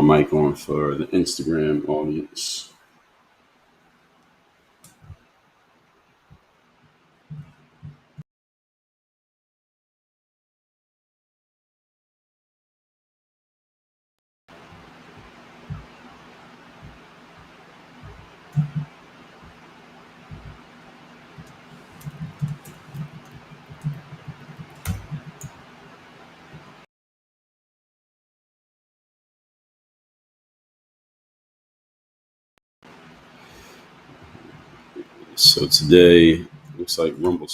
my mic on for the Instagram audience. So today looks like Rumble.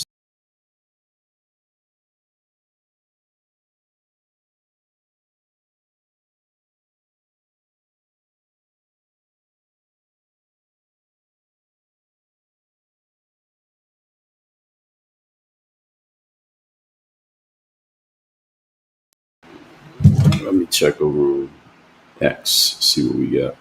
Let me check over X, see what we got.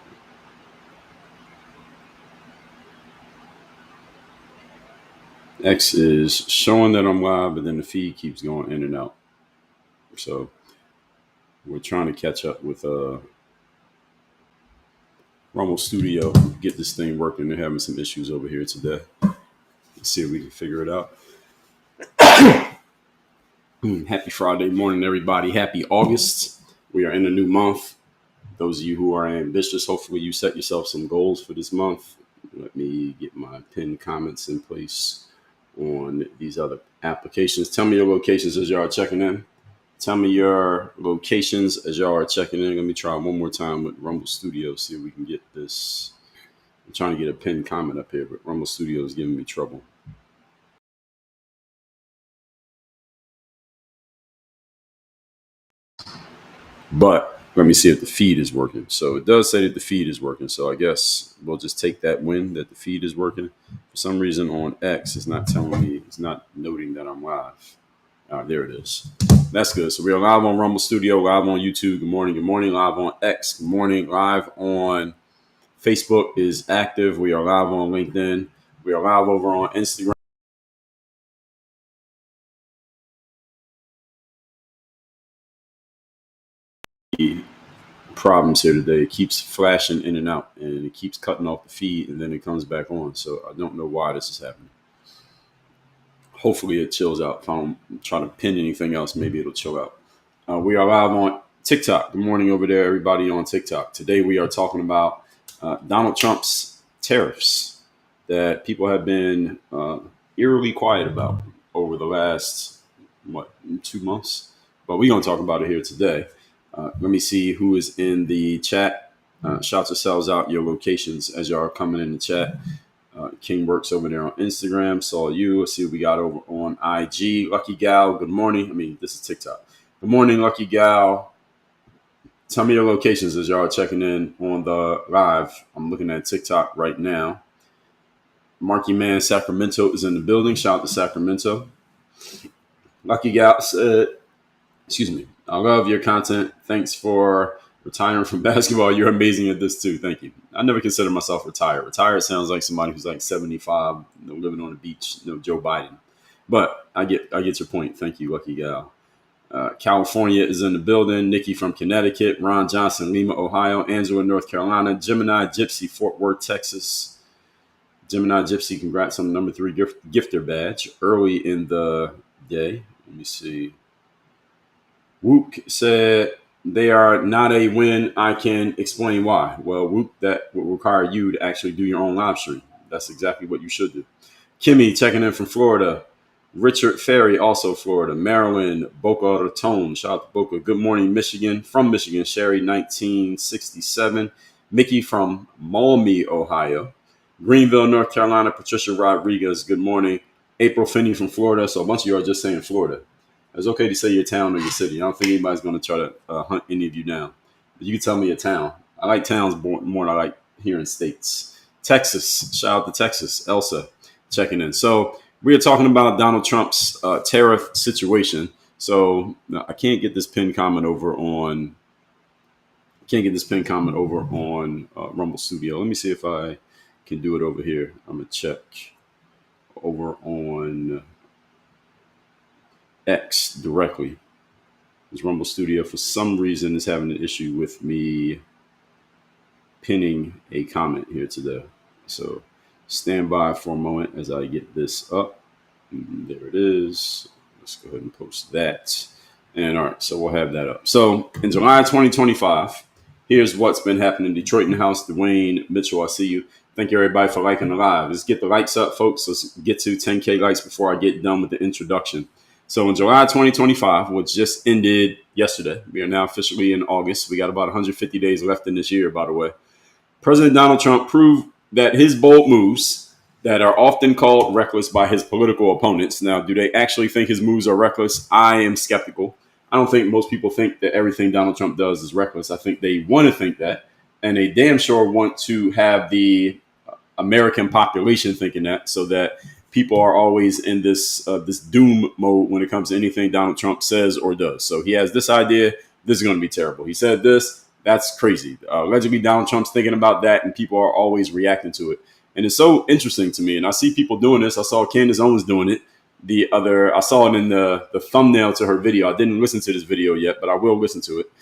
X is showing that I'm live, but then the feed keeps going in and out. So we're trying to catch up with Rumble Studio, get this thing working. They're having some issues over here today. Let's see if we can figure it out. Happy Friday morning, everybody. Happy August. We are in a new month. Those of you who are ambitious, hopefully you set yourself some goals for this month. Let me get my pinned comments in place on these other applications. Tell me your locations as y'all are checking in. Tell me your locations as y'all are checking in. Let me try one more time with Rumble Studio, see if we can get this. I'm trying to get a pinned comment up here, but Rumble Studio is giving me trouble. But let me see if the feed is working. So it does say that the feed is working. So I guess we'll just take that win that the feed is working. For some reason on X, it's not telling me, it's not noting that I'm live. There it is. That's good. So we are live on Rumble Studio, live on YouTube. Good morning. Good morning. Live on X. Good morning. Live on Facebook is active. We are live on LinkedIn. We are live over on Instagram. Problems here today. It keeps flashing in and out, and it keeps cutting off the feed, and then it comes back on. So I don't know why this is happening. Hopefully it chills out. If I don't try to pin anything else, maybe it'll chill out. We are live on TikTok. Good morning over there, everybody on TikTok. Today we are talking about Donald Trump's tariffs that people have been eerily quiet about over the last, 2 months? But we're going to talk about it here today. Let me see who is in the chat. Shout yourselves out your locations as y'all are coming in the chat. King works over there on Instagram. Saw you. Let's see what we got over on IG. Lucky Gal, good morning. I mean, this is TikTok. Good morning, Lucky Gal. Tell me your locations as y'all are checking in on the live. I'm looking at TikTok right now. Marky Man Sacramento is in the building. Shout out to Sacramento. Lucky Gal said, excuse me, I love your content. Thanks for retiring from basketball. You're amazing at this too. Thank you. I never consider myself retired. Retired sounds like somebody who's like 75, living on the beach, Joe Biden. But I get your point. Thank you, Lucky Gal. California is in the building. Nikki from Connecticut. Ron Johnson, Lima, Ohio. Angela, North Carolina. Gemini Gypsy, Fort Worth, Texas. Gemini Gypsy, congrats on the number 3 gifter badge early in the day. Let me see. Wook said they are not a win. I can explain why. Well, Wook, that would require you to actually do your own live stream. That's exactly what you should do. Kimmy checking in from Florida. Richard Ferry, also Florida. Maryland, Boca Raton. Shout out to Boca. Good morning, Michigan. From Michigan, Sherry, 1967. Mickey from Maumee, Ohio. Greenville, North Carolina. Patricia Rodriguez, good morning. April Finney from Florida. So a bunch of you are just saying Florida. It's okay to say your town or your city. I don't think anybody's going to try to hunt any of you down. But you can tell me a town. I like towns more than I like hearing states. Texas. Shout out to Texas. Elsa checking in. So we are talking about Donald Trump's tariff situation. So I can't get this pinned comment over on. Rumble Studio. Let me see if I can do it over here. I'm gonna check over on X directly. This Rumble Studio, for some reason, is having an issue with me pinning a comment here today. So stand by for a moment as I get this up. There it is. Let's go ahead and post that. And all right, so we'll have that up. So in July 2025, here's what's been happening in Detroit in the house. Dwayne Mitchell, I see you. Thank you, everybody, for liking the live. Let's get the likes up, folks. Let's get to 10K likes before I get done with the introduction. So in July 2025, which just ended yesterday, we are now officially in August. We got about 150 days left in this year, by the way. President Donald Trump proved that his bold moves that are often called reckless by his political opponents. Now, do they actually think his moves are reckless? I am skeptical. I don't think most people think that everything Donald Trump does is reckless. I think they want to think that, and they damn sure want to have the American population thinking that, so that people are always in this doom mode when it comes to anything Donald Trump says or does. So he has this idea, this is going to be terrible. He said this, that's crazy. Allegedly, Donald Trump's thinking about that, and people are always reacting to it. And it's so interesting to me. And I see people doing this. I saw Candace Owens doing it. I saw it in the thumbnail to her video. I didn't listen to this video yet, but I will listen to it.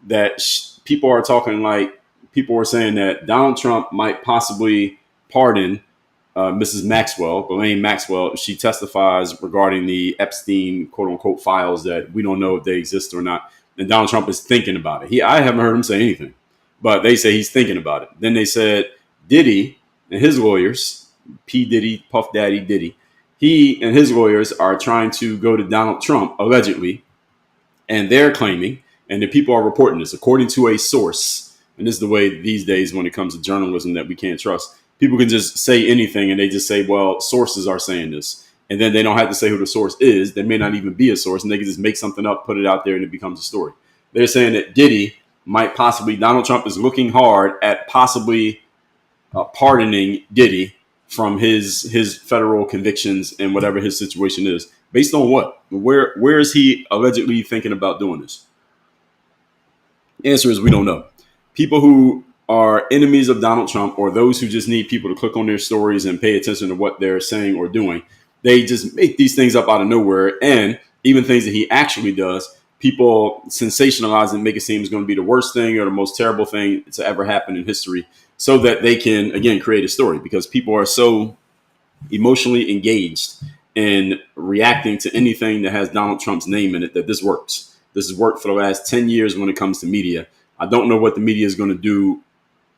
That people are talking like, people were saying that Donald Trump might possibly pardon Mrs. Maxwell, Ghislaine Maxwell. She testifies regarding the Epstein, quote unquote, files that we don't know if they exist or not. And Donald Trump is thinking about it. I haven't heard him say anything, but they say he's thinking about it. Then they said Diddy and his lawyers, P. Diddy, Puff Daddy Diddy, he and his lawyers are trying to go to Donald Trump, allegedly, and they're claiming, and the people are reporting this, according to a source, and this is the way these days when it comes to journalism that we can't trust. People can just say anything, and they just say, well, sources are saying this. And then they don't have to say who the source is. There may not even be a source, and they can just make something up, put it out there, and it becomes a story. They're saying that Diddy might possibly, Donald Trump is looking hard at possibly pardoning Diddy from his federal convictions and whatever his situation is. Based on what? Where is he allegedly thinking about doing this? The answer is we don't know. People who are enemies of Donald Trump, or those who just need people to click on their stories and pay attention to what they're saying or doing, they just make these things up out of nowhere. And even things that he actually does, people sensationalize and make it seem it's going to be the worst thing or the most terrible thing to ever happen in history, so that they can, again, create a story, because people are so emotionally engaged in reacting to anything that has Donald Trump's name in it that this works. This has worked for the last 10 years when it comes to media. I don't know what the media is going to do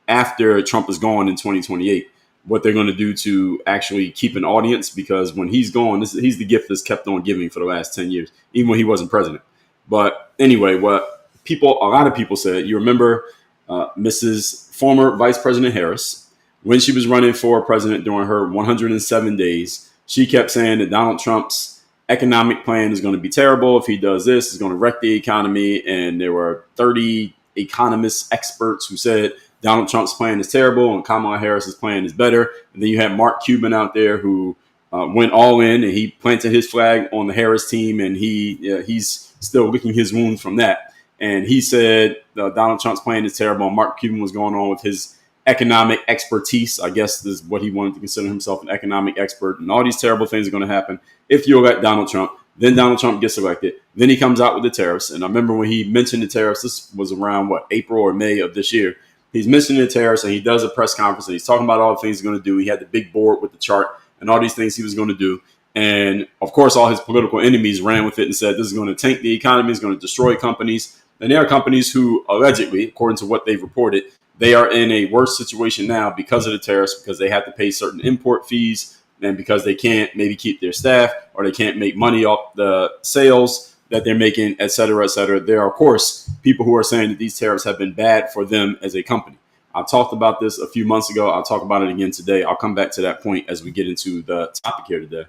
after Trump is gone in 2028, what they're going to do to actually keep an audience, because when he's gone, he's the gift that's kept on giving for the last 10 years, even when he wasn't president. But anyway, a lot of people said, you remember Mrs. former Vice President Harris, when she was running for president during her 107 days, she kept saying that Donald Trump's economic plan is going to be terrible. If he does this, it's going to wreck the economy. And there were 30 economists, experts who said Donald Trump's plan is terrible and Kamala Harris's plan is better. And then you had Mark Cuban out there who went all in, and he planted his flag on the Harris team, and he's still licking his wounds from that. And he said Donald Trump's plan is terrible. And Mark Cuban was going on with his economic expertise. I guess this is what he wanted to consider himself, an economic expert. And all these terrible things are going to happen if you elect Donald Trump. Then Donald Trump gets elected. Then he comes out with the tariffs. And I remember when he mentioned the tariffs, this was around, April or May of this year. He's mentioning the tariffs, and he does a press conference, and he's talking about all the things he's going to do. He had the big board with the chart and all these things he was going to do. And, of course, all his political enemies ran with it and said this is going to tank the economy, it's going to destroy companies. And there are companies who allegedly, according to what they've reported, they are in a worse situation now because of the tariffs, because they have to pay certain import fees, and because they can't maybe keep their staff, or they can't make money off the sales that they're making, et cetera, et cetera. There are, of course, people who are saying that these tariffs have been bad for them as a company. I talked about this a few months ago. I'll talk about it again today. I'll come back to that point as we get into the topic here today.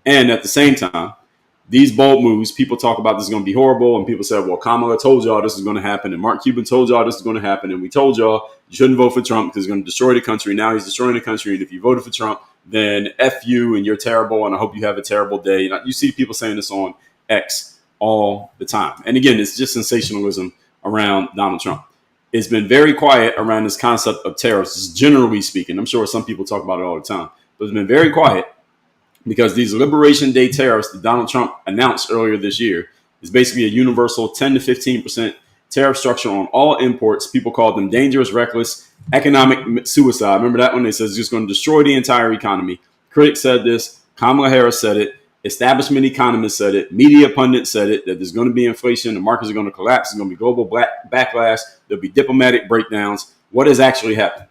And at the same time, these bold moves, people talk about this is going to be horrible. And people said, well, Kamala told y'all this is going to happen. And Mark Cuban told y'all this is going to happen. And we told y'all you shouldn't vote for Trump because he's going to destroy the country. Now he's destroying the country. And if you voted for Trump, then F you and you're terrible. And I hope you have a terrible day. And you see people saying this on X all the time. And again, it's just sensationalism around Donald Trump. It's been very quiet around this concept of tariffs, generally speaking. I'm sure some people talk about it all the time. But it's been very quiet because these Liberation Day tariffs that Donald Trump announced earlier this year is basically a universal 10 to 15% tariff structure on all imports. People called them dangerous, reckless, economic suicide. Remember that one? They said it's just going to destroy the entire economy. Critics said this. Kamala Harris said it. Establishment economists said it. Media pundits said it, that there's going to be inflation. The markets are going to collapse. There's going to be global backlash. There'll be diplomatic breakdowns. What has actually happened?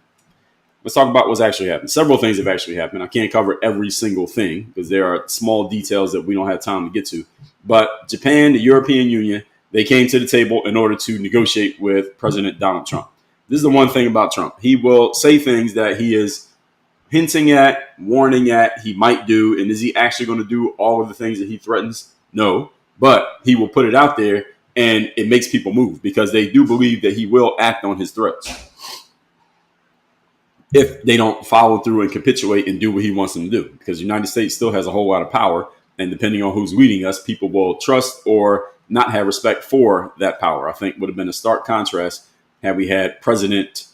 Let's talk about what's actually happened. Several things have actually happened. I can't cover every single thing because there are small details that we don't have time to get to. But Japan, the European Union, they came to the table in order to negotiate with President Donald Trump. This is the one thing about Trump. He will say things that he is hinting at, warning at, he might do. And is he actually going to do all of the things that he threatens? No. But he will put it out there, and it makes people move because they do believe that he will act on his threats if they don't follow through and capitulate and do what he wants them to do. Because the United States still has a whole lot of power. And depending on who's leading us, people will trust or not have respect for that power. I think would have been a stark contrast had we had President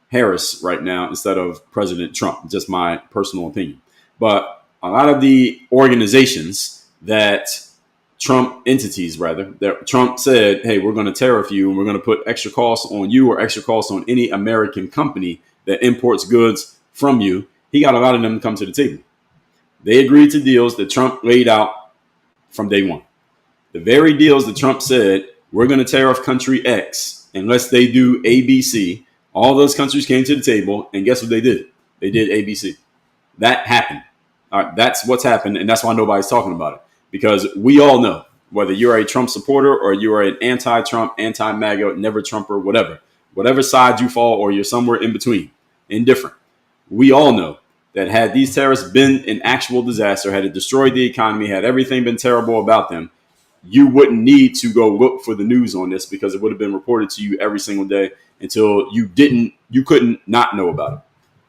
Harris right now instead of President Trump. Just my personal opinion. But a lot of the organizations that that Trump said, hey, we're going to tariff you and we're going to put extra costs on you or extra costs on any American company that imports goods from you. He got a lot of them to come to the table. They agreed to deals that Trump laid out from day one. The very deals that Trump said, we're going to tariff country X unless they do ABC. All those countries came to the table, and guess what they did? They did ABC. That happened. All right, that's what's happened, and that's why nobody's talking about it. Because we all know, whether you're a Trump supporter or you are an anti-Trump, anti-MAGA, never Trumper, whatever side you fall or you're somewhere in between, indifferent. We all know that had these tariffs been an actual disaster, had it destroyed the economy, had everything been terrible about them, you wouldn't need to go look for the news on this because it would have been reported to you every single day until you couldn't not know about it.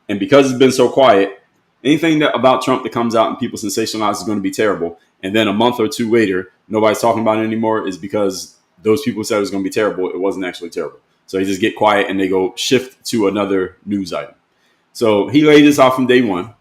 And because it's been so quiet, anything about Trump that comes out and people sensationalize is going to be terrible. And then a month or two later, nobody's talking about it anymore is because those people said it was going to be terrible. It wasn't actually terrible. So they just get quiet and they go shift to another news item. So he laid this out from day one.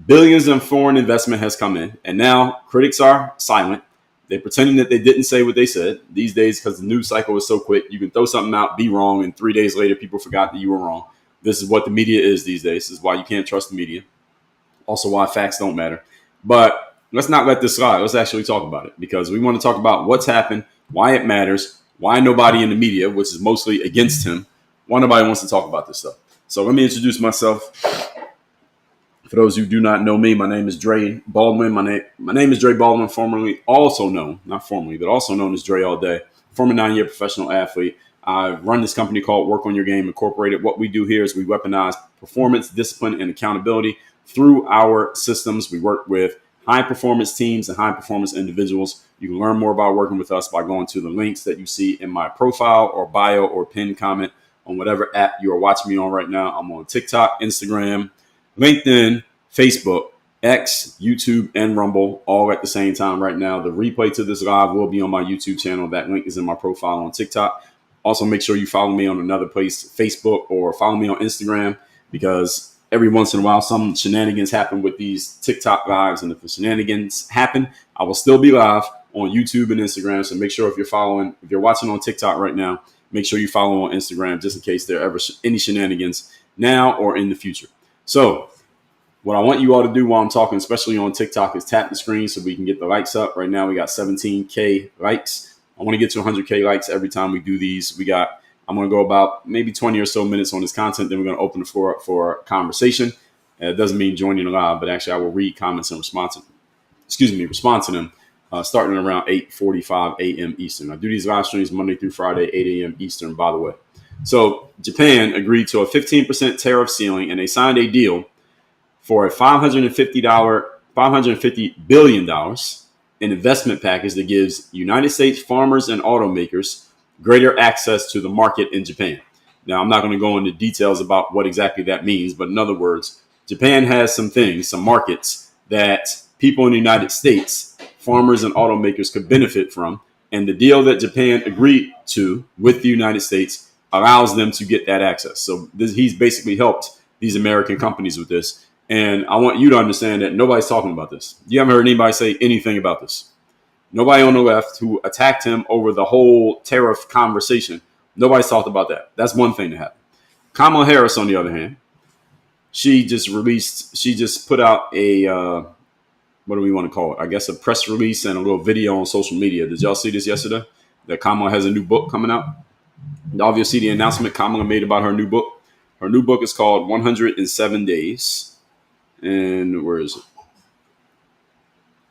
Billions in foreign investment has come in. And now critics are silent. They're pretending that they didn't say what they said. These days, because the news cycle is so quick, you can throw something out, be wrong, and 3 days later, people forgot that you were wrong. This is what the media is these days. This is why you can't trust the media. Also why facts don't matter. But let's not let this slide. Let's actually talk about it because we want to talk about what's happened, why it matters, why nobody in the media, which is mostly against him, why nobody wants to talk about this stuff. So let me introduce myself. For those who do not know me, my name is Dre Baldwin. My name is Dre Baldwin, also known as Dre All Day, former 9-year professional athlete. I run this company called Work on Your Game Incorporated. What we do here is we weaponize performance, discipline, and accountability through our systems. We work with high performance teams and high performance individuals. You can learn more about working with us by going to the links that you see in my profile or bio or pinned comment on whatever app you are watching me on right now. I'm on TikTok, Instagram, LinkedIn, Facebook, X, YouTube, and Rumble all at the same time right now. The replay to this live will be on my YouTube channel. That link is in my profile on TikTok. Also, make sure you follow me on another place, Facebook, or follow me on Instagram, because every once in a while, some shenanigans happen with these TikTok lives. And if the shenanigans happen, I will still be live on YouTube and Instagram. So make sure if you're watching on TikTok right now, make sure you follow on Instagram just in case there are ever any shenanigans now or in the future. So what I want you all to do while I'm talking, especially on TikTok, is tap the screen so we can get the likes up. Right now, we got 17K likes. I want to get to 100K likes every time we do these. I'm going to go about maybe 20 or so minutes on this content. Then we're going to open the floor up for conversation. It doesn't mean joining live, but actually I will read comments and respond to them starting around 8:45 a.m. Eastern. I do these live streams Monday through Friday, 8 a.m. Eastern, by the way. So Japan agreed to a 15% tariff ceiling, and they signed a deal for a $550 billion in investment package that gives United States farmers and automakers greater access to the market in Japan. Now, I'm not going to go into details about what exactly that means, but in other words, Japan has some markets that people in the United States, farmers and automakers, could benefit from. And the deal that Japan agreed to with the United States allows them to get that access. So he's basically helped these American companies with this. And I want you to understand that nobody's talking about this. You haven't heard anybody say anything about this. Nobody on the left who attacked him over the whole tariff conversation Nobody's talked about that. That's one thing that happened. Kamala Harris, on the other hand, she just put out a, what do we want to call it? I guess a press release and a little video on social media. Did y'all see this yesterday? That Kamala has a new book coming out. Obviously, the announcement Kamala made about her new book. Her new book is called 107 Days. And where is it?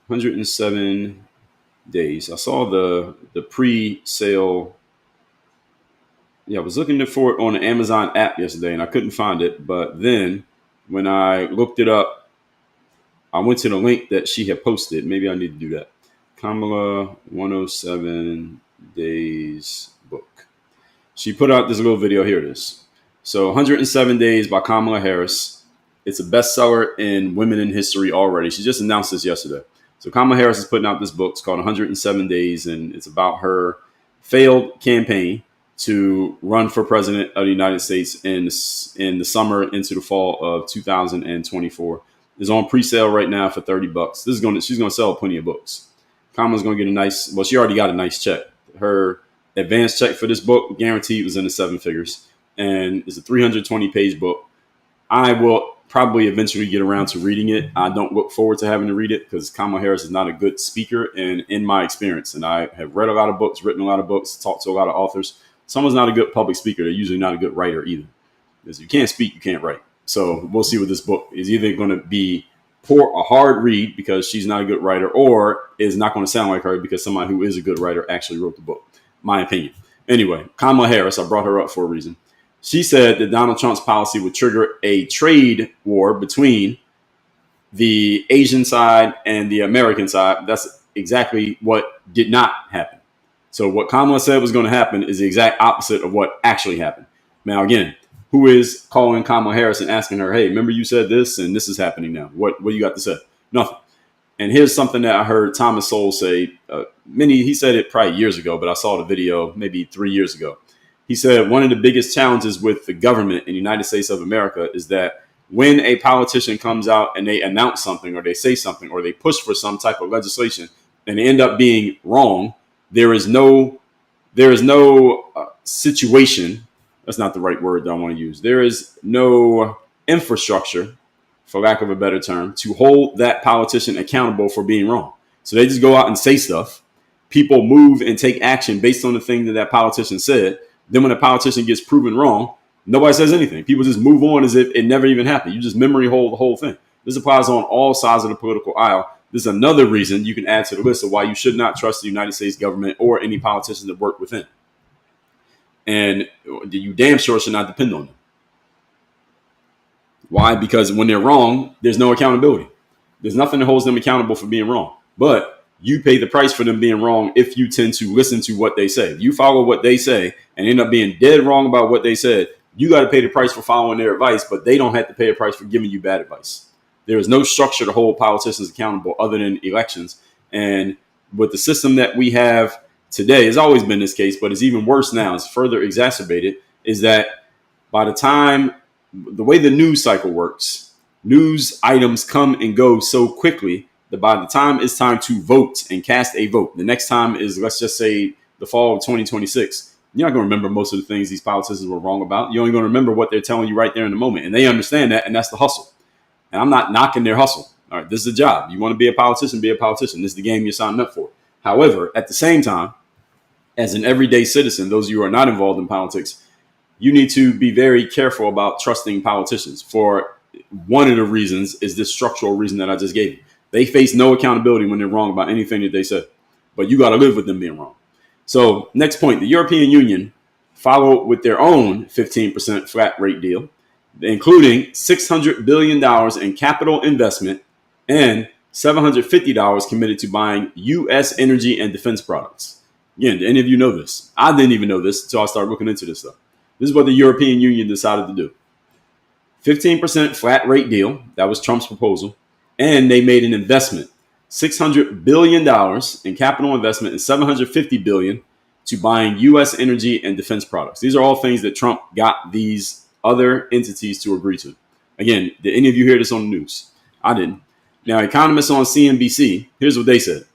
107 Days. I saw the pre-sale. Yeah, I was looking for it on the Amazon app yesterday, and I couldn't find it. But then when I looked it up, I went to the link that she had posted. Maybe I need to do that. Kamala 107 Days book. She put out this little video. Here it is. So 107 Days by Kamala Harris. It's a bestseller in women in history already. She just announced this yesterday. So Kamala Harris is putting out this book. It's called 107 Days, and it's about her failed campaign to run for president of the United States in the summer into the fall of 2024. It's on pre-sale right now for $30. She's gonna sell plenty of books. Kamala's gonna get a nice. Well, she already got a nice check. Her advance check for this book, guaranteed, was in the 7 figures, and it's a 320-page book. I will probably eventually get around to reading it. I don't look forward to having to read it because Kamala Harris is not a good speaker, and in my experience, and I have read a lot of books, written a lot of books, talked to a lot of authors. Someone's not a good public speaker. They're usually not a good writer either. Because you can't speak, you can't write. So we'll see what this book is either going to be a hard read because she's not a good writer, or is not going to sound like her because somebody who is a good writer actually wrote the book. My opinion. Anyway, Kamala Harris, I brought her up for a reason. She said that Donald Trump's policy would trigger a trade war between the Asian side and the American side. That's exactly what did not happen. So what Kamala said was going to happen is the exact opposite of what actually happened. Now, again, who is calling Kamala Harris and asking her, hey, remember you said this and this is happening now. What do you got to say? Nothing. And here's something that I heard Thomas Sowell say. He said it probably years ago, but I saw the video maybe 3 years ago. He said one of the biggest challenges with the government in the United States of America is that when a politician comes out and they announce something or they say something or they push for some type of legislation and they end up being wrong, there is no situation. That's not the right word that I want to use. There is no infrastructure, for lack of a better term, to hold that politician accountable for being wrong. So they just go out and say stuff. People move and take action based on the thing that politician said. Then when a politician gets proven wrong, nobody says anything. People just move on as if it never even happened. You just memory hold the whole thing. This applies on all sides of the political aisle. This is another reason you can add to the list of why you should not trust the United States government or any politicians that work within. And you damn sure should not depend on them. Why? Because when they're wrong, there's no accountability. There's nothing that holds them accountable for being wrong. But you pay the price for them being wrong if you tend to listen to what they say. If you follow what they say and end up being dead wrong about what they said, you got to pay the price for following their advice, but they don't have to pay a price for giving you bad advice. There is no structure to hold politicians accountable other than elections. And with the system that we have today, it's always been this case, but it's even worse now. It's further exacerbated, is that by the time, the way the news cycle works, news items come and go so quickly that by the time it's time to vote and cast a vote, the next time is, let's just say, the fall of 2026, you're not going to remember most of the things these politicians were wrong about. You're only going to remember what they're telling you right there in the moment. And they understand that, and that's the hustle. And I'm not knocking their hustle. All right, this is a job. You want to be a politician, be a politician. This is the game you're signing up for. However, at the same time, as an everyday citizen, those of you who are not involved in politics, you need to be very careful about trusting politicians. For one of the reasons is this structural reason that I just gave you. They face no accountability when they're wrong about anything that they said, but you got to live with them being wrong. So next point, the European Union followed with their own 15% flat rate deal, including $600 billion in capital investment and $750 committed to buying U.S. energy and defense products. Again, do any of you know this? I didn't even know this until I started looking into this stuff. This is what the European Union decided to do. 15% flat rate deal. That was Trump's proposal. And they made an investment, $600 billion in capital investment and $750 billion to buying U.S. energy and defense products. These are all things that Trump got these other entities to agree to. Again, did any of you hear this on the news? I didn't. Now, economists on CNBC, here's what they said.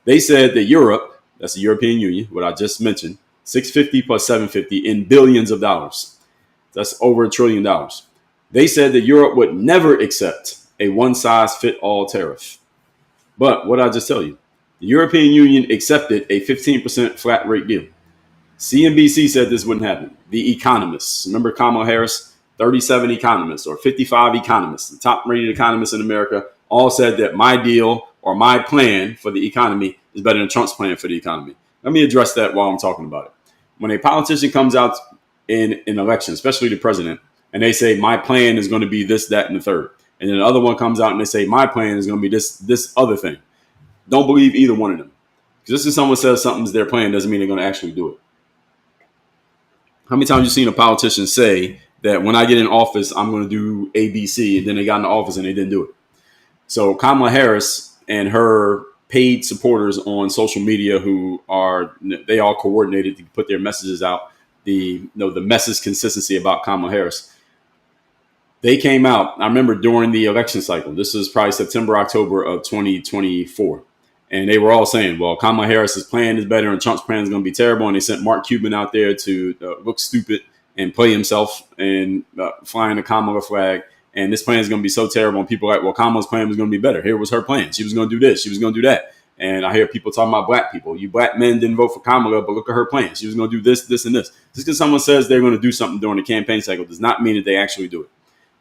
They said that Europe, that's the European Union, what I just mentioned, 650 plus 750 in billions of dollars. That's over $1 trillion. They said that Europe would never accept a one-size-fit-all tariff. But what did I just tell you? The European Union accepted a 15% flat rate deal. CNBC said this wouldn't happen. The economists, remember Kamala Harris, 37 economists or 55 economists, the top rated economists in America, all said that my deal or my plan for the economy is better than Trump's plan for the economy. Let me address that while I'm talking about it. When a politician comes out in an election, especially the president, and they say, my plan is going to be this, that, and the third. And then the other one comes out and they say, my plan is going to be this other thing. Don't believe either one of them. Because just because someone says something's their plan doesn't mean they're going to actually do it. How many times have you seen a politician say that when I get in office, I'm going to do A, B, C, and then they got in the office and they didn't do it? So Kamala Harris and her paid supporters on social media they all coordinated to put their messages out. The message consistency about Kamala Harris. They came out, I remember during the election cycle, this was probably September, October of 2024. And they were all saying, well, Kamala Harris's plan is better and Trump's plan is going to be terrible. And they sent Mark Cuban out there to look stupid and play himself and flying the Kamala flag. And this plan is going to be so terrible. And people are like, well, Kamala's plan was going to be better. Here was her plan. She was going to do this. She was going to do that. And I hear people talking about black people. You black men didn't vote for Kamala, but look at her plan. She was going to do this, this, and this. Just because someone says they're going to do something during the campaign cycle does not mean that they actually do it.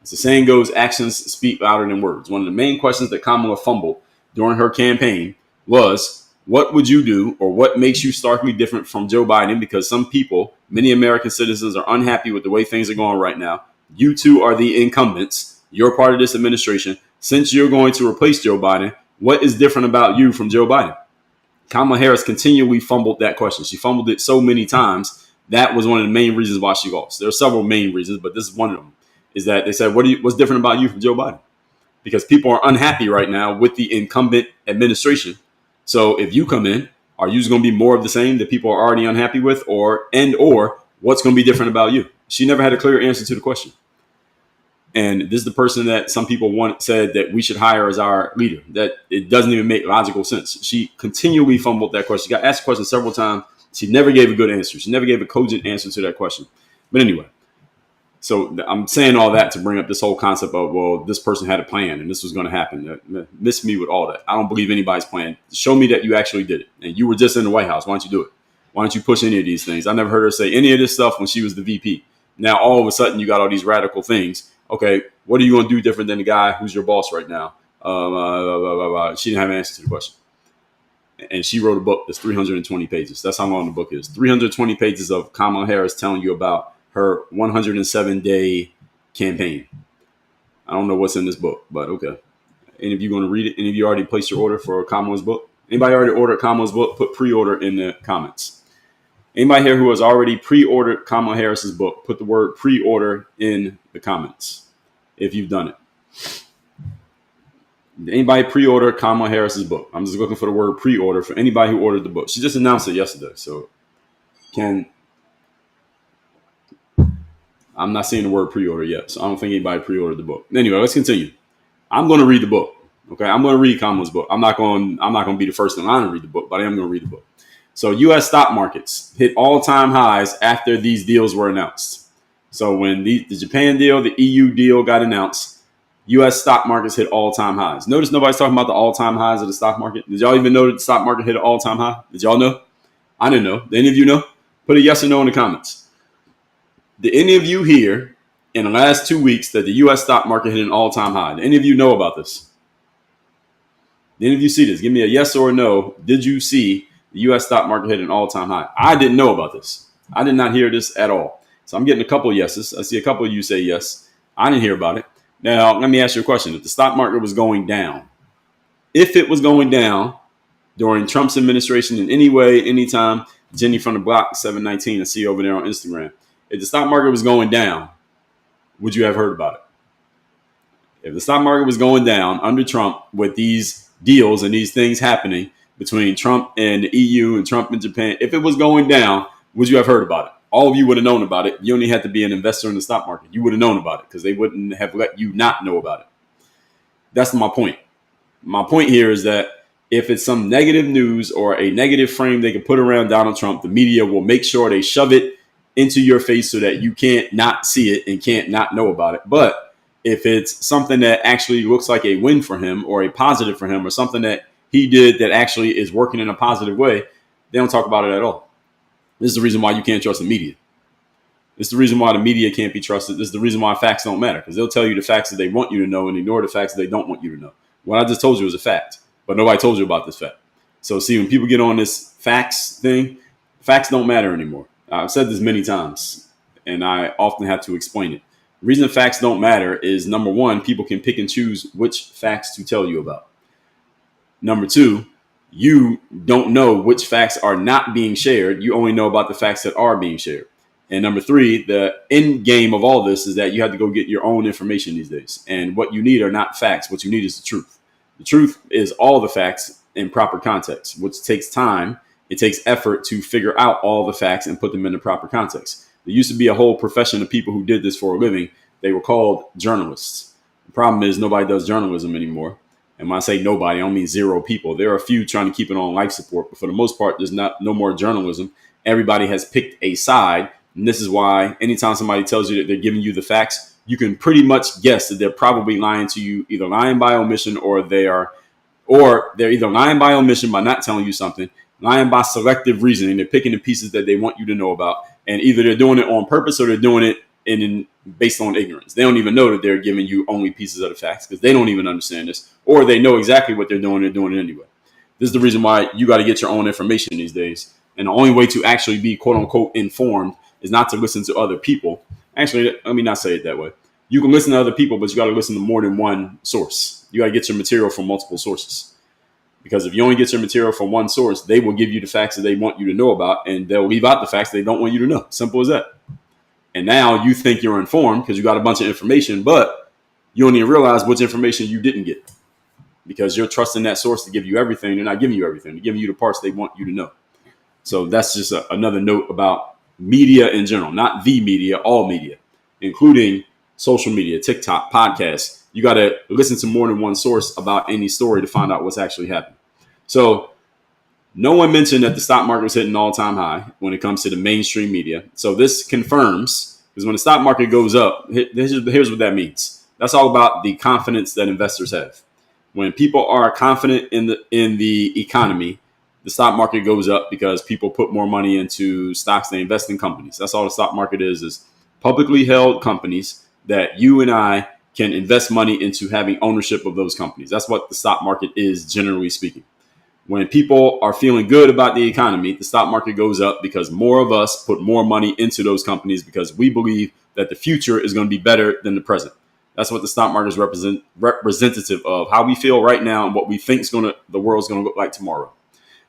As the saying goes, actions speak louder than words. One of the main questions that Kamala fumbled during her campaign was, what would you do or what makes you starkly different from Joe Biden? Because some people, many American citizens, are unhappy with the way things are going right now. You two are the incumbents. You're part of this administration. Since you're going to replace Joe Biden, what is different about you from Joe Biden? Kamala Harris continually fumbled that question. She fumbled it so many times. That was one of the main reasons why she lost. There are several main reasons, but this is one of them. Is that they said, what's different about you from Joe Biden? Because people are unhappy right now with the incumbent administration. So if you come in, are you just going to be more of the same that people are already unhappy with, or what's going to be different about you? She never had a clear answer to the question. And this is the person that some people said that we should hire as our leader. That it doesn't even make logical sense. She continually fumbled that question. She got asked the question several times. She never gave a good answer. She never gave a cogent answer to that question. But anyway. So I'm saying all that to bring up this whole concept of, well, this person had a plan and this was going to happen. Miss me with all that. I don't believe anybody's plan. Show me that you actually did it. And you were just in the White House. Why don't you do it? Why don't you push any of these things? I never heard her say any of this stuff when she was the VP. Now, all of a sudden, you got all these radical things. Okay, what are you going to do different than the guy who's your boss right now? She didn't have an answer to the question. And she wrote a book that's 320 pages. That's how long the book is. 320 pages of Kamala Harris telling you about her 107-day campaign. I don't know what's in this book, but okay. Any of you going to read it? Any of you already placed your order for Kamala's book? Anybody already ordered Kamala's book? Put pre-order in the comments. Anybody here who has already pre-ordered Kamala Harris's book, put the word pre-order in the comments if you've done it. Anybody pre-order Kamala Harris's book? I'm just looking for the word pre-order for anybody who ordered the book. She just announced it yesterday, so I'm not seeing the word pre-order yet, so I don't think anybody pre-ordered the book. Anyway, let's continue. I'm going to read the book. Okay, I'm going to read Kamala's book. I'm not going to be the first in line to read the book, but I am going to read the book. So, U.S. stock markets hit all-time highs after these deals were announced. So, when the Japan deal, the EU deal got announced, U.S. stock markets hit all-time highs. Notice nobody's talking about the all-time highs of the stock market. Did y'all even know that the stock market hit an all-time high? Did y'all know? I didn't know. Did any of you know? Put a yes or no in the comments. Did any of you hear in the last 2 weeks that the U.S. stock market hit an all-time high? Did any of you know about this? Did any of you see this? Give me a yes or a no. Did you see the U.S. stock market hit an all-time high? I didn't know about this. I did not hear this at all. So I'm getting a couple of yeses. I see a couple of you say yes. I didn't hear about it. Now, let me ask you a question. If the stock market was going down, if it was going down during Trump's administration in any way, anytime, Jenny from the block 719, I see you over there on Instagram. If the stock market was going down, would you have heard about it? If the stock market was going down under Trump with these deals and these things happening between Trump and the EU and Trump and Japan, if it was going down, would you have heard about it? All of you would have known about it. You only had to be an investor in the stock market. You would have known about it because they wouldn't have let you not know about it. That's my point. My point here is that if it's some negative news or a negative frame they can put around Donald Trump, the media will make sure they shove it into your face so that you can't not see it and can't not know about it. But if it's something that actually looks like a win for him or a positive for him or something that he did that actually is working in a positive way, they don't talk about it at all. This is the reason why you can't trust the media. This is the reason why the media can't be trusted. This is the reason why facts don't matter, because they'll tell you the facts that they want you to know and ignore the facts that they don't want you to know. What I just told you was a fact, but nobody told you about this fact. So see, when people get on this facts thing, facts don't matter anymore. I've said this many times, and I often have to explain it. The reason facts don't matter is, number one, people can pick and choose which facts to tell you about. Number two, you don't know which facts are not being shared. You only know about the facts that are being shared. And number three, the end game of all this is that you have to go get your own information these days. And what you need are not facts. What you need is the truth. The truth is all the facts in proper context, which takes time. It takes effort to figure out all the facts and put them in the proper context. There used to be a whole profession of people who did this for a living. They were called journalists. The problem is nobody does journalism anymore. And when I say nobody, I don't mean zero people. There are a few trying to keep it on life support, but for the most part, there's no more journalism. Everybody has picked a side. And this is why anytime somebody tells you that they're giving you the facts, you can pretty much guess that they're probably lying to you, either lying by omission or they're either lying by omission by not telling you something, lying by selective reasoning. They're picking the pieces that they want you to know about. And either they're doing it on purpose or they're doing it based on ignorance. They don't even know that they're giving you only pieces of the facts because they don't even understand this, or they know exactly what they're doing. They're doing it anyway. This is the reason why you got to get your own information these days. And the only way to actually be quote unquote informed is not to listen to other people. Actually, let me not say it that way. You can listen to other people, but you got to listen to more than one source. You got to get your material from multiple sources. Because if you only get your material from one source, they will give you the facts that they want you to know about, and they'll leave out the facts they don't want you to know. Simple as that. And now you think you're informed because you got a bunch of information, but you don't even realize which information you didn't get because you're trusting that source to give you everything. They're not giving you everything. They're giving you the parts they want you to know. So that's just another note about media in general, not the media, all media, including social media, TikTok, podcasts. You got to listen to more than one source about any story to find out what's actually happening. So no one mentioned that the stock market was hitting an all-time high when it comes to the mainstream media. So this confirms, because when the stock market goes up, here's what that means. That's all about the confidence that investors have. When people are confident in the economy, the stock market goes up because people put more money into stocks. They invest in companies. That's all the stock market is publicly held companies that you and I can invest money into having ownership of those companies. That's what the stock market is, generally speaking. When people are feeling good about the economy, the stock market goes up because more of us put more money into those companies because we believe that the future is going to be better than the present. That's what the stock market is representative of, how we feel right now and what we think the world's going to look like tomorrow.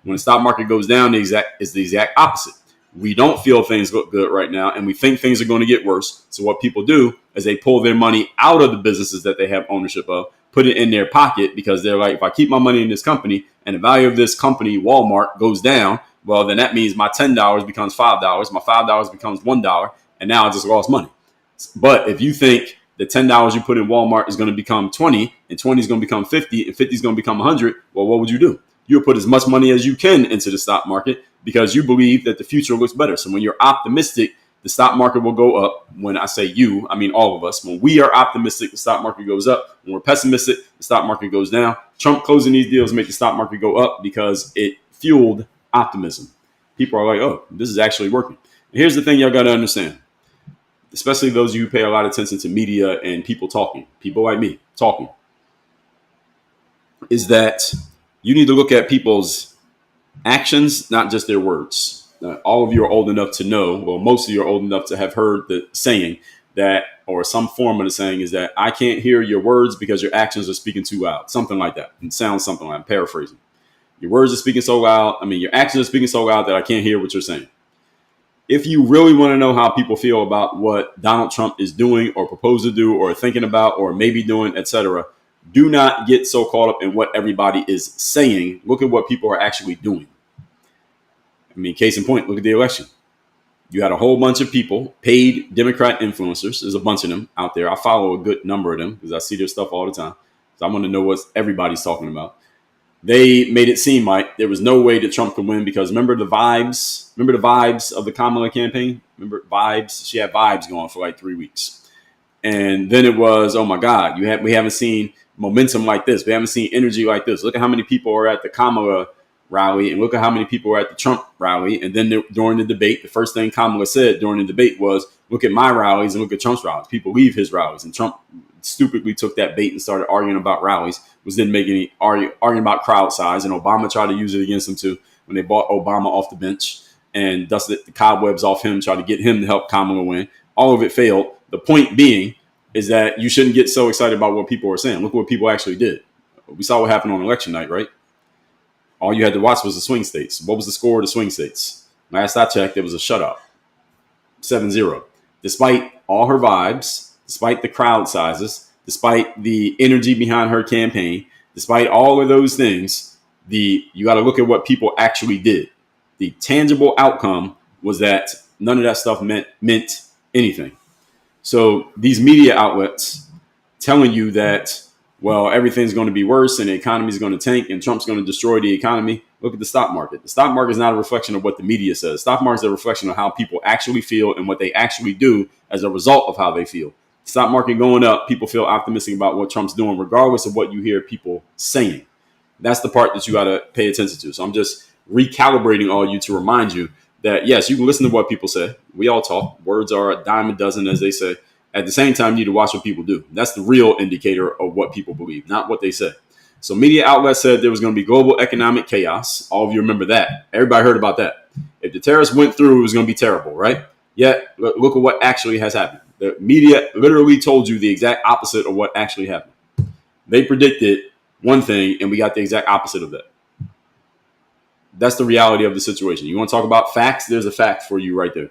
When the stock market goes down, it's the exact opposite. We don't feel things look good right now, and we think things are going to get worse. So what people do is they pull their money out of the businesses that they have ownership of, put it in their pocket because they're like, if I keep my money in this company and the value of this company, Walmart, goes down, well, then that means my $10 becomes $5, my $5 becomes $1, and now I just lost money. But if you think the $10 you put in Walmart is going to become 20, and 20 is going to become 50, and 50 is going to become 100, well, what would you do? You'll put as much money as you can into the stock market because you believe that the future looks better. So when you're optimistic, the stock market will go up. When I say you, I mean all of us. When we are optimistic, the stock market goes up. When we're pessimistic, the stock market goes down. Trump closing these deals make the stock market go up because it fueled optimism. People are like, oh, this is actually working. And here's the thing y'all got to understand, especially those of you who pay a lot of attention to media and people talking, people like me talking, is that you need to look at people's actions, not just their words. All of you are old enough to know, well, most of you are old enough to have heard the saying that, or some form of the saying is that I can't hear your words because your actions are speaking too loud. Something like that. It sounds something like, I'm paraphrasing. Your words are speaking so loud. Your actions are speaking so loud that I can't hear what you're saying. If you really want to know how people feel about what Donald Trump is doing or proposed to do or thinking about or maybe doing, etc., do not get so caught up in what everybody is saying. Look at what people are actually doing. Case in point, look at the election. You had a whole bunch of people, paid Democrat influencers. There's a bunch of them out there. I follow a good number of them because I see their stuff all the time. So I want to know what everybody's talking about. They made it seem like there was no way that Trump could win because remember the vibes? Remember the vibes of the Kamala campaign? Remember vibes? She had vibes going for like 3 weeks. And then it was, oh my God, we haven't seen momentum like this. We haven't seen energy like this. Look at how many people are at the Kamala rally and look at how many people were at the Trump rally. And then during the debate, the first thing Kamala said during the debate was, look at my rallies and look at Trump's rallies. People leave his rallies. And Trump stupidly took that bait and started arguing about rallies, was then arguing about crowd size. And Obama tried to use it against him too when they bought Obama off the bench and dusted the cobwebs off him, tried to get him to help Kamala win. All of it failed. The point being is that you shouldn't get so excited about what people are saying. Look what people actually did. We saw what happened on election night, right? All you had to watch was the swing states. What was the score of the swing states? Last I checked, it was a shutout, 7-0. Despite all her vibes, despite the crowd sizes, despite the energy behind her campaign, despite all of those things, you got to look at what people actually did. The tangible outcome was that none of that stuff meant anything. So these media outlets telling you that, well, everything's going to be worse and the economy is going to tank and Trump's going to destroy the economy. Look at the stock market. The stock market is not a reflection of what the media says. The stock market is a reflection of how people actually feel and what they actually do as a result of how they feel. The stock market going up, people feel optimistic about what Trump's doing, regardless of what you hear people saying. That's the part that you got to pay attention to. So I'm just recalibrating all you to remind you that, yes, you can listen to what people say. We all talk. Words are a dime a dozen, as they say. At the same time, you need to watch what people do. That's the real indicator of what people believe, not what they say. So media outlets said there was going to be global economic chaos. All of you remember that. Everybody heard about that. If the tariffs went through, it was going to be terrible, right? Yet, look at what actually has happened. The media literally told you the exact opposite of what actually happened. They predicted one thing, and we got the exact opposite of that. That's the reality of the situation. You want to talk about facts? There's a fact for you right there.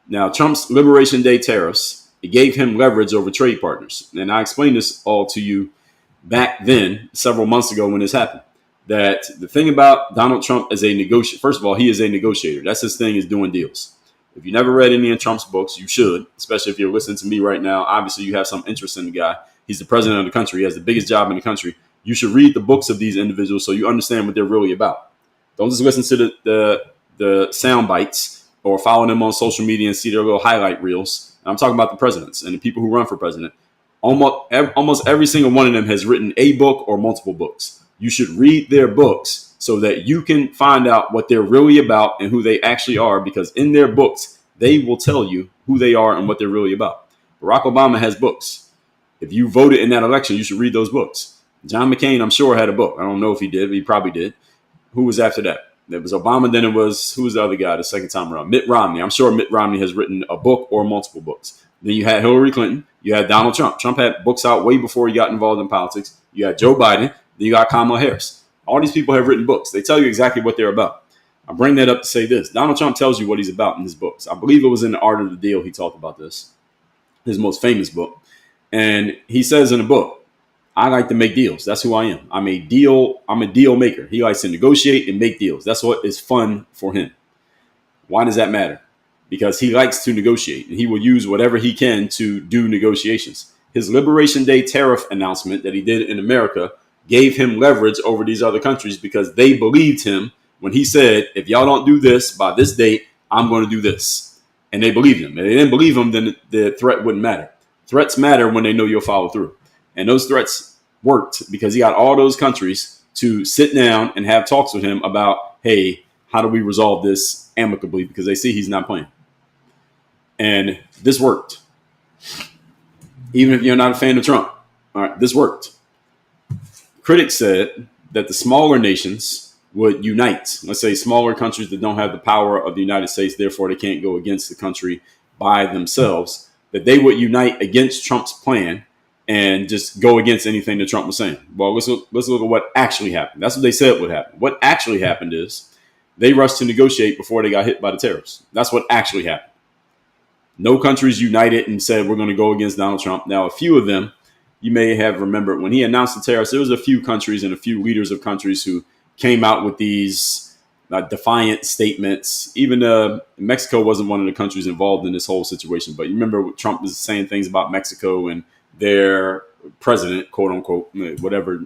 Now, Trump's Liberation Day tariffs, it gave him leverage over trade partners. And I explained this all to you back then, several months ago when this happened, that the thing about Donald Trump as a negotiator, first of all, he is a negotiator. That's his thing, is doing deals. If you never read any of Trump's books, you should, especially if you're listening to me right now. Obviously, you have some interest in the guy. He's the president of the country. He has the biggest job in the country. You should read the books of these individuals so you understand what they're really about. Don't just listen to the sound bites or follow them on social media and see their little highlight reels. I'm talking about the presidents and the people who run for president. Almost every single one of them has written a book or multiple books. You should read their books so that you can find out what they're really about and who they actually are, because in their books, they will tell you who they are and what they're really about. Barack Obama has books. If you voted in that election, you should read those books. John McCain, I'm sure, had a book. I don't know if he did, but he probably did. Who was after that? There was Obama, then it was, who was the other guy the second time around? Mitt Romney. I'm sure Mitt Romney has written a book or multiple books. Then you had Hillary Clinton. You had Donald Trump. Trump had books out way before he got involved in politics. You had Joe Biden. Then you got Kamala Harris. All these people have written books. They tell you exactly what they're about. I bring that up to say this. Donald Trump tells you what he's about in his books. I believe it was in The Art of the Deal he talked about this, his most famous book. And he says in the book, I like to make deals. That's who I am. I'm a deal maker. He likes to negotiate and make deals. That's what is fun for him. Why does that matter? Because he likes to negotiate and he will use whatever he can to do negotiations. His Liberation Day tariff announcement that he did in America gave him leverage over these other countries because they believed him when he said, if y'all don't do this by this date, I'm going to do this. And they believed him. If they didn't believe him, then the threat wouldn't matter. Threats matter when they know you'll follow through. And those threats worked because he got all those countries to sit down and have talks with him about, hey, how do we resolve this amicably? Because they see he's not playing. And this worked. Even if you're not a fan of Trump, all right, this worked. Critics said that the smaller nations would unite. Let's say smaller countries that don't have the power of the United States, therefore they can't go against the country by themselves, that they would unite against Trump's plan and just go against anything that Trump was saying. Well, let's look at what actually happened. That's what they said would happen. What actually happened is they rushed to negotiate before they got hit by the tariffs. That's what actually happened. No countries united and said, we're going to go against Donald Trump. Now, a few of them, you may have remembered when he announced the tariffs, there was a few countries and a few leaders of countries who came out with these defiant statements. Even Mexico wasn't one of the countries involved in this whole situation. But you remember Trump was saying things about Mexico and their president, quote unquote, whatever.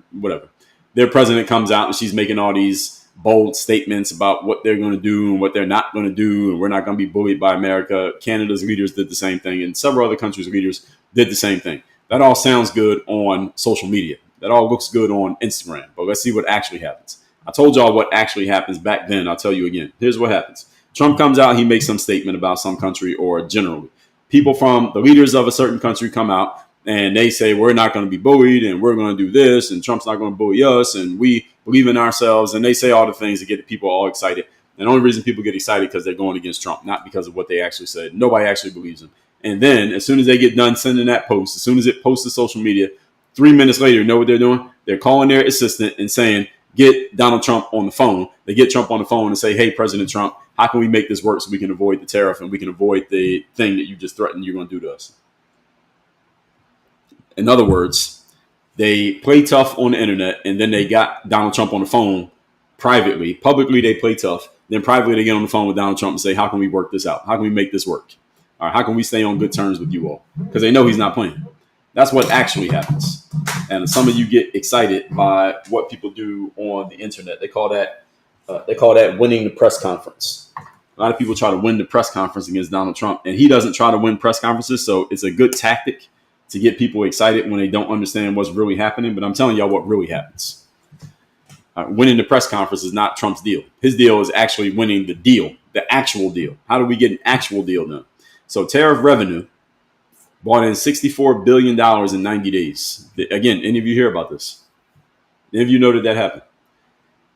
their president comes out and she's making all these bold statements about what they're going to do and what they're not going to do, and we're not going to be bullied by America. Canada's leaders did the same thing, and several other countries' leaders did the same thing. That all sounds good on social media. That all looks good on Instagram. But let's see what actually happens. I told y'all what actually happens back then. I'll tell you again. Here's what happens. Trump comes out. He makes some statement about some country, or generally. People from the leaders of a certain country come out and they say, we're not going to be bullied and we're going to do this and Trump's not going to bully us and we believe in ourselves. And they say all the things that get people all excited. And the only reason people get excited because they're going against Trump, not because of what they actually said. Nobody actually believes him. And then as soon as they get done sending that post, as soon as it posts to social media, 3 minutes later, you know what they're doing? They're calling their assistant and saying, get Donald Trump on the phone. They get Trump on the phone and say, hey, President Trump, how can we make this work so we can avoid the tariff and we can avoid the thing that you just threatened you're going to do to us? In other words, they play tough on the internet and then they got Donald Trump on the phone privately. Publicly, they play tough. Then privately, they get on the phone with Donald Trump and say, how can we work this out? How can we make this work? All right, how can we stay on good terms with you all? Because they know he's not playing. That's what actually happens. And some of you get excited by what people do on the internet. They call that winning the press conference. A lot of people try to win the press conference against Donald Trump, and he doesn't try to win press conferences. So it's a good tactic to get people excited when they don't understand what's really happening. But I'm telling y'all what really happens. Winning the press conference is not Trump's deal. His deal is actually winning the deal, the actual deal. How do we get an actual deal done? So tariff revenue brought in $64 billion in 90 days. Again, any of you hear about this? Any of you know that happened?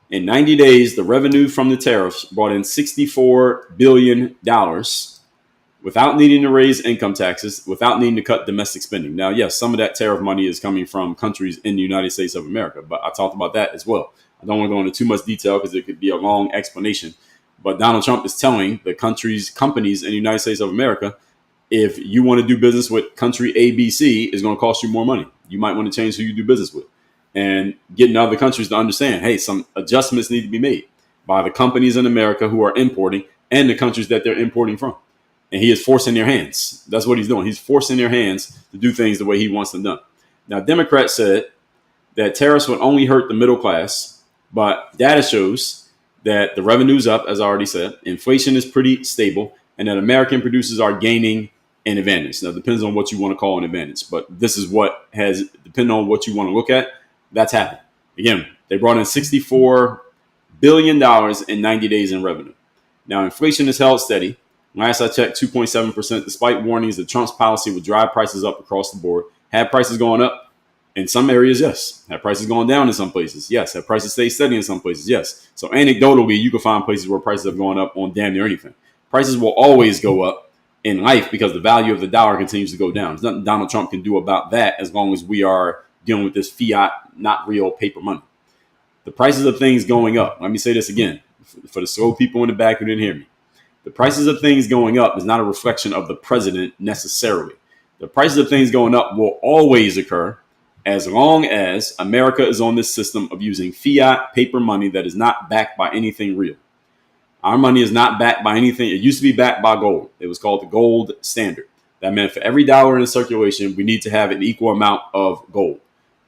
In 90 days, the revenue from the tariffs brought in $64 billion without needing to raise income taxes, without needing to cut domestic spending. Now, yes, some of that tariff money is coming from countries in the United States of America, but I talked about that as well. I don't want to go into too much detail because it could be a long explanation. But Donald Trump is telling the companies in the United States of America, if you want to do business with country ABC, it's going to cost you more money. You might want to change who you do business with. And getting other countries to understand, hey, some adjustments need to be made by the companies in America who are importing and the countries that they're importing from. And he is forcing their hands. That's what he's doing. He's forcing their hands to do things the way he wants them done. Now, Democrats said that tariffs would only hurt the middle class, but data shows that the revenue's up, as I already said, inflation is pretty stable, and that American producers are gaining an advantage. Now, it depends on what you want to call an advantage, but this is what has, depending on what you want to look at, that's happened. Again, they brought in $64 billion in 90 days in revenue. Now, inflation is held steady. Last I checked, 2.7%, despite warnings that Trump's policy would drive prices up across the board. Had prices going up in some areas? Yes. Had prices going down in some places? Yes. Had prices stay steady in some places? Yes. So anecdotally, you can find places where prices have gone up on damn near anything. Prices will always go up in life because the value of the dollar continues to go down. There's nothing Donald Trump can do about that as long as we are dealing with this fiat, not real paper money. The prices of things going up. Let me say this again for the slow people in the back who didn't hear me. The prices of things going up is not a reflection of the president necessarily. The prices of things going up will always occur as long as America is on this system of using fiat paper money that is not backed by anything real. Our money is not backed by anything. It used to be backed by gold. It was called the gold standard. That meant for every dollar in circulation, we need to have an equal amount of gold.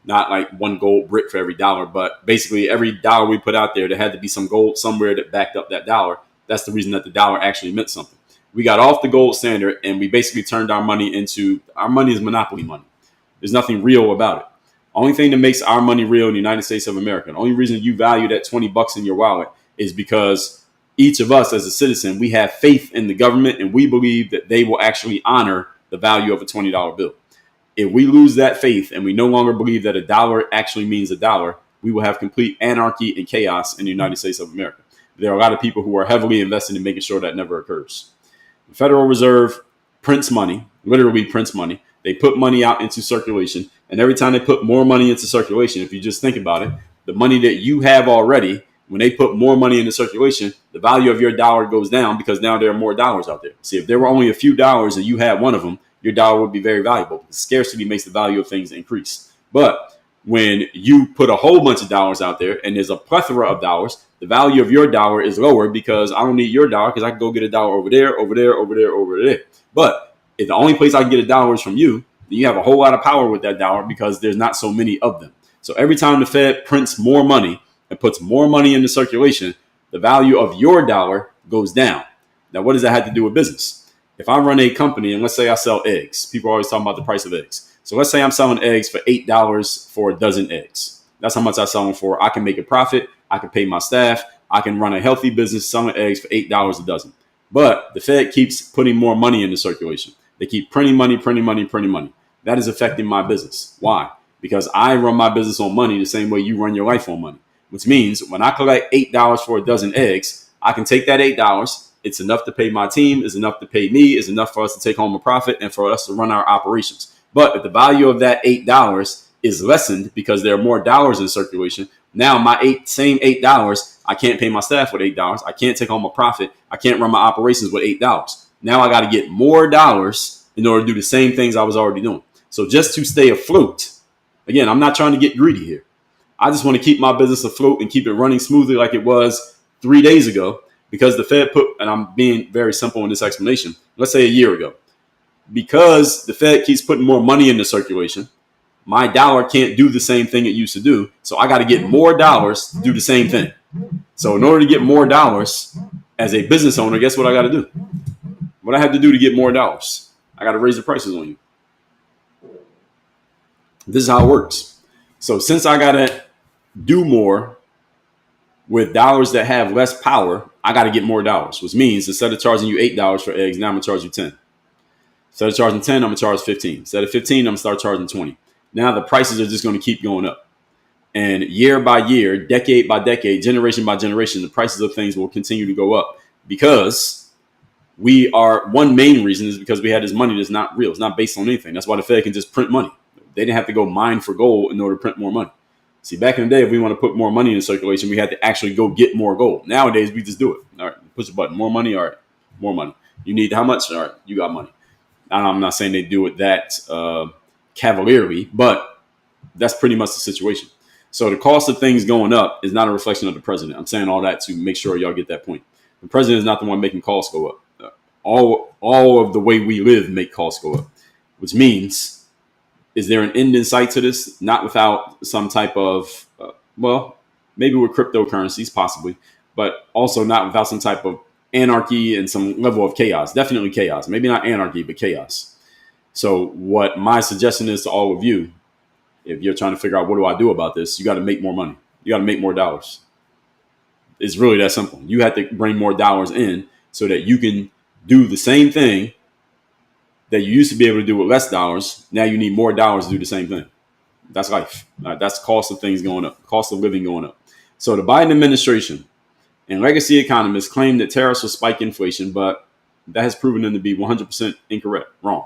Not like one gold brick for every dollar, but basically every dollar we put out there, there had to be some gold somewhere that backed up that dollar. That's the reason that the dollar actually meant something. We got off the gold standard and we basically turned our money into, our money is monopoly money. There's nothing real about it. Only thing that makes our money real in the United States of America, the only reason you value that $20 in your wallet is because each of us as a citizen, we have faith in the government and we believe that they will actually honor the value of a $20 bill. If we lose that faith and we no longer believe that a dollar actually means a dollar, we will have complete anarchy and chaos in the United States of America. There are a lot of people who are heavily invested in making sure that never occurs. The Federal Reserve prints money, literally prints money. They put money out into circulation. And every time they put more money into circulation, if you just think about it, the money that you have already, when they put more money into circulation, the value of your dollar goes down because now there are more dollars out there. See, if there were only a few dollars and you had one of them, your dollar would be very valuable. Scarcity makes the value of things increase. But when you put a whole bunch of dollars out there and there's a plethora of dollars, the value of your dollar is lower because I don't need your dollar because I can go get a dollar over there, over there, over there, over there. But if the only place I can get a dollar is from you, then you have a whole lot of power with that dollar because there's not so many of them. So every time the Fed prints more money and puts more money into circulation, the value of your dollar goes down. Now, what does that have to do with business? If I run a company and let's say I sell eggs, people are always talking about the price of eggs. So let's say I'm selling eggs for $8 for a dozen eggs. That's how much I sell them for. I can make a profit. I can pay my staff. I can run a healthy business selling eggs for $8 a dozen. But the Fed keeps putting more money into circulation. They keep printing money, printing money, printing money. That is affecting my business. Why? Because I run my business on money the same way you run your life on money, which means when I collect $8 for a dozen eggs, I can take that $8. It's enough to pay my team, it's enough to pay me, it's enough for us to take home a profit and for us to run our operations. But if the value of that $8 is lessened because there are more dollars in circulation, now my same $8, I can't pay my staff with $8. I can't take home a profit. I can't run my operations with $8. Now I got to get more dollars in order to do the same things I was already doing. So just to stay afloat, again, I'm not trying to get greedy here. I just want to keep my business afloat and keep it running smoothly like it was 3 days ago because the Fed put, and I'm being very simple in this explanation, let's say a year ago, because the Fed keeps putting more money into circulation, my dollar can't do the same thing it used to do. So I got to get more dollars to do the same thing. So in order to get more dollars as a business owner, guess what I got to do? What I have to do to get more dollars? I got to raise the prices on you. This is how it works. So since I got to do more with dollars that have less power, I got to get more dollars, which means instead of charging you $8 for eggs, now I'm going to charge you 10. Instead of charging 10, I'm going to charge 15. Instead of 15, I'm going to start charging 20. Now the prices are just going to keep going up. And year by year, decade by decade, generation by generation, the prices of things will continue to go up because one main reason is because we had this money that's not real. It's not based on anything. That's why the Fed can just print money. They didn't have to go mine for gold in order to print more money. See, back in the day, if we want to put more money in circulation, we had to actually go get more gold. Nowadays, we just do it. All right, push a button. More money? All right, more money. You need how much? All right, you got money. I'm not saying they do it that cavalierly, but that's pretty much the situation. So the cost of things going up is not a reflection of the president. I'm saying all that to make sure y'all get that point. The president is not the one making costs go up. All of the way we live make costs go up, which means, is there an end in sight to this? Not without some type of, maybe with cryptocurrencies, possibly, but also not without some type of anarchy and some level of chaos. Definitely chaos. Maybe not anarchy, but chaos. So what my suggestion is to all of you, if you're trying to figure out what do I do about this, you got to make more money. You got to make more dollars. It's really that simple. You have to bring more dollars in so that you can do the same thing that you used to be able to do with less dollars. Now you need more dollars to do the same thing. That's life. That's the cost of things going up, cost of living going up. So the Biden administration and legacy economists claim that tariffs will spike inflation, but that has proven them to be 100% incorrect, wrong.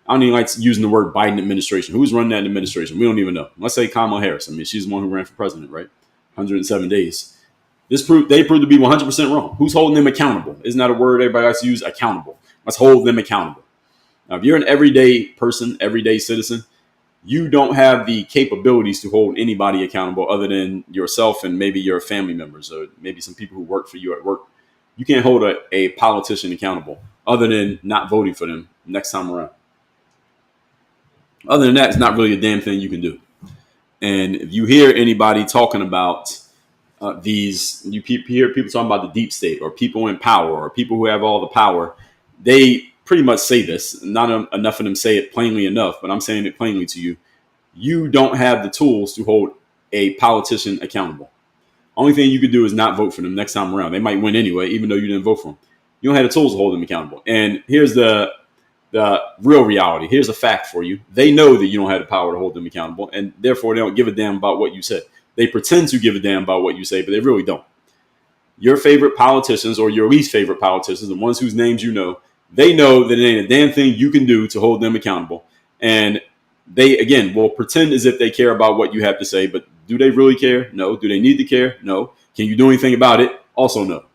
I don't even like using the word Biden administration. Who's running that administration? We don't even know. Let's say Kamala Harris. I mean, she's the one who ran for president, right? 107 days. They proved to be 100% wrong. Who's holding them accountable? Isn't that a word everybody likes to use? Accountable. Let's hold them accountable. Now, if you're an everyday person, everyday citizen, you don't have the capabilities to hold anybody accountable other than yourself and maybe your family members or maybe some people who work for you at work. You can't hold a politician accountable other than not voting for them next time around. Other than that, it's not really a damn thing you can do. And if you hear anybody talking about you hear people talking about the deep state or people in power or people who have all the power, they pretty much say this. Not enough of them say it plainly enough, but I'm saying it plainly to you. You don't have the tools to hold a politician accountable. Only thing you could do is not vote for them next time around. They might win anyway, even though you didn't vote for them. You don't have the tools to hold them accountable. And here's the real reality. Here's a fact for you. They know that you don't have the power to hold them accountable, and therefore they don't give a damn about what you said. They pretend to give a damn about what you say, but they really don't. Your favorite politicians or your least favorite politicians, the ones whose names you know, they know that it ain't a damn thing you can do to hold them accountable. And they, again, will pretend as if they care about what you have to say, but do they really care? No. Do they need to care? No. Can you do anything about it? Also, no.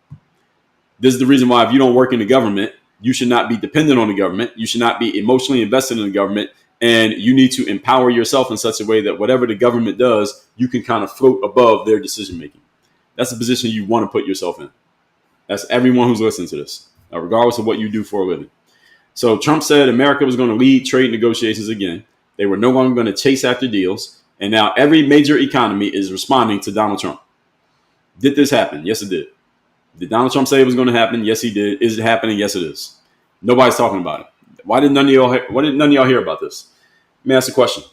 This is the reason why if you don't work in the government, you should not be dependent on the government. You should not be emotionally invested in the government. And you need to empower yourself in such a way that whatever the government does, you can kind of float above their decision making. That's the position you want to put yourself in. That's everyone who's listening to this, regardless of what you do for a living. So Trump said America was going to lead trade negotiations again. They were no longer going to chase after deals. And now every major economy is responding to Donald Trump. Did this happen? Yes, it did. Did Donald Trump say it was going to happen? Yes, he did. Is it happening? Yes, it is. Nobody's talking about it. Why did none of y'all hear about this? Let me ask a question.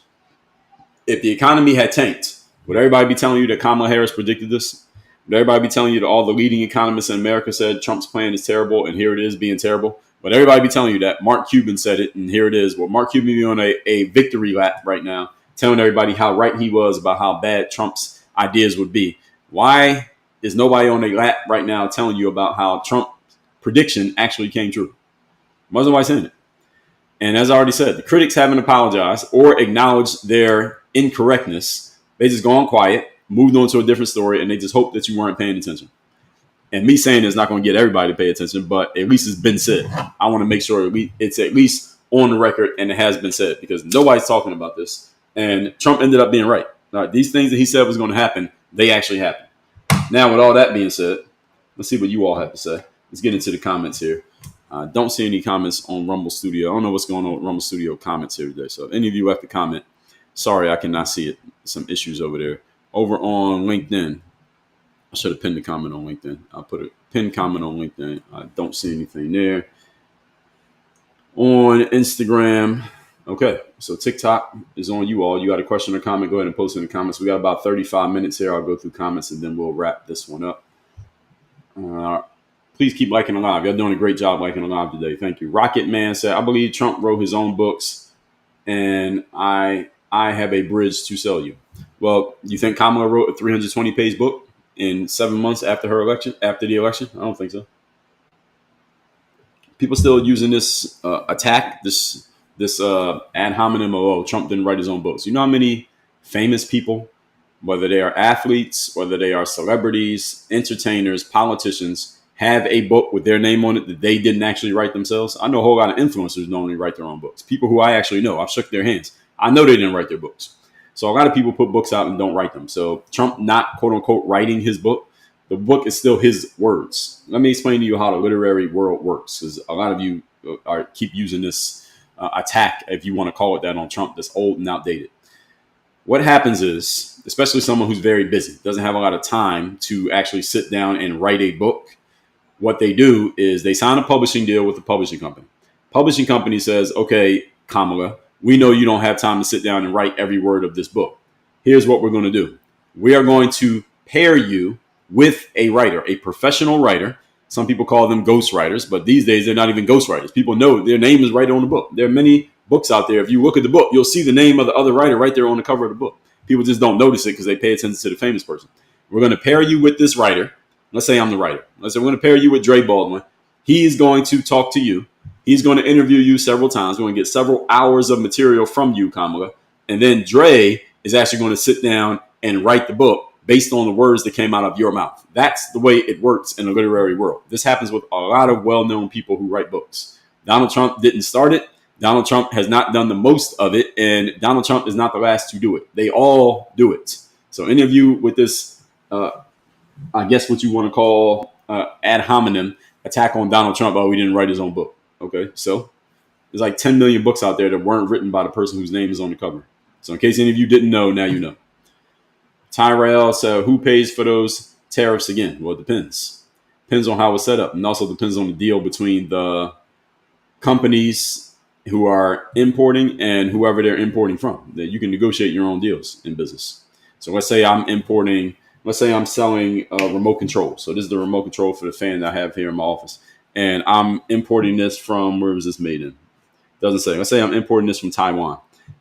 If the economy had tanked, would everybody be telling you that Kamala Harris predicted this? Would everybody be telling you that all the leading economists in America said Trump's plan is terrible and here it is being terrible? Would everybody be telling you that Mark Cuban said it and here it is? Well, Mark Cuban be on a victory lap right now, telling everybody how right he was about how bad Trump's ideas would be. Why is nobody on a lap right now telling you about how Trump's prediction actually came true? Why nobody saying it? And as I already said, the critics haven't apologized or acknowledged their incorrectness. They just gone quiet, moved on to a different story, and they just hope that you weren't paying attention. And me saying it's not going to get everybody to pay attention, but at least it's been said. I want to make sure it's at least on the record and it has been said because nobody's talking about this. And Trump ended up being right. These things that he said was going to happen, they actually happened. Now, with all that being said, let's see what you all have to say. Let's get into the comments here. Don't see any comments on Rumble Studio. I don't know what's going on with Rumble Studio comments here today. So if any of you have to comment, sorry, I cannot see it. Some issues over there. Over on LinkedIn, I should have pinned a comment on LinkedIn. I'll put a pinned comment on LinkedIn. I don't see anything there. On Instagram, okay, so TikTok is on you all. You got a question or comment, go ahead and post it in the comments. We got about 35 minutes here. I'll go through comments and then we'll wrap this one up. Please keep liking the live. Y'all doing a great job liking the live today. Thank you. Rocket Man said, I believe Trump wrote his own books and I have a bridge to sell you. Well, you think Kamala wrote a 320-page book in 7 months after the election? I don't think so. People still using this attack, this ad hominem of, Trump didn't write his own books. You know how many famous people, whether they are athletes, whether they are celebrities, entertainers, politicians, have a book with their name on it that they didn't actually write themselves? I know a whole lot of influencers don't even write their own books. People who I actually know, I've shook their hands. I know they didn't write their books. So a lot of people put books out and don't write them. So Trump not, quote unquote, writing his book. The book is still his words. Let me explain to you how the literary world works, because a lot of you keep using this attack, if you want to call it that, on Trump that's old and outdated. What happens is, especially someone who's very busy, doesn't have a lot of time to actually sit down and write a book, what they do is they sign a publishing deal with the publishing company. Publishing company says, okay, Kamala, we know you don't have time to sit down and write every word of this book. Here's what we're going to do. We are going to pair you with a writer, a professional writer. Some people call them ghostwriters, but these days they're not even ghostwriters. People know their name is right on the book. There are many books out there. If you look at the book, you'll see the name of the other writer right there on the cover of the book. People just don't notice it because they pay attention to the famous person. We're going to pair you with this writer. Let's say I'm the writer. Let's say we're going to pair you with Dre Baldwin. He's going to talk to you. He's going to interview you several times. We're going to get several hours of material from you, Kamala. And then Dre is actually going to sit down and write the book based on the words that came out of your mouth. That's the way it works in the literary world. This happens with a lot of well-known people who write books. Donald Trump didn't start it. Donald Trump has not done the most of it. And Donald Trump is not the last to do it. They all do it. So any of you with this, I guess what you want to call ad hominem attack on Donald Trump, oh, he didn't write his own book. Okay, so there's like 10 million books out there that weren't written by the person whose name is on the cover. So in case any of you didn't know, now you know. Tyrell said, who pays for those tariffs again? Well, it depends. Depends on how it's set up. And also depends on the deal between the companies who are importing and whoever they're importing from. That you can negotiate your own deals in business. So let's say I'm selling a remote control. So this is the remote control for the fan that I have here in my office. And I'm importing this from, where was this made in? Doesn't say. Let's say I'm importing this from Taiwan.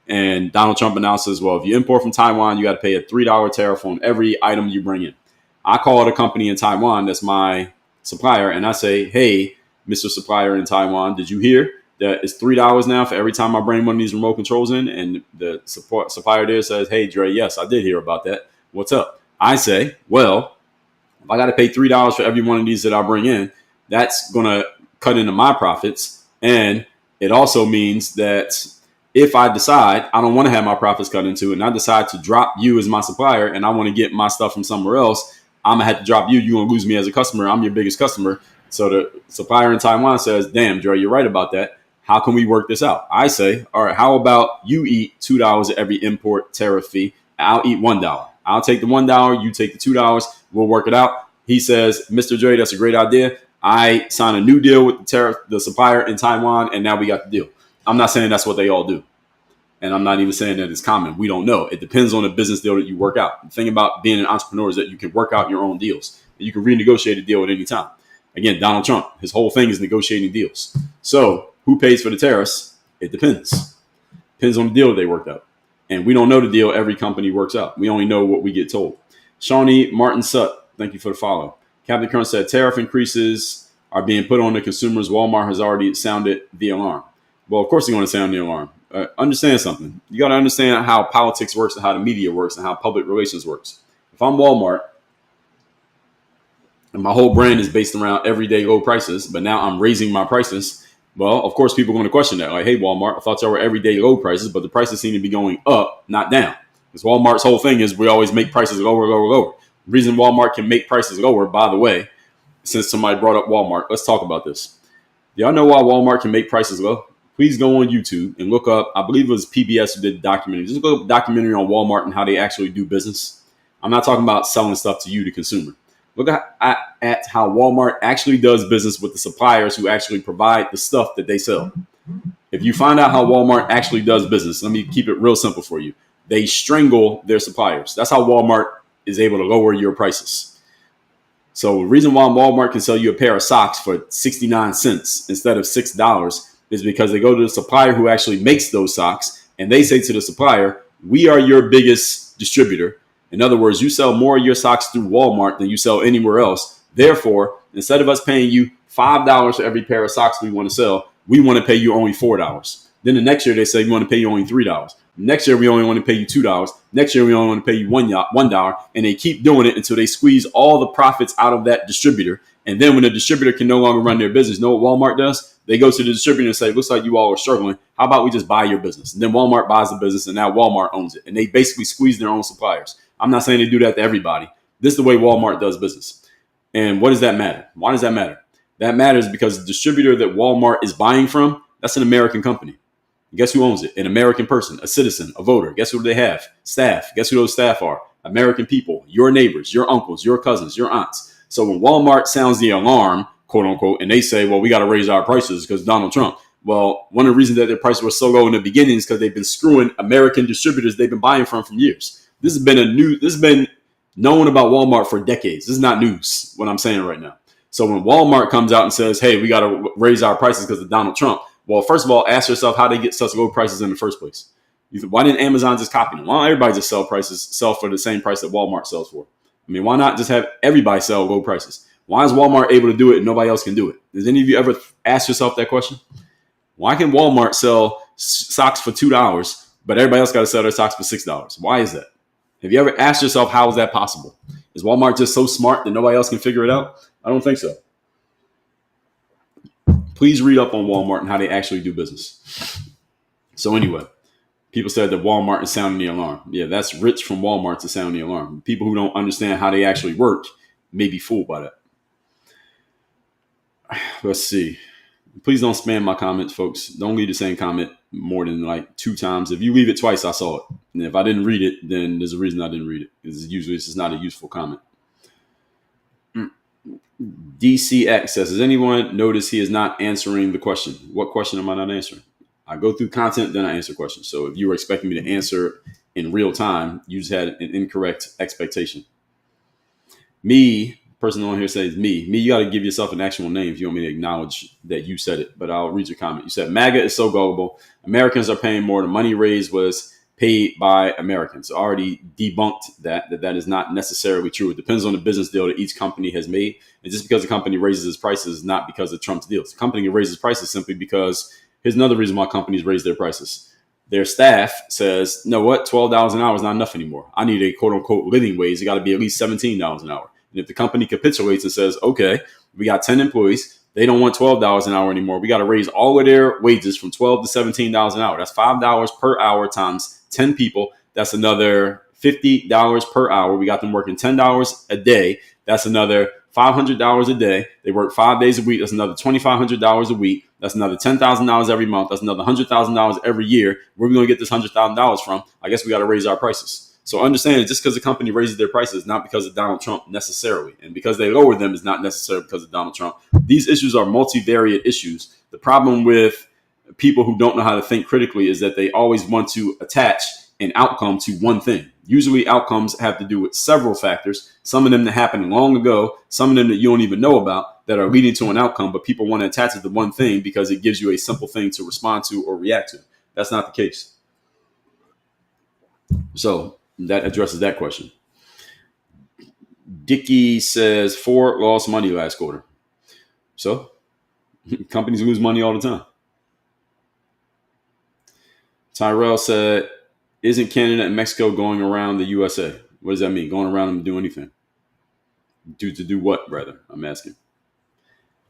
And Donald Trump announces, well, if you import from Taiwan, you got to pay a $3 tariff on every item you bring in. I call a company in Taiwan that's my supplier, and I say, hey, Mr. Supplier in Taiwan, did you hear that it's $3 now for every time I bring one of these remote controls in? And the supplier there says, hey, Dre, yes, I did hear about that. What's up? I say, well, if I got to pay $3 for every one of these that I bring in, that's going to cut into my profits. And it also means that if I decide I don't want to have my profits cut into it and I decide to drop you as my supplier and I want to get my stuff from somewhere else, I'm going to have to drop you. You're going to lose me as a customer. I'm your biggest customer. So the supplier in Taiwan says, damn, Dre, you're right about that. How can we work this out? I say, all right, how about you eat $2 at every import tariff fee I'll eat $1. I'll take the $1. You take the $2. We'll work it out. He says, Mr. Dre, that's a great idea. I sign a new deal with the supplier in Taiwan, and now we got the deal. I'm not saying that's what they all do. And I'm not even saying that it's common. We don't know. It depends on the business deal that you work out. The thing about being an entrepreneur is that you can work out your own deals. You can renegotiate a deal at any time. Again, Donald Trump, his whole thing is negotiating deals. So who pays for the tariffs? It depends. Depends on the deal that they worked out. And we don't know the deal every company works out. We only know what we get told. Shawnee Martin Sutt, thank you for the follow. Captain Current said tariff increases are being put on the consumers. Walmart has already sounded the alarm. Well, of course they're going to sound the alarm. Understand something. You got to understand how politics works and how the media works and how public relations works. If I'm Walmart and my whole brand is based around everyday low prices, but now I'm raising my prices, well, of course, people are going to question that. Like, hey, Walmart, I thought y'all were everyday low prices, but the prices seem to be going up, not down. Because Walmart's whole thing is we always make prices lower, lower, lower. The reason Walmart can make prices lower, by the way, since somebody brought up Walmart, let's talk about this. Do y'all know why Walmart can make prices low? Please go on YouTube and look up, I believe it was PBS who did the documentary. Just look up a documentary on Walmart and how they actually do business. I'm not talking about selling stuff to you, the consumer. Look at how Walmart actually does business with the suppliers who actually provide the stuff that they sell. If you find out how Walmart actually does business, let me keep it real simple for you. They strangle their suppliers. That's how Walmart is able to lower your prices. So the reason why Walmart can sell you a pair of socks for 69 cents instead of $6 is because they go to the supplier who actually makes those socks, and they say to the supplier, we are your biggest distributor. In other words, you sell more of your socks through Walmart than you sell anywhere else. Therefore, instead of us paying you $5 for every pair of socks we want to sell, we want to pay you only $4. Then the next year they say we want to pay you only $3. Next year we only want to pay you $2. Next year we only want to pay you $1. And they keep doing it until they squeeze all the profits out of that distributor. And then when the distributor can no longer run their business, know what Walmart does? They go to the distributor and say, looks like you all are struggling. How about we just buy your business? And then Walmart buys the business, and now Walmart owns it. And they basically squeeze their own suppliers. I'm not saying they do that to everybody. This is the way Walmart does business. And what does that matter? Why does that matter? That matters because the distributor that Walmart is buying from, that's an American company. And guess who owns it? An American person, a citizen, a voter. Guess who they have? Staff. Guess who those staff are? American people, your neighbors, your uncles, your cousins, your aunts. So when Walmart sounds the alarm, quote unquote, and they say, well, we got to raise our prices because Donald Trump. Well, one of the reasons that their prices were so low in the beginning is because they've been screwing American distributors they've been buying from years. This has been known about Walmart for decades. This is not news, what I'm saying right now. So when Walmart comes out and says, hey, we got to raise our prices because of Donald Trump. Well, first of all, ask yourself how they get such low prices in the first place. Why didn't Amazon just copy them? Why don't everybody just sell for the same price that Walmart sells for? I mean, why not just have everybody sell low prices? Why is Walmart able to do it and nobody else can do it? Does any of you ever ask yourself that question? Why can Walmart sell socks for $2, but everybody else got to sell their socks for $6? Why is that? Have you ever asked yourself, how is that possible? Is Walmart just so smart that nobody else can figure it out? I don't think so. Please read up on Walmart and how they actually do business. So anyway, people said that Walmart is sounding the alarm. Yeah, that's rich from Walmart to sound the alarm. People who don't understand how they actually work may be fooled by that. Let's see. Please don't spam my comments, folks. Don't leave the same comment more than like 2 times. If you leave it twice, I saw it. And if I didn't read it, then there's a reason I didn't read it. Because usually it's just not a useful comment. DCX says, has anyone noticed he is not answering the question? What question am I not answering? I go through content, then I answer questions. So if you were expecting me to answer in real time, you just had an incorrect expectation. Me, person on here says me, you got to give yourself an actual name if you want me to acknowledge that you said it, but I'll read your comment. You said, MAGA is so gullible. Americans are paying more. The money raised was paid by Americans. I already debunked that is not necessarily true. It depends on the business deal that each company has made. And just because the company raises its prices, not because of Trump's deals. The company raises prices simply because here's another reason why companies raise their prices. Their staff says, you know what, $12 an hour is not enough anymore. I need a quote unquote living wage. It got to be at least $17 an hour. And if the company capitulates and says, okay, we got 10 employees, they don't want $12 an hour anymore. We got to raise all of their wages from $12 to $17 an hour. That's $5 per hour times 10 people. That's another $50 per hour. We got them working $10 a day. That's another $500 a day. They work 5 days a week. That's another $2,500 a week. That's another $10,000 every month. That's another $100,000 every year. Where are we going to get this $100,000 from? I guess we got to raise our prices. So understand, just because the company raises their prices, not because of Donald Trump necessarily, and because they lower them is not necessarily because of Donald Trump. These issues are multivariate issues. The problem with people who don't know how to think critically is that they always want to attach an outcome to one thing. Usually outcomes have to do with several factors, some of them that happened long ago, some of them that you don't even know about that are leading to an outcome, but people want to attach it to one thing because it gives you a simple thing to respond to or react to. That's not the case. So that addresses that question. Dickey says Ford lost money last quarter. So companies lose money all the time. Tyrell said, isn't Canada and Mexico going around the USA? What does that mean? Going around them to do anything? To do what, brother? I'm asking.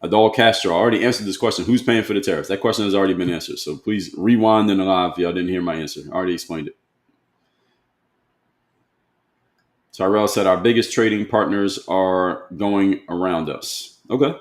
Adol Castro, I already answered this question. Who's paying for the tariffs? That question has already been answered. So please rewind in the live if y'all didn't hear my answer. I already explained it. Tyrell said, our biggest trading partners are going around us. Okay.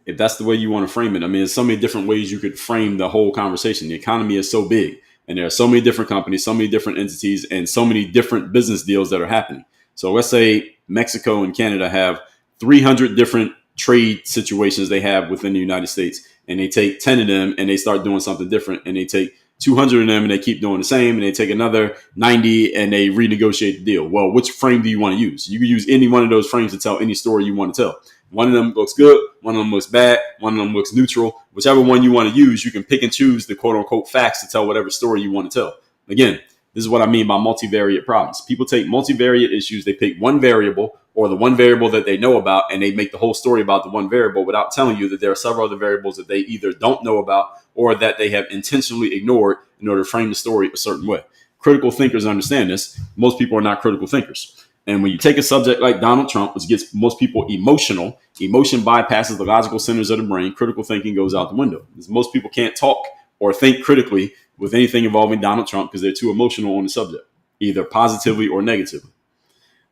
If that's the way you want to frame it, I mean, there's so many different ways you could frame the whole conversation. The economy is so big, and there are so many different companies, so many different entities, and so many different business deals that are happening. So let's say Mexico and Canada have 300 different trade situations they have within the United States, and they take 10 of them and they start doing something different, and they take 200 of them and they keep doing the same, and they take another 90 and they renegotiate the deal. Well, which frame do you want to use? You can use any one of those frames to tell any story you want to tell. One of them looks good, one of them looks bad, one of them looks neutral. Whichever one you want to use, you can pick and choose the quote unquote facts to tell whatever story you want to tell. Again, this is what I mean by multivariate problems. People take multivariate issues, they pick one variable or the one variable that they know about, and they make the whole story about the one variable without telling you that there are several other variables that they either don't know about or that they have intentionally ignored in order to frame the story a certain way. Critical thinkers understand this. Most people are not critical thinkers. And when you take a subject like Donald Trump, which gets most people emotional, emotion bypasses the logical centers of the brain. Critical thinking goes out the window. Most people can't talk or think critically with anything involving Donald Trump because they're too emotional on the subject, either positively or negatively.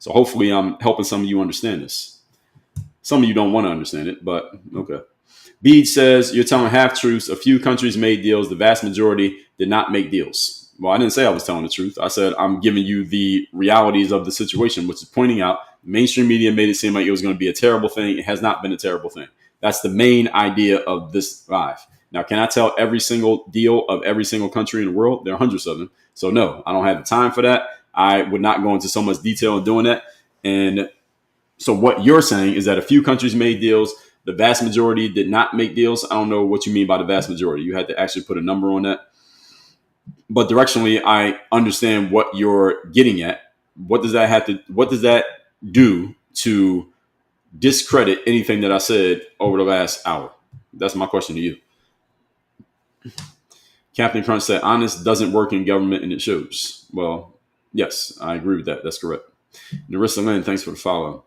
So hopefully I'm helping some of you understand this. Some of you don't want to understand it, but okay. Bede says, you're telling half-truths. A few countries made deals. The vast majority did not make deals. Well, I didn't say I was telling the truth. I said I'm giving you the realities of the situation, which is pointing out mainstream media made it seem like it was going to be a terrible thing. It has not been a terrible thing. That's the main idea of this live. Now, can I tell every single deal of every single country in the world? There are hundreds of them. So no, I don't have the time for that. I would not go into so much detail in doing that. And so what you're saying is that a few countries made deals. The vast majority did not make deals. I don't know what you mean by the vast majority. You had to actually put a number on that. But directionally, I understand what you're getting at. What does that do to discredit anything that I said over the last hour? That's my question to you. Captain Crunch said, honest doesn't work in government and it shows. Well, yes, I agree with that. That's correct. Narissa Lynn, thanks for the follow.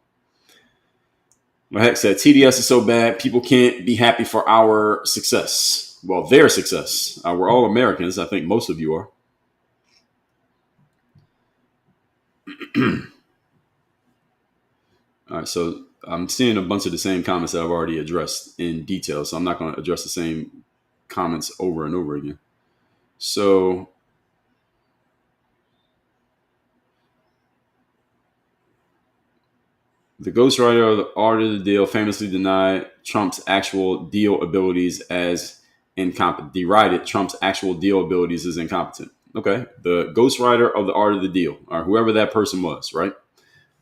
Heck said, TDS is so bad, people can't be happy for our success. Well, their success. We're all Americans. I think most of you are. All right, so I'm seeing a bunch of the same comments that I've already addressed in detail, so I'm not going to address the same comments over and over again. So the ghostwriter of the Art of the Deal famously denied Trump's actual deal abilities as incompetent. Derided Trump's actual deal abilities as incompetent. Okay, the ghostwriter of the Art of the Deal, or whoever that person was, right?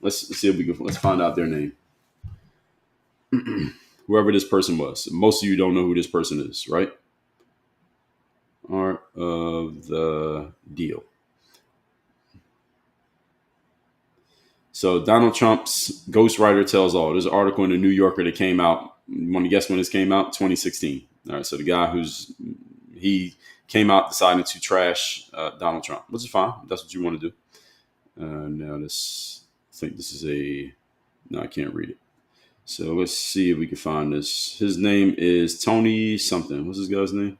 Let's see if we can. Let's find out their name. Whoever this person was. Most of you don't know who this person is, right? Art of the Deal. So Donald Trump's ghostwriter tells all. There's an article in the New Yorker that came out. You want to guess when this came out? 2016. All right. So the guy he came out deciding to trash Donald Trump, which is fine. That's what you want to do. Now I think this is no, I can't read it. So let's see if we can find this. His name is Tony something. What's this guy's name?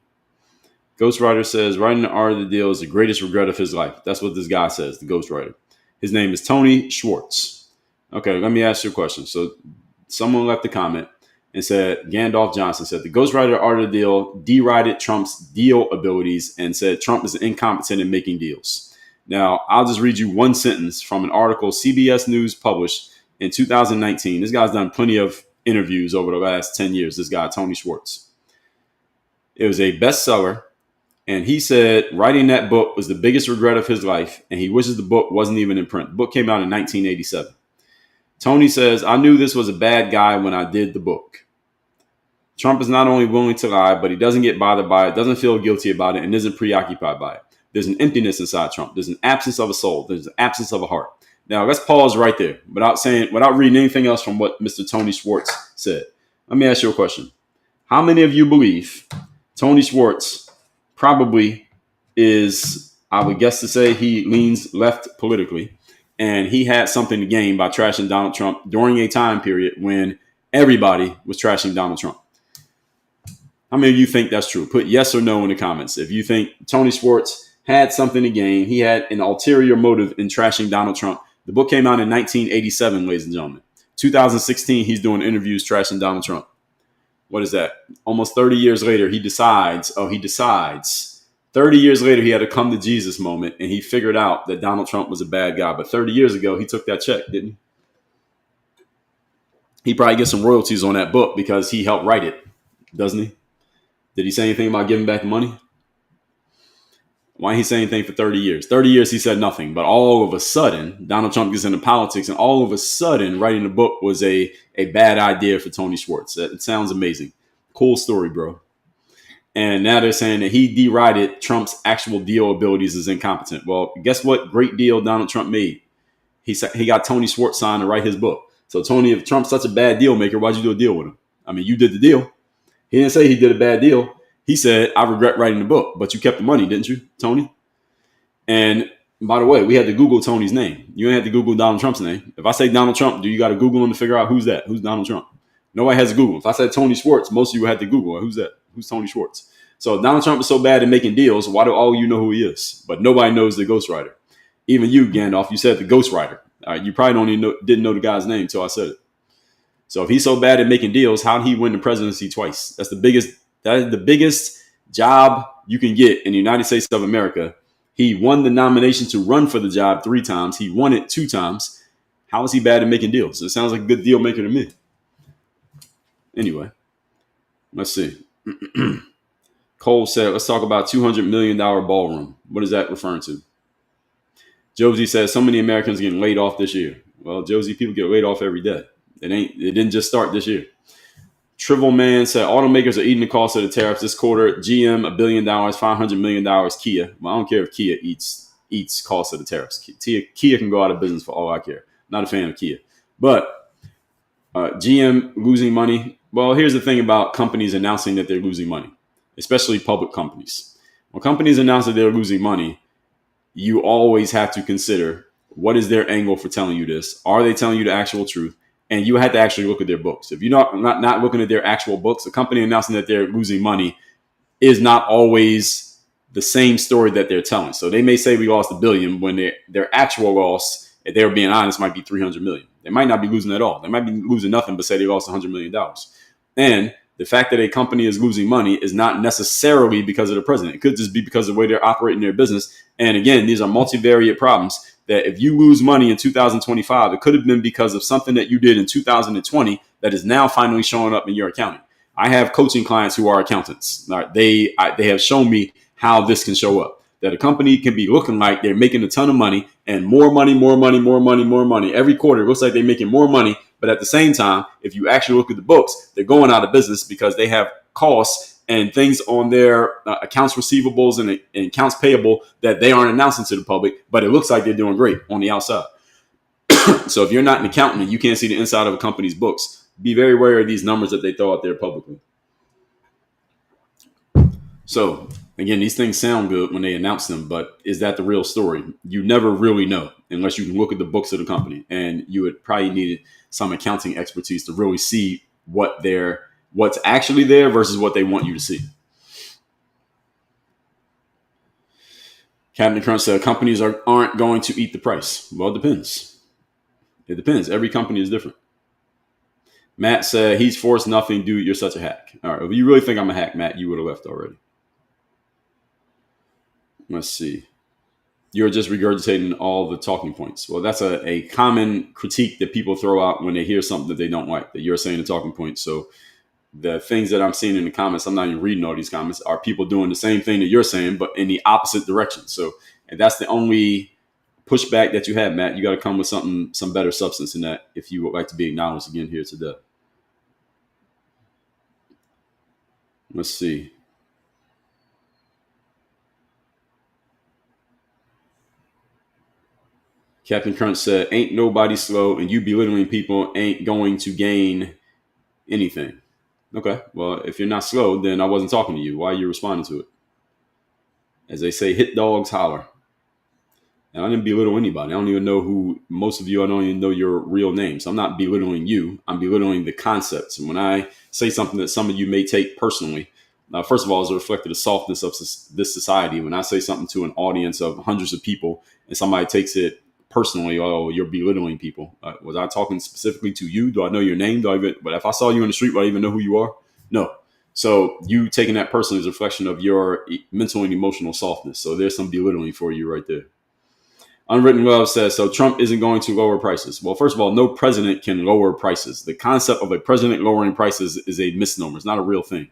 Ghostwriter says, writing the Art of the Deal is the greatest regret of his life. That's what this guy says, the ghostwriter. His name is Tony Schwartz. Okay, let me ask you a question. So someone left a comment and said, Gandalf Johnson said, the ghostwriter Art of the Deal derided Trump's deal abilities and said Trump is incompetent in making deals. Now, I'll just read you one sentence from an article CBS News published in 2019. This guy's done plenty of interviews over the last 10 years, this guy, Tony Schwartz. It was a bestseller, and he said writing that book was the biggest regret of his life, and he wishes the book wasn't even in print. The book came out in 1987. Tony says, I knew this was a bad guy when I did the book. Trump is not only willing to lie, but he doesn't get bothered by it, doesn't feel guilty about it, and isn't preoccupied by it. There's an emptiness inside Trump. There's an absence of a soul. There's an absence of a heart. Now, let's pause right there without reading anything else from what Mr. Tony Schwartz said. Let me ask you a question. How many of you believe Tony Schwartz probably is, I would guess to say, he leans left politically, and he had something to gain by trashing Donald Trump during a time period when everybody was trashing Donald Trump? How many of you think that's true? Put yes or no in the comments. If you think Tony Schwartz had something to gain, he had an ulterior motive in trashing Donald Trump. The book came out in 1987, ladies and gentlemen. 2016, he's doing interviews trashing Donald Trump. What is that? Almost 30 years later, he decides. 30 years later, he had a come to Jesus moment, and he figured out that Donald Trump was a bad guy. But 30 years ago, he took that check, didn't he? He probably gets some royalties on that book because he helped write it, doesn't he? Did he say anything about giving back the money? Why didn't he say anything for 30 years? 30 years, he said nothing. But all of a sudden, Donald Trump gets into politics, and all of a sudden, writing a book was a bad idea for Tony Schwartz. It sounds amazing. Cool story, bro. And now they're saying that he derided Trump's actual deal abilities as incompetent. Well, guess what great deal Donald Trump made? He said he got Tony Schwartz signed to write his book. So, Tony, if Trump's such a bad deal maker, why'd you do a deal with him? I mean, you did the deal. He didn't say he did a bad deal. He said, I regret writing the book, but you kept the money, didn't you, Tony? And by the way, we had to Google Tony's name. You ain't had to Google Donald Trump's name. If I say Donald Trump, do you got to Google him to figure out who's that? Who's Donald Trump? Nobody has to Google. If I said Tony Schwartz, most of you had to Google. Who's that? Who's Tony Schwartz? So if Donald Trump is so bad at making deals, why do all you know who he is? But nobody knows the ghostwriter. Even you, Gandalf, you said the ghostwriter. All right, you probably didn't know the guy's name until I said it. So if he's so bad at making deals, how did he win the presidency twice? That is the biggest job you can get in the United States of America. He won the nomination to run for the job 3 times. He won it 2 times. How is he bad at making deals? It sounds like a good deal maker to me. Anyway, let's see. Cole said, let's talk about $200 million ballroom. What is that referring to? Josie says, so many Americans getting laid off this year. Well, Josie, people get laid off every day. It didn't just start this year. Trivial Man said, automakers are eating the cost of the tariffs this quarter. GM, $1 billion, $500 million. Kia. Well, I don't care if Kia eats cost of the tariffs. Kia can go out of business for all I care. Not a fan of Kia. But GM losing money. Well, here's the thing about companies announcing that they're losing money, especially public companies. When companies announce that they're losing money, you always have to consider, what is their angle for telling you this? Are they telling you the actual truth? And you have to actually look at their books. If you're not looking at their actual books, a company announcing that they're losing money is not always the same story that they're telling. So they may say we lost $1 billion when their actual loss, if they were being honest, might be $300 million. They might not be losing at all. They might be losing nothing, but say they lost $100 million. And the fact that a company is losing money is not necessarily because of the president. It could just be because of the way they're operating their business. And again, these are multivariate problems that if you lose money in 2025, it could have been because of something that you did in 2020 that is now finally showing up in your accounting. I have coaching clients who are accountants. They have shown me how this can show up. That a company can be looking like they're making a ton of money and more money. Every quarter, it looks like they're making more money. But at the same time, if you actually look at the books, they're going out of business because they have costs and things on their accounts receivables and accounts payable that they aren't announcing to the public, but it looks like they're doing great on the outside. So if you're not an accountant and you can't see the inside of a company's books, be very aware of these numbers that they throw out there publicly. So again, these things sound good when they announce them, but is that the real story? You never really know unless you can look at the books of the company, and you would probably need some accounting expertise to really see what's actually there versus what they want you to see. Captain Crunch said companies aren't going to eat the price. Well, it depends. It depends. Every company is different. Matt said he's forced nothing, dude. You're such a hack. All right. If you really think I'm a hack, Matt, you would have left already. Let's see. You're just regurgitating all the talking points. Well, that's a common critique that people throw out when they hear something that they don't like, that you're saying the talking points. So the things that I'm seeing in the comments, I'm not even reading all these comments, are people doing the same thing that you're saying, but in the opposite direction. So, and that's the only pushback that you have, Matt. You got to come with some better substance in that if you would like to be acknowledged again here today. Let's see. Captain Crunch said, "Ain't nobody slow, and you belittling people ain't going to gain anything." Okay, well, if you're not slow, then I wasn't talking to you. Why are you responding to it? As they say, hit dogs holler. And I didn't belittle anybody. I don't even know who, most of you, I don't even know your real names. I'm not belittling you. I'm belittling the concepts. And when I say something that some of you may take personally, first of all, it's a reflected the softness of this society. When I say something to an audience of hundreds of people and somebody takes it personally, oh, you're belittling people. Was I talking specifically to you? Do I know your name? But if I saw you in the street, would I even know who you are? No. So you taking that personally is a reflection of your mental and emotional softness. So there's some belittling for you right there. Unwritten Love says, so Trump isn't going to lower prices. Well, first of all, no president can lower prices. The concept of a president lowering prices is a misnomer. It's not a real thing.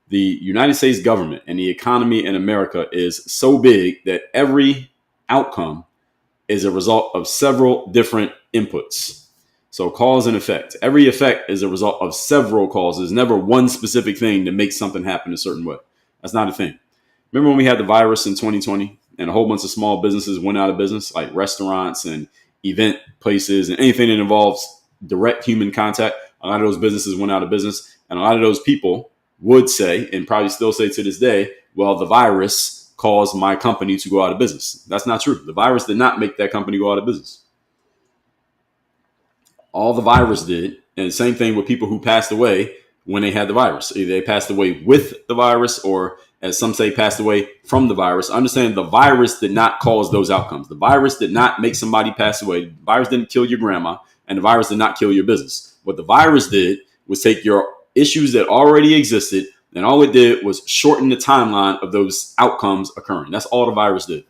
The United States government and the economy in America is so big that every outcome is a result of several different inputs. So cause and effect. Every effect is a result of several causes, never one specific thing that makes something happen a certain way. That's not a thing. Remember when we had the virus in 2020 and a whole bunch of small businesses went out of business, like restaurants and event places and anything that involves direct human contact? A lot of those businesses went out of business. And a lot of those people would say, and probably still say to this day, well, the virus caused my company to go out of business. That's not true. The virus did not make that company go out of business. All the virus did, and the same thing with people who passed away when they had the virus. Either they passed away with the virus or, as some say, passed away from the virus. Understand the virus did not cause those outcomes. The virus did not make somebody pass away. The virus didn't kill your grandma, and the virus did not kill your business. What the virus did was take your issues that already existed, and all it did was shorten the timeline of those outcomes occurring. That's all the virus did.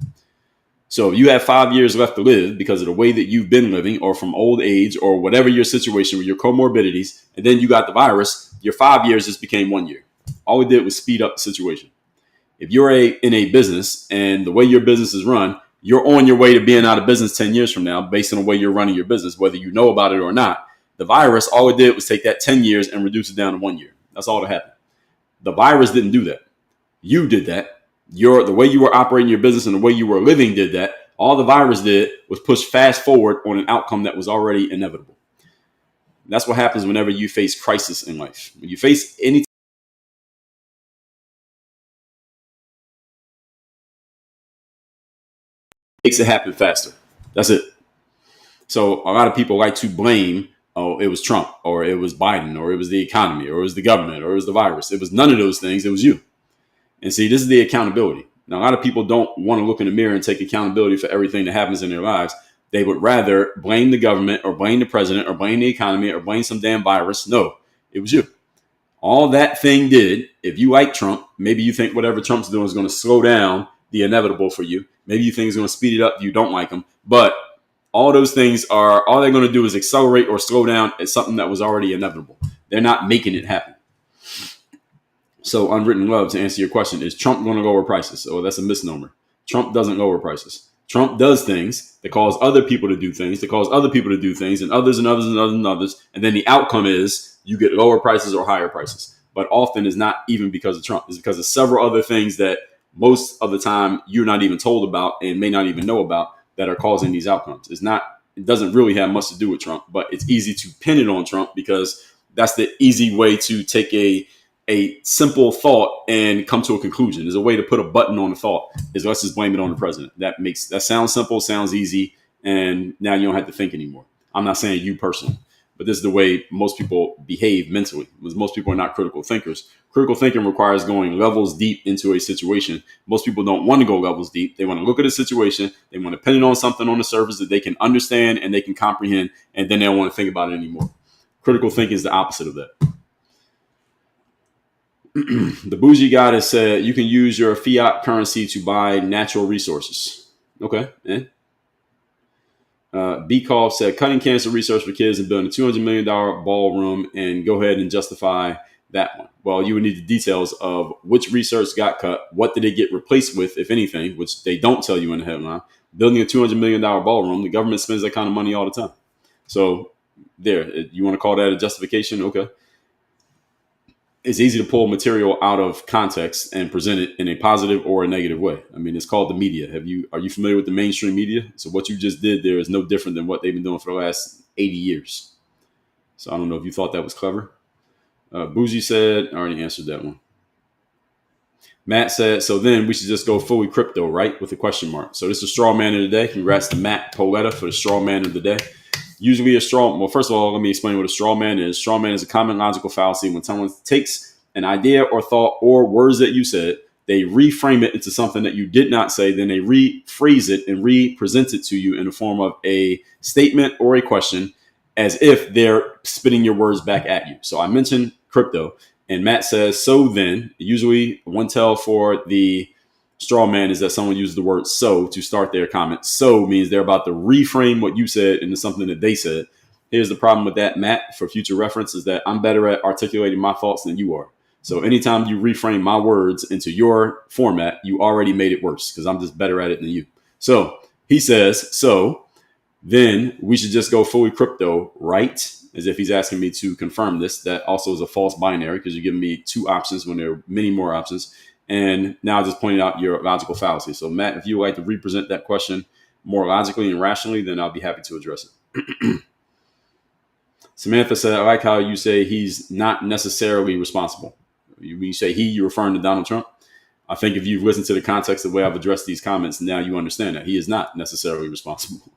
So if you have 5 years left to live because of the way that you've been living or from old age or whatever your situation with your comorbidities, and then you got the virus, your 5 years just became 1 year. All it did was speed up the situation. If you're in a business and the way your business is run, you're on your way to being out of business 10 years from now based on the way you're running your business, whether you know about it or not. The virus, all it did was take that 10 years and reduce it down to 1 year. That's all that happened. The virus didn't do that. You did that. The way you were operating your business and the way you were living did that. All the virus did was push fast forward on an outcome that was already inevitable. That's what happens whenever you face crisis in life. When you face any, it makes it happen faster. That's it. So a lot of people like to blame, oh, it was Trump, or it was Biden, or it was the economy, or it was the government, or it was the virus. It was none of those things. It was you. And see, this is the accountability. Now, a lot of people don't want to look in the mirror and take accountability for everything that happens in their lives. They would rather blame the government or blame the president or blame the economy or blame some damn virus. No, it was you. All that thing did, if you like Trump, maybe you think whatever Trump's doing is going to slow down the inevitable for you. Maybe you think it's going to speed it up if you don't like him. But all those things all they're going to do is accelerate or slow down at something that was already inevitable. They're not making it happen. So, Unwritten Love, to answer your question, is Trump going to lower prices? Oh, that's a misnomer. Trump doesn't lower prices. Trump does things that cause other people to do things, that cause other people to do things, and others and others and others and others. And then the outcome is you get lower prices or higher prices. But often it's not even because of Trump. It's because of several other things that most of the time you're not even told about and may not even know about that are causing these outcomes. It doesn't really have much to do with Trump, but it's easy to pin it on Trump because that's the easy way to take a simple thought and come to a conclusion. There's a way to put a button on the thought is let's just blame it on the president. That sounds simple, sounds easy, and now you don't have to think anymore. I'm not saying you personally, but this is the way most people behave mentally, because most people are not critical thinkers. Critical thinking requires going levels deep into a situation. Most people don't want to go levels deep. They want to look at a situation. They want to pin it on something on the surface that they can understand and they can comprehend, and then they don't want to think about it anymore. Critical thinking is the opposite of that. The bougie guy has said you can use your fiat currency to buy natural resources. Okay. B. Call said cutting cancer research for kids and building a $200 million ballroom, and go ahead and justify that one. Well, you would need the details of which research got cut, what did it get replaced with, if anything, which they don't tell you in the headline. Building a $200 million ballroom, the government spends that kind of money all the time. So there, you want to call that a justification? Okay. It's easy to pull material out of context and present it in a positive or a negative way. I mean, it's called the media. Are you familiar with the mainstream media? So what you just did there is no different than what they've been doing for the last 80 years. So I don't know if you thought that was clever. Bougie said, I already answered that one. Matt said, so then we should just go fully crypto, right? With a question mark. So this is the straw man of the day. Congrats to Matt Poletta for the straw man of the day. Usually well, first of all, let me explain what a straw man is. Straw man is a common logical fallacy when someone takes an idea or thought or words that you said, they reframe it into something that you did not say, then they rephrase it and re-present it to you in the form of a statement or a question as if they're spitting your words back at you. So I mentioned crypto, and Matt says, so then, usually one tell for the straw man is that someone uses the word so to start their comment. So means they're about to reframe what you said into something that they said. Here's the problem with that, Matt, for future reference, is that I'm better at articulating my thoughts than you are. So anytime you reframe my words into your format, you already made it worse because I'm just better at it than you. So he says, so then we should just go fully crypto, right? As if he's asking me to confirm this. That also is a false binary because you're giving me two options when there are many more options. And now I just pointed out your logical fallacy. So Matt, if you would like to represent that question more logically and rationally, then I'll be happy to address it. Samantha said, I like how you say he's not necessarily responsible. When you say he, you're referring to Donald Trump. I think if you've listened to the context of the way I've addressed these comments, now you understand that he is not necessarily responsible.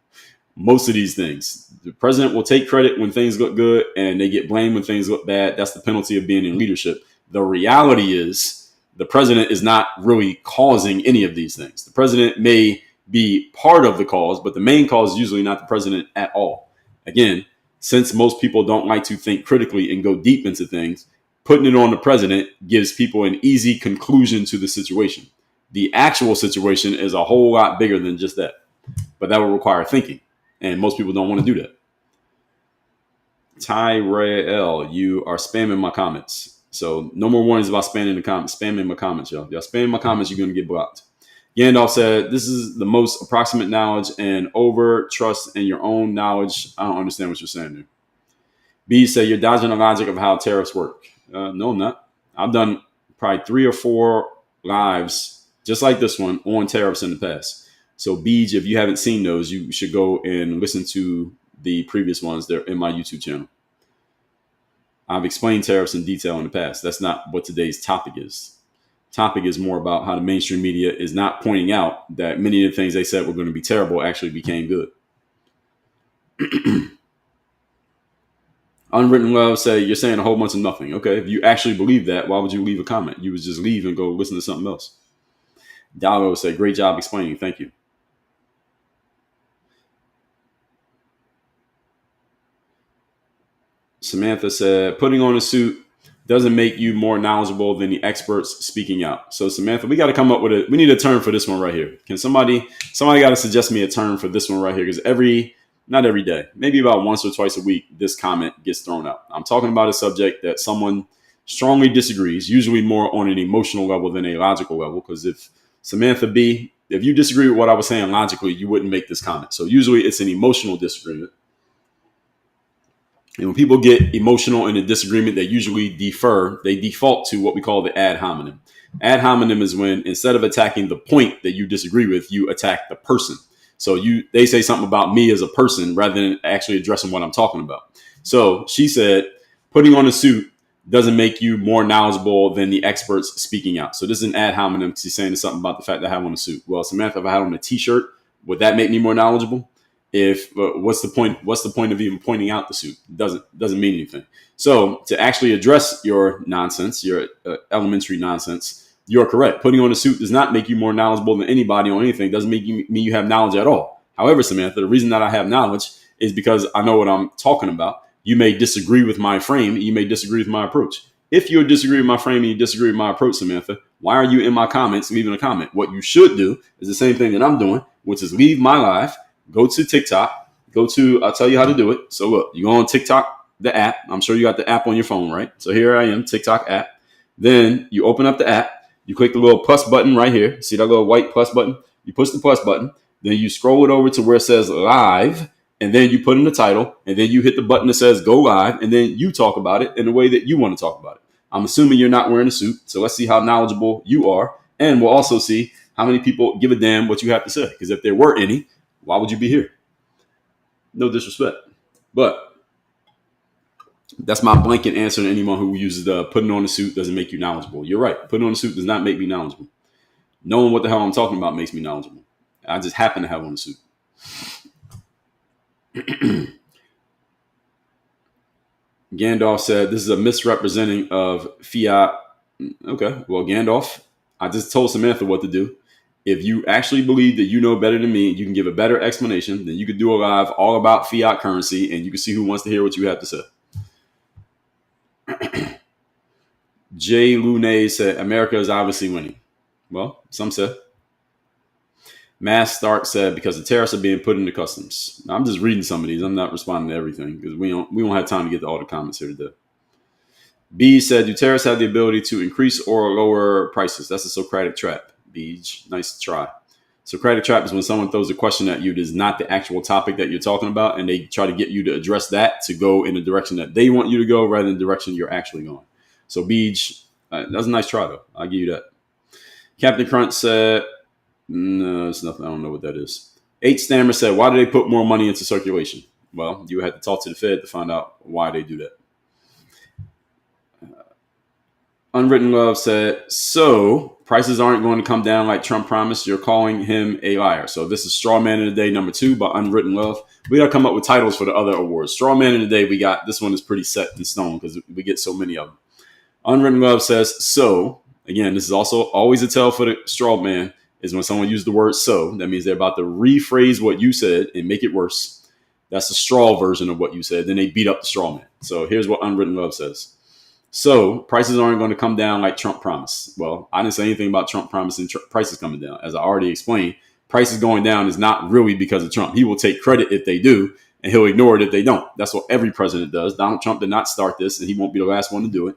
Most of these things, the president will take credit when things look good and they get blamed when things look bad. That's the penalty of being in leadership. The reality is, the president is not really causing any of these things. The president may be part of the cause, but the main cause is usually not the president at all. Again, since most people don't like to think critically and go deep into things, putting it on the president gives people an easy conclusion to the situation. The actual situation is a whole lot bigger than just that, but that will require thinking, and most people don't want to do that. Tyrell, you are spamming my comments. So no more warnings about spamming my comments, y'all. If y'all spam my comments, you're going to get blocked. Gandalf said, this is the most approximate knowledge and over trust in your own knowledge. I don't understand what you're saying there. B said, you're dodging the logic of how tariffs work. No, I'm not. I've done probably 3 or 4 lives just like this one on tariffs in the past. So Beej, if you haven't seen those, you should go and listen to the previous ones. They're in my YouTube channel. I've explained tariffs in detail in the past. That's not what today's topic is. Topic is more about how the mainstream media is not pointing out that many of the things they said were going to be terrible actually became good. Unwritten Love say, you're saying a whole bunch of nothing. Okay, if you actually believe that, why would you leave a comment? You would just leave and go listen to something else. Dalgo say, great job explaining. Thank you. Samantha said, putting on a suit doesn't make you more knowledgeable than the experts speaking out. So Samantha, we got to come up with we need a term for this one right here. Can somebody got to suggest me a term for this one right here? Because not every day, maybe about once or twice a week, this comment gets thrown out. I'm talking about a subject that someone strongly disagrees, usually more on an emotional level than a logical level. Because if Samantha B, if you disagree with what I was saying logically, you wouldn't make this comment. So usually it's an emotional disagreement. And when people get emotional in a disagreement, they usually default to what we call the ad hominem. Ad hominem is when instead of attacking the point that you disagree with, you attack the person. So they say something about me as a person rather than actually addressing what I'm talking about. So she said, putting on a suit doesn't make you more knowledgeable than the experts speaking out. So this is an ad hominem because he's saying something about the fact that I have on a suit. Well, Samantha, if I had on a t-shirt, would that make me more knowledgeable? If what's the point? What's the point of even pointing out the suit? It doesn't mean anything. So to actually address your nonsense, your elementary nonsense, you're correct. Putting on a suit does not make you more knowledgeable than anybody on anything. It doesn't make you mean you have knowledge at all. However, Samantha, the reason that I have knowledge is because I know what I'm talking about. You may disagree with my frame. You may disagree with my approach. If you disagree with my frame and you disagree with my approach, Samantha, why are you in my comments leaving a comment? What you should do is the same thing that I'm doing. which is leave my live, go to TikTok, I'll tell you how to do it. So look, you go on TikTok, the app. I'm sure you got the app on your phone, right? So here I am, TikTok app. Then you open up the app, you click the little plus button right here. See that little white plus button? You push the plus button, then you scroll it over to where it says live, and then you put in the title, and then you hit the button that says go live, and then you talk about it in the way that you want to talk about it. I'm assuming you're not wearing a suit, so let's see how knowledgeable you are, and we'll also see how many people give a damn what you have to say, because if there were any, why would you be here? No disrespect, but that's my blanket answer to anyone who uses the putting on a suit doesn't make you knowledgeable. You're right. Putting on a suit does not make me knowledgeable. Knowing what the hell I'm talking about makes me knowledgeable. I just happen to have on a suit. Gandalf said, this is a misrepresenting of fiat. Okay, well, Gandalf, I just told Samantha what to do. If you actually believe that you know better than me, you can give a better explanation, then you could do a live all about fiat currency, and you can see who wants to hear what you have to say. Jay Lune said, America is obviously winning. Well, some said. Mass Stark said, because the tariffs are being put into customs. Now, I'm just reading some of these. I'm not responding to everything because we don't have time to get to all the comments here today. B said, do tariffs have the ability to increase or lower prices? That's a Socratic trap. Beej, nice try. Socratic trap is when someone throws a question at you that is not the actual topic that you're talking about, and they try to get you to address that to go in the direction that they want you to go rather than the direction you're actually going. So Beej, that's a nice try though. I'll give you that. Captain Crunch said, no, it's nothing. I don't know what that is. H Stammer said, why do they put more money into circulation? Well, you had to talk to the Fed to find out why they do that. Unwritten Love said, so prices aren't going to come down like Trump promised. You're calling him a liar. So this is Straw Man of the Day number 2 by Unwritten Love. We got to come up with titles for the other awards. Straw Man of the Day, we got, this one is pretty set in stone because we get so many of them. Unwritten Love says, so, again, this is also always a tell for the straw man is when someone uses the word so. That means they're about to rephrase what you said and make it worse. That's the straw version of what you said. Then they beat up the straw man. So here's what Unwritten Love says. So prices aren't going to come down like Trump promised. Well, I didn't say anything about Trump promising prices coming down. As I already explained, prices going down is not really because of Trump. He will take credit if they do, and he'll ignore it if they don't. That's what every president does. Donald Trump did not start this, and he won't be the last one to do it.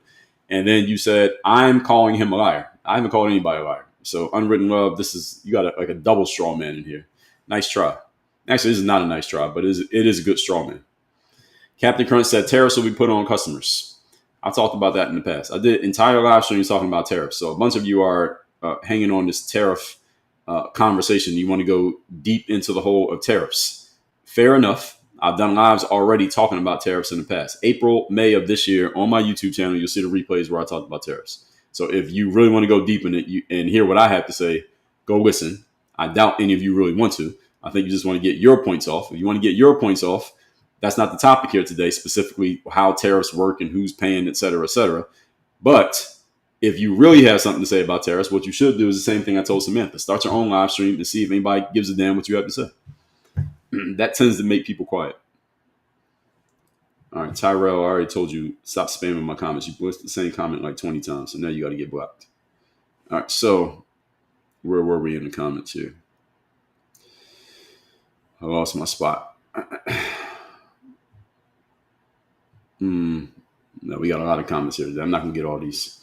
And then you said, I'm calling him a liar. I haven't called anybody a liar. So Unwritten Love, this is, you got like a double straw man in here. Nice try. Actually, this is not a nice try, but it is a good straw man. Captain Crunch said tariffs will be put on customers. I talked about that in the past. I did entire live streams talking about tariffs. So a bunch of you are hanging on this tariff conversation. You want to go deep into the whole of tariffs. Fair enough. I've done lives already talking about tariffs in the past. April, May of this year on my YouTube channel, you'll see the replays where I talked about tariffs. So if you really want to go deep in it and hear what I have to say, go listen. I doubt any of you really want to. I think you just want to get your points off. If you want to get your points off, that's not the topic here today, specifically how tariffs work and who's paying, et cetera, et cetera. But if you really have something to say about tariffs, what you should do is the same thing I told Samantha. Start your own live stream to see if anybody gives a damn what you have to say. That tends to make people quiet. All right, Tyrell, I already told you, stop spamming my comments. You blitzed the same comment like 20 times, so now you got to get blocked. All right, so where were we in the comments here? I lost my spot. No, we got a lot of comments here. I'm not going to get all these.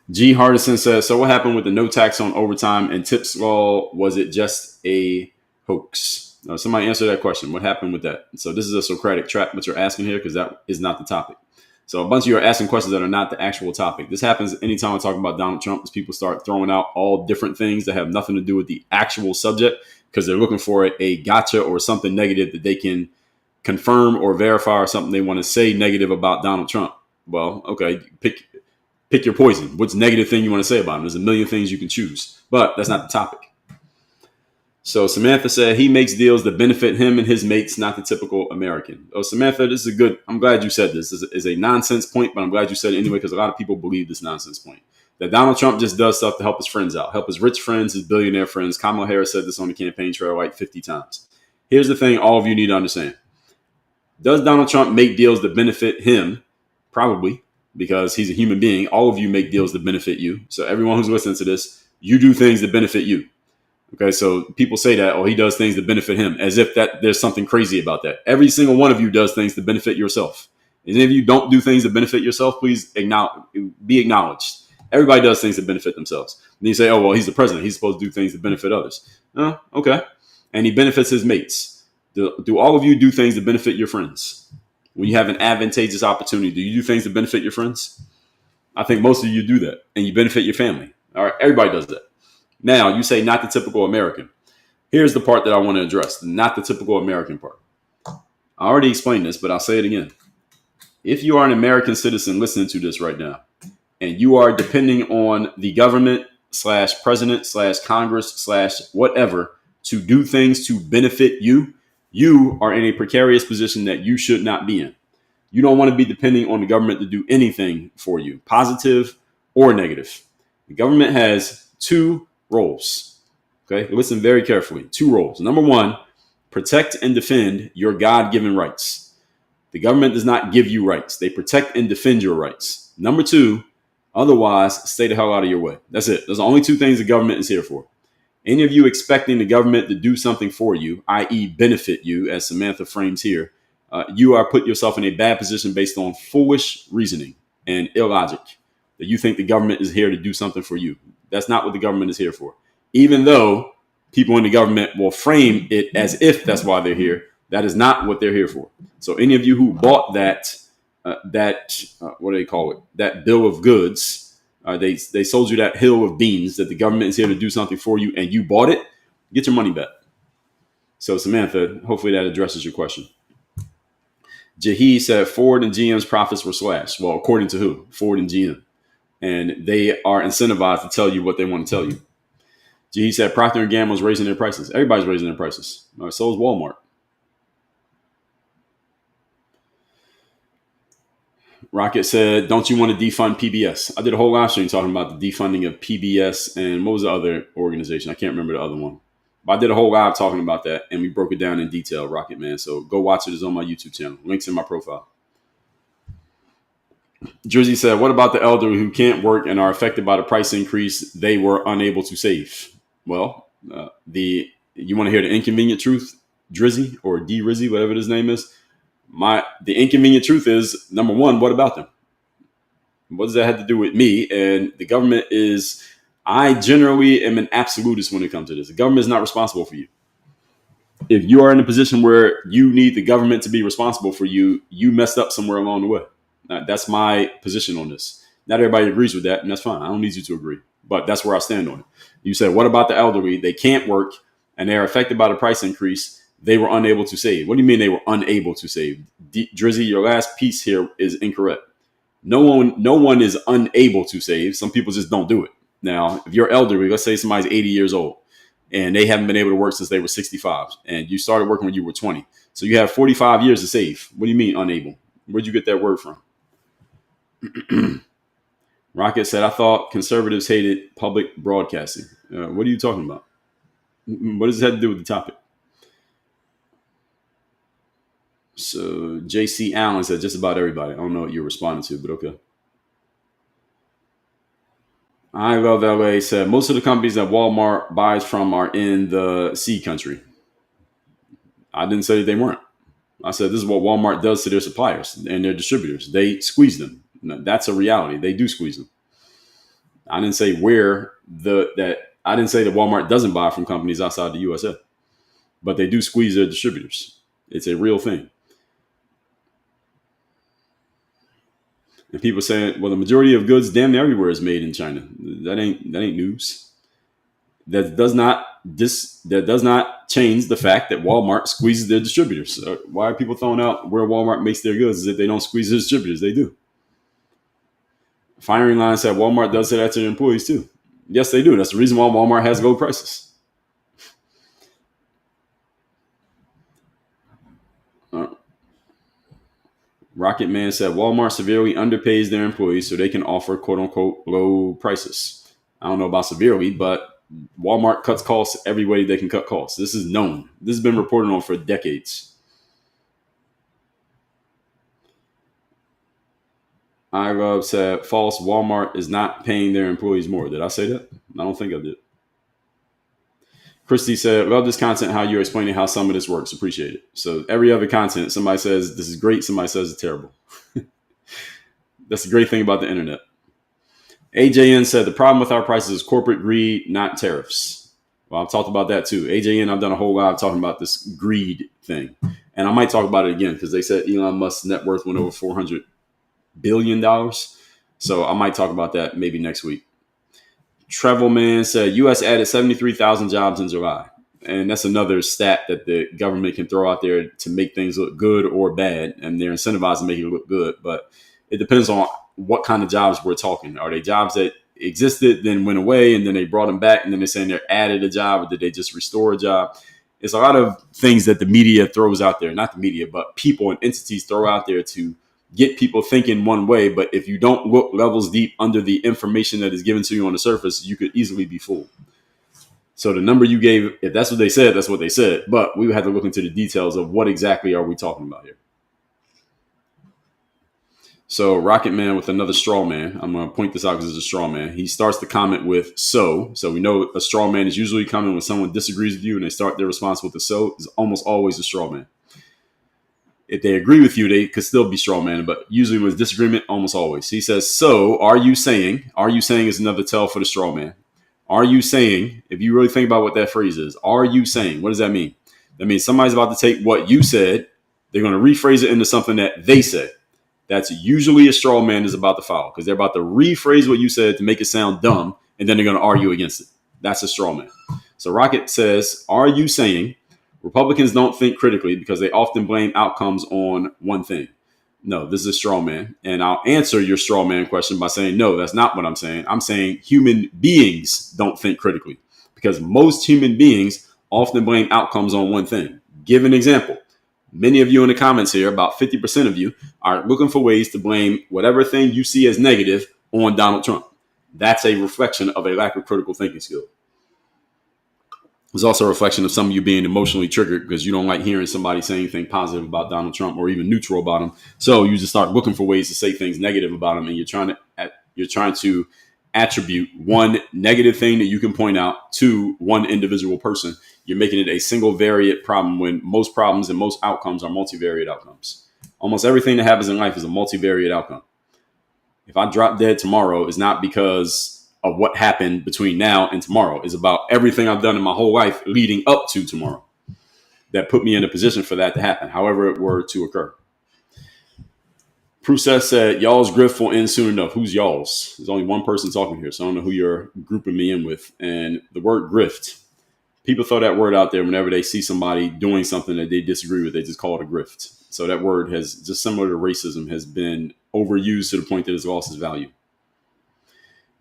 G. Hardison says, so what happened with the no tax on overtime and tips law? Was it just a hoax? Somebody answer that question. What happened with that? So this is a Socratic trap, what you're asking here, because that is not the topic. So a bunch of you are asking questions that are not the actual topic. This happens anytime I talk about Donald Trump, as people start throwing out all different things that have nothing to do with the actual subject, because they're looking for a gotcha or something negative that they can confirm or verify, or something they want to say negative about Donald Trump. Well, okay, pick your poison. What's negative thing you want to say about him? There's a million things you can choose, but that's not the topic. So Samantha said he makes deals that benefit him and his mates, not the typical American. Oh, Samantha, this is a good. I'm glad you said this. This is a nonsense point, but I'm glad you said it anyway, because a lot of people believe this nonsense point that Donald Trump just does stuff to help his friends out, help his rich friends, his billionaire friends. Kamala Harris said this on the campaign trail like 50 times. Here's the thing all of you need to understand. Does Donald Trump make deals that benefit him? Probably, because he's a human being. All of you make deals that benefit you. So everyone who's listening to this, you do things that benefit you. Okay, so people say that, oh, he does things to benefit him, as if that there's something crazy about that. Every single one of you does things to benefit yourself. And if you don't do things to benefit yourself, please be acknowledged. Everybody does things to benefit themselves. And you say, oh, well, he's the president. He's supposed to do things to benefit others. Okay. And he benefits his mates. Do all of you do things to benefit your friends? When you have an advantageous opportunity, do you do things to benefit your friends? I think most of you do that. And you benefit your family. All right. Everybody does that. Now, you say not the typical American. Here's the part that I want to address, not the typical American part. I already explained this, but I'll say it again. If you are an American citizen listening to this right now, and you are depending on the government / president / Congress / whatever to do things to benefit you, you are in a precarious position that you should not be in. You don't want to be depending on the government to do anything for you, positive or negative. The government has two roles. Okay, listen very carefully. Two roles. Number one, protect and defend your God-given rights. The government does not give you rights. They protect and defend your rights. Number two, otherwise, stay the hell out of your way. That's it. Those are the only two things the government is here for. Any of you expecting the government to do something for you, i.e. benefit you, as Samantha frames here, you are put yourself in a bad position based on foolish reasoning and illogic that you think the government is here to do something for you. That's not what the government is here for. Even though people in the government will frame it as if that's why they're here, that is not what they're here for. So any of you who bought that what do they call it? That bill of goods, they sold you that hill of beans that the government is here to do something for you, and you bought it. Get your money back. So Samantha, hopefully that addresses your question. Jahi said Ford and GM's profits were slashed. Well, according to who? Ford and GM. And they are incentivized to tell you what they want to tell you. He said Procter & Gamble's raising their prices. Everybody's raising their prices. So is Walmart. Rocket said, don't you want to defund PBS? I did a whole live stream talking about the defunding of PBS and what was the other organization? I can't remember the other one. But I did a whole live talking about that, and we broke it down in detail, Rocket Man. So go watch it. It's on my YouTube channel. Links in my profile. Drizzy said, what about the elderly who can't work and are affected by the price increase they were unable to save? Well, you want to hear the inconvenient truth, Drizzy, or D-Rizzy, whatever his name is? The inconvenient truth is, number one, what about them? What does that have to do with me? And the government is, I generally am an absolutist when it comes to this. The government is not responsible for you. If you are in a position where you need the government to be responsible for you, you messed up somewhere along the way. That's my position on this. Not everybody agrees with that, and that's fine. I don't need you to agree, but that's where I stand on it. You said, what about the elderly? They can't work, and they're affected by the price increase. They were unable to save. What do you mean they were unable to save? Drizzy, your last piece here is incorrect. No one is unable to save. Some people just don't do it. Now, if you're elderly, let's say somebody's 80 years old, and they haven't been able to work since they were 65, and you started working when you were 20. So you have 45 years to save. What do you mean unable? Where'd you get that word from? Rocket said, I thought conservatives hated public broadcasting. What are you talking about? What does that have to do with the topic? So JC Allen said just about everybody. I don't know what you're responding to, but okay. I love LA said most of the companies that Walmart buys from are in the C country. I didn't say that they weren't. I said this is what Walmart does to their suppliers and their distributors. They squeeze them. That's a reality. They do squeeze them. I didn't say I didn't say that Walmart doesn't buy from companies outside the USA, but they do squeeze their distributors. It's a real thing. And people saying, well, the majority of goods damn near everywhere is made in China. That ain't news. That does not change the fact that Walmart squeezes their distributors. So why are people throwing out where Walmart makes their goods as if they don't squeeze their distributors? They do. Firing Line said Walmart does that to their employees too. Yes, they do. That's the reason why Walmart has low prices. Rocket Man said Walmart severely underpays their employees so they can offer quote unquote low prices. I don't know about severely, but Walmart cuts costs every way they can cut costs. This is known. This has been reported on for decades. I love said false. Walmart is not paying their employees more. Did I say that? I don't think I did. Christy said, love this content, how you're explaining how some of this works. Appreciate it. So every other content, somebody says this is great, somebody says it's terrible. That's the great thing about the internet. AJN said, the problem with our prices is corporate greed, not tariffs. Well, I've talked about that too. AJN, I've done a whole lot of talking about this greed thing. And I might talk about it again because they said Elon Musk's net worth went over $400 billion. So I might talk about that maybe next week. Trevelman said, U.S. added 73,000 jobs in July. And that's another stat that the government can throw out there to make things look good or bad. And they're incentivized to make it look good. But it depends on what kind of jobs we're talking. Are they jobs that existed, then went away, and then they brought them back, and then they're saying they're added a job, or did they just restore a job? It's a lot of things that the media throws out there, not the media, but people and entities throw out there to get people thinking one way. But if you don't look levels deep under the information that is given to you on the surface, you could easily be fooled. So the number you gave, if that's what they said, that's what they said. But we had to look into the details of what exactly are we talking about here. So Rocket Man with another straw man. I'm going to point this out because it's a straw man. He starts the comment with so. So we know a straw man is usually coming when someone disagrees with you and they start their response with the so. It's almost always a straw man. If they agree with you, they could still be straw man, but usually with disagreement, almost always. He says, so are you saying is another tell for the straw man. Are you saying, if you really think about what that phrase is, are you saying, what does that mean? That means somebody's about to take what you said. They're going to rephrase it into something that they said. That's usually a straw man is about to follow because they're about to rephrase what you said to make it sound dumb, and then they're going to argue against it. That's a straw man. So Rocket says, are you saying Republicans don't think critically because they often blame outcomes on one thing? No, this is a straw man. And I'll answer your straw man question by saying, no, that's not what I'm saying. I'm saying human beings don't think critically because most human beings often blame outcomes on one thing. Give an example. Many of you in the comments here, about 50% of you, are looking for ways to blame whatever thing you see as negative on Donald Trump. That's a reflection of a lack of critical thinking skill. It's also a reflection of some of you being emotionally triggered because you don't like hearing somebody say anything positive about Donald Trump or even neutral about him. So you just start looking for ways to say things negative about him, and you're trying to attribute one negative thing that you can point out to one individual person. You're making it a single variate problem when most problems and most outcomes are multivariate outcomes. Almost everything that happens in life is a multivariate outcome. If I drop dead tomorrow, it's not because of what happened between now and tomorrow. It's about everything I've done in my whole life leading up to tomorrow that put me in a position for that to happen, however it were to occur. Process said, y'all's grift will end soon enough. Who's y'all's? There's only one person talking here, so I don't know who you're grouping me in with. And the word grift, people throw that word out there whenever they see somebody doing something that they disagree with. They just call it a grift. So that word has, just similar to racism, has been overused to the point that it's lost its value.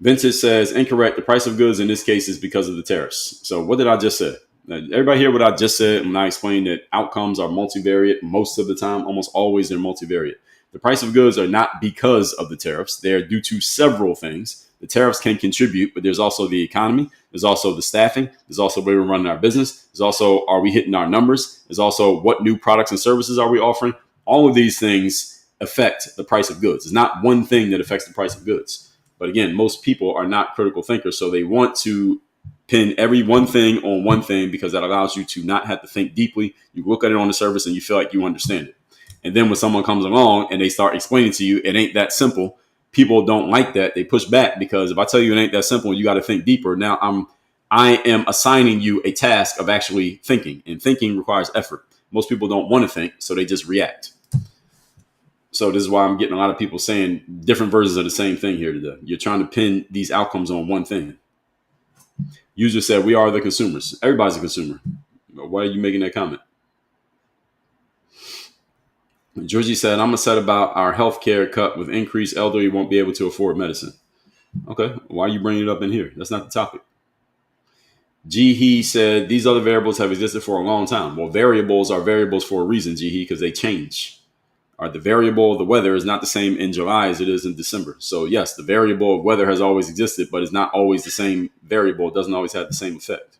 Vintage says, incorrect. The price of goods in this case is because of the tariffs. So what did I just say? Now, everybody hear what I just said when I explained that outcomes are multivariate most of the time? Almost always they're multivariate. The price of goods are not because of the tariffs. They're due to several things. The tariffs can contribute, but there's also the economy. There's also the staffing. There's also where we're running our business. There's also, are we hitting our numbers? There's also what new products and services are we offering? All of these things affect the price of goods. It's not one thing that affects the price of goods. But again, most people are not critical thinkers, so they want to pin every one thing on one thing because that allows you to not have to think deeply. You look at it on the surface and you feel like you understand it. And then when someone comes along and they start explaining to you, it ain't that simple. People don't like that. They push back because if I tell you it ain't that simple, you got to think deeper. Now I am assigning you a task of actually thinking, and thinking requires effort. Most people don't want to think, so they just react. So this is why I'm getting a lot of people saying different versions of the same thing here today. You're trying to pin these outcomes on one thing. User said, we are the consumers. Everybody's a consumer. Why are you making that comment? Georgie said, I'm upset about our healthcare cut with increased elderly won't be able to afford medicine. Okay, why are you bringing it up in here? That's not the topic. He said, these other variables have existed for a long time. Well, variables are variables for a reason, because they change. The variable of the weather is not the same in July as it is in December. So yes, the variable of weather has always existed, but it's not always the same variable. It doesn't always have the same effect.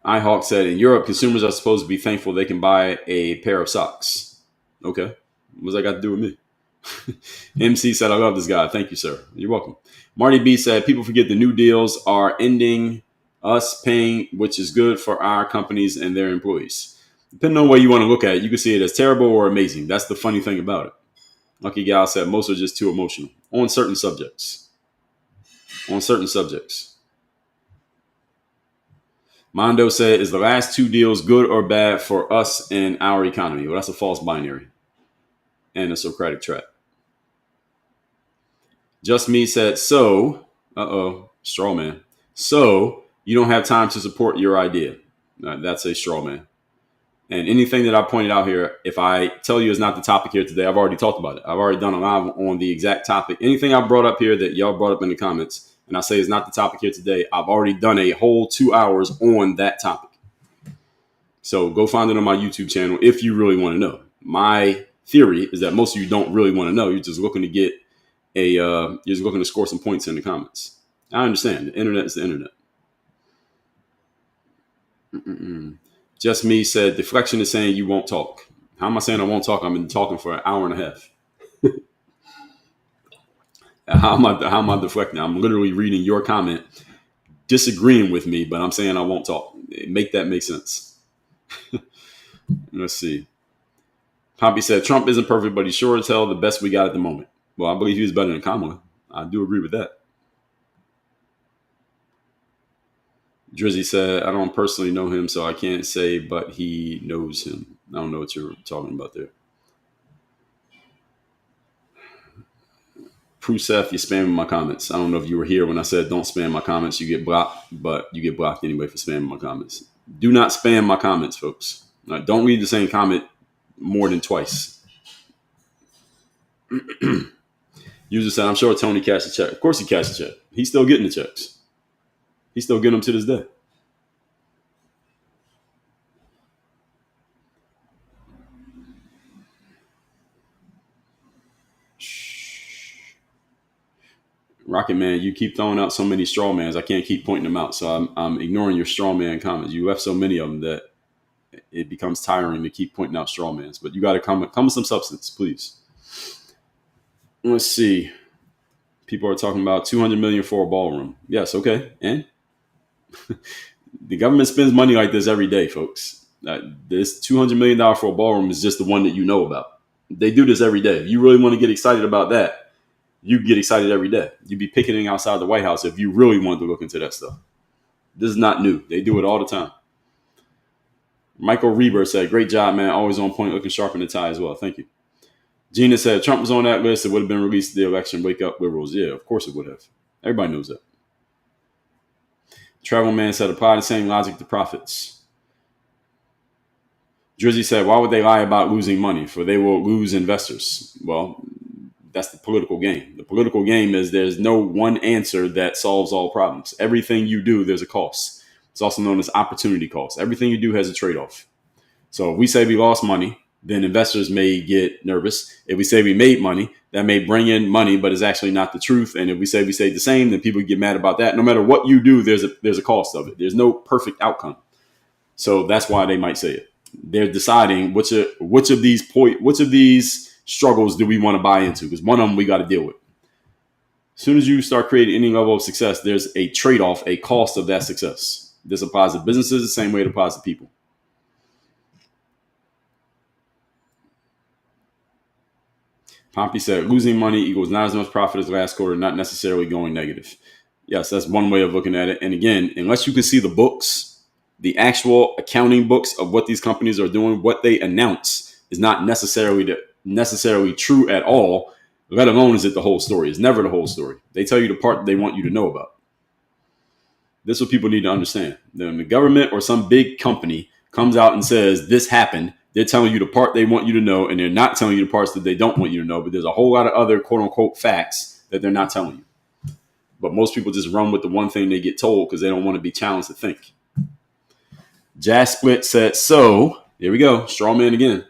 iHawk said, in Europe, consumers are supposed to be thankful they can buy a pair of socks. Okay. What's that got to do with me? MC said, I love this guy. Thank you, sir. You're welcome. Marty B said, people forget the new deals are ending us paying, which is good for our companies and their employees. Depending on the way you want to look at it, you can see it as terrible or amazing. That's the funny thing about it. Lucky Gal said, most are just too emotional on certain subjects. On certain subjects. Mondo said, is the last two deals good or bad for us and our economy? Well, that's a false binary and a Socratic trap. Just Me said, so, straw man. So, you don't have time to support your idea. That's a straw man. And anything that I pointed out here, if I tell you is not the topic here today, I've already talked about it. I've already done a live on the exact topic. Anything I brought up here that y'all brought up in the comments, and I say is not the topic here today, I've already done a whole 2 hours on that topic. So go find it on my YouTube channel if you really want to know. My theory is that most of you don't really want to know. You're just looking to get you're just looking to score some points in the comments. I understand. The internet is the internet. Just Me said, deflection is saying you won't talk. How am I saying I won't talk? I've been talking for an hour and a half. How am I deflecting? I'm literally reading your comment, disagreeing with me, but I'm saying I won't talk. Make that make sense. Let's see. Poppy said, Trump isn't perfect, but he's sure as hell the best we got at the moment. Well, I believe he was better than Kamala. I do agree with that. Drizzy said, I don't personally know him, so I can't say, but he knows him. I don't know what you're talking about there. Prusef, you're spamming my comments. I don't know if you were here when I said don't spam my comments. You get blocked, but you get blocked anyway for spamming my comments. Do not spam my comments, folks. Don't read the same comment more than twice. User said, I'm sure Tony cashed a check. Of course he cashed a check. He's still getting the checks. He's still getting them to this day. Rocket Man, you keep throwing out so many straw mans. I can't keep pointing them out. So I'm ignoring your straw man comments. You left so many of them that it becomes tiring to keep pointing out straw mans. But you got to come with some substance, please. Let's see. People are talking about $200 million for a ballroom. Yes, okay. And the government spends money like this every day, folks. This $200 million for a ballroom is just the one that you know about. They do this every day. If you really want to get excited about that, you get excited every day. You'd be picketing outside the White House if you really wanted to look into that stuff. This is not new. They do it all the time. Michael Reber said, great job, man. Always on point, looking sharp in the tie as well. Thank you. Gina said, Trump was on that list. It would have been released the election. Wake up, liberals. Yeah, of course it would have. Everybody knows that. Travel Man said, apply the same logic to profits. Drizzy said, why would they lie about losing money? For they will lose investors. Well, that's the political game. The political game is there's no one answer that solves all problems. Everything you do, there's a cost. It's also known as opportunity cost. Everything you do has a trade-off. So if we say we lost money, then investors may get nervous. If we say we made money, that may bring in money, but it's actually not the truth. And if we say we stayed the same, then people get mad about that. No matter what you do, there's a cost of it. There's no perfect outcome. So that's why they might say it. They're deciding which of these struggles do we want to buy into? Because one of them we got to deal with. As soon as you start creating any level of success, there's a trade-off, a cost of that success. This applies to businesses the same way it applies to people. Pompey said, losing money equals not as much profit as last quarter, not necessarily going negative. Yes, that's one way of looking at it. And again, unless you can see the books, the actual accounting books of what these companies are doing, what they announce is not necessarily true at all, let alone is it the whole story. It's never the whole story. They tell you the part that they want you to know about. This is what people need to understand. When the government or some big company comes out and says this happened, they're telling you the part they want you to know, and they're not telling you the parts that they don't want you to know. But there's a whole lot of other quote unquote facts that they're not telling you. But most people just run with the one thing they get told because they don't want to be challenged to think. Jazz Split said, so here we go. Straw man again.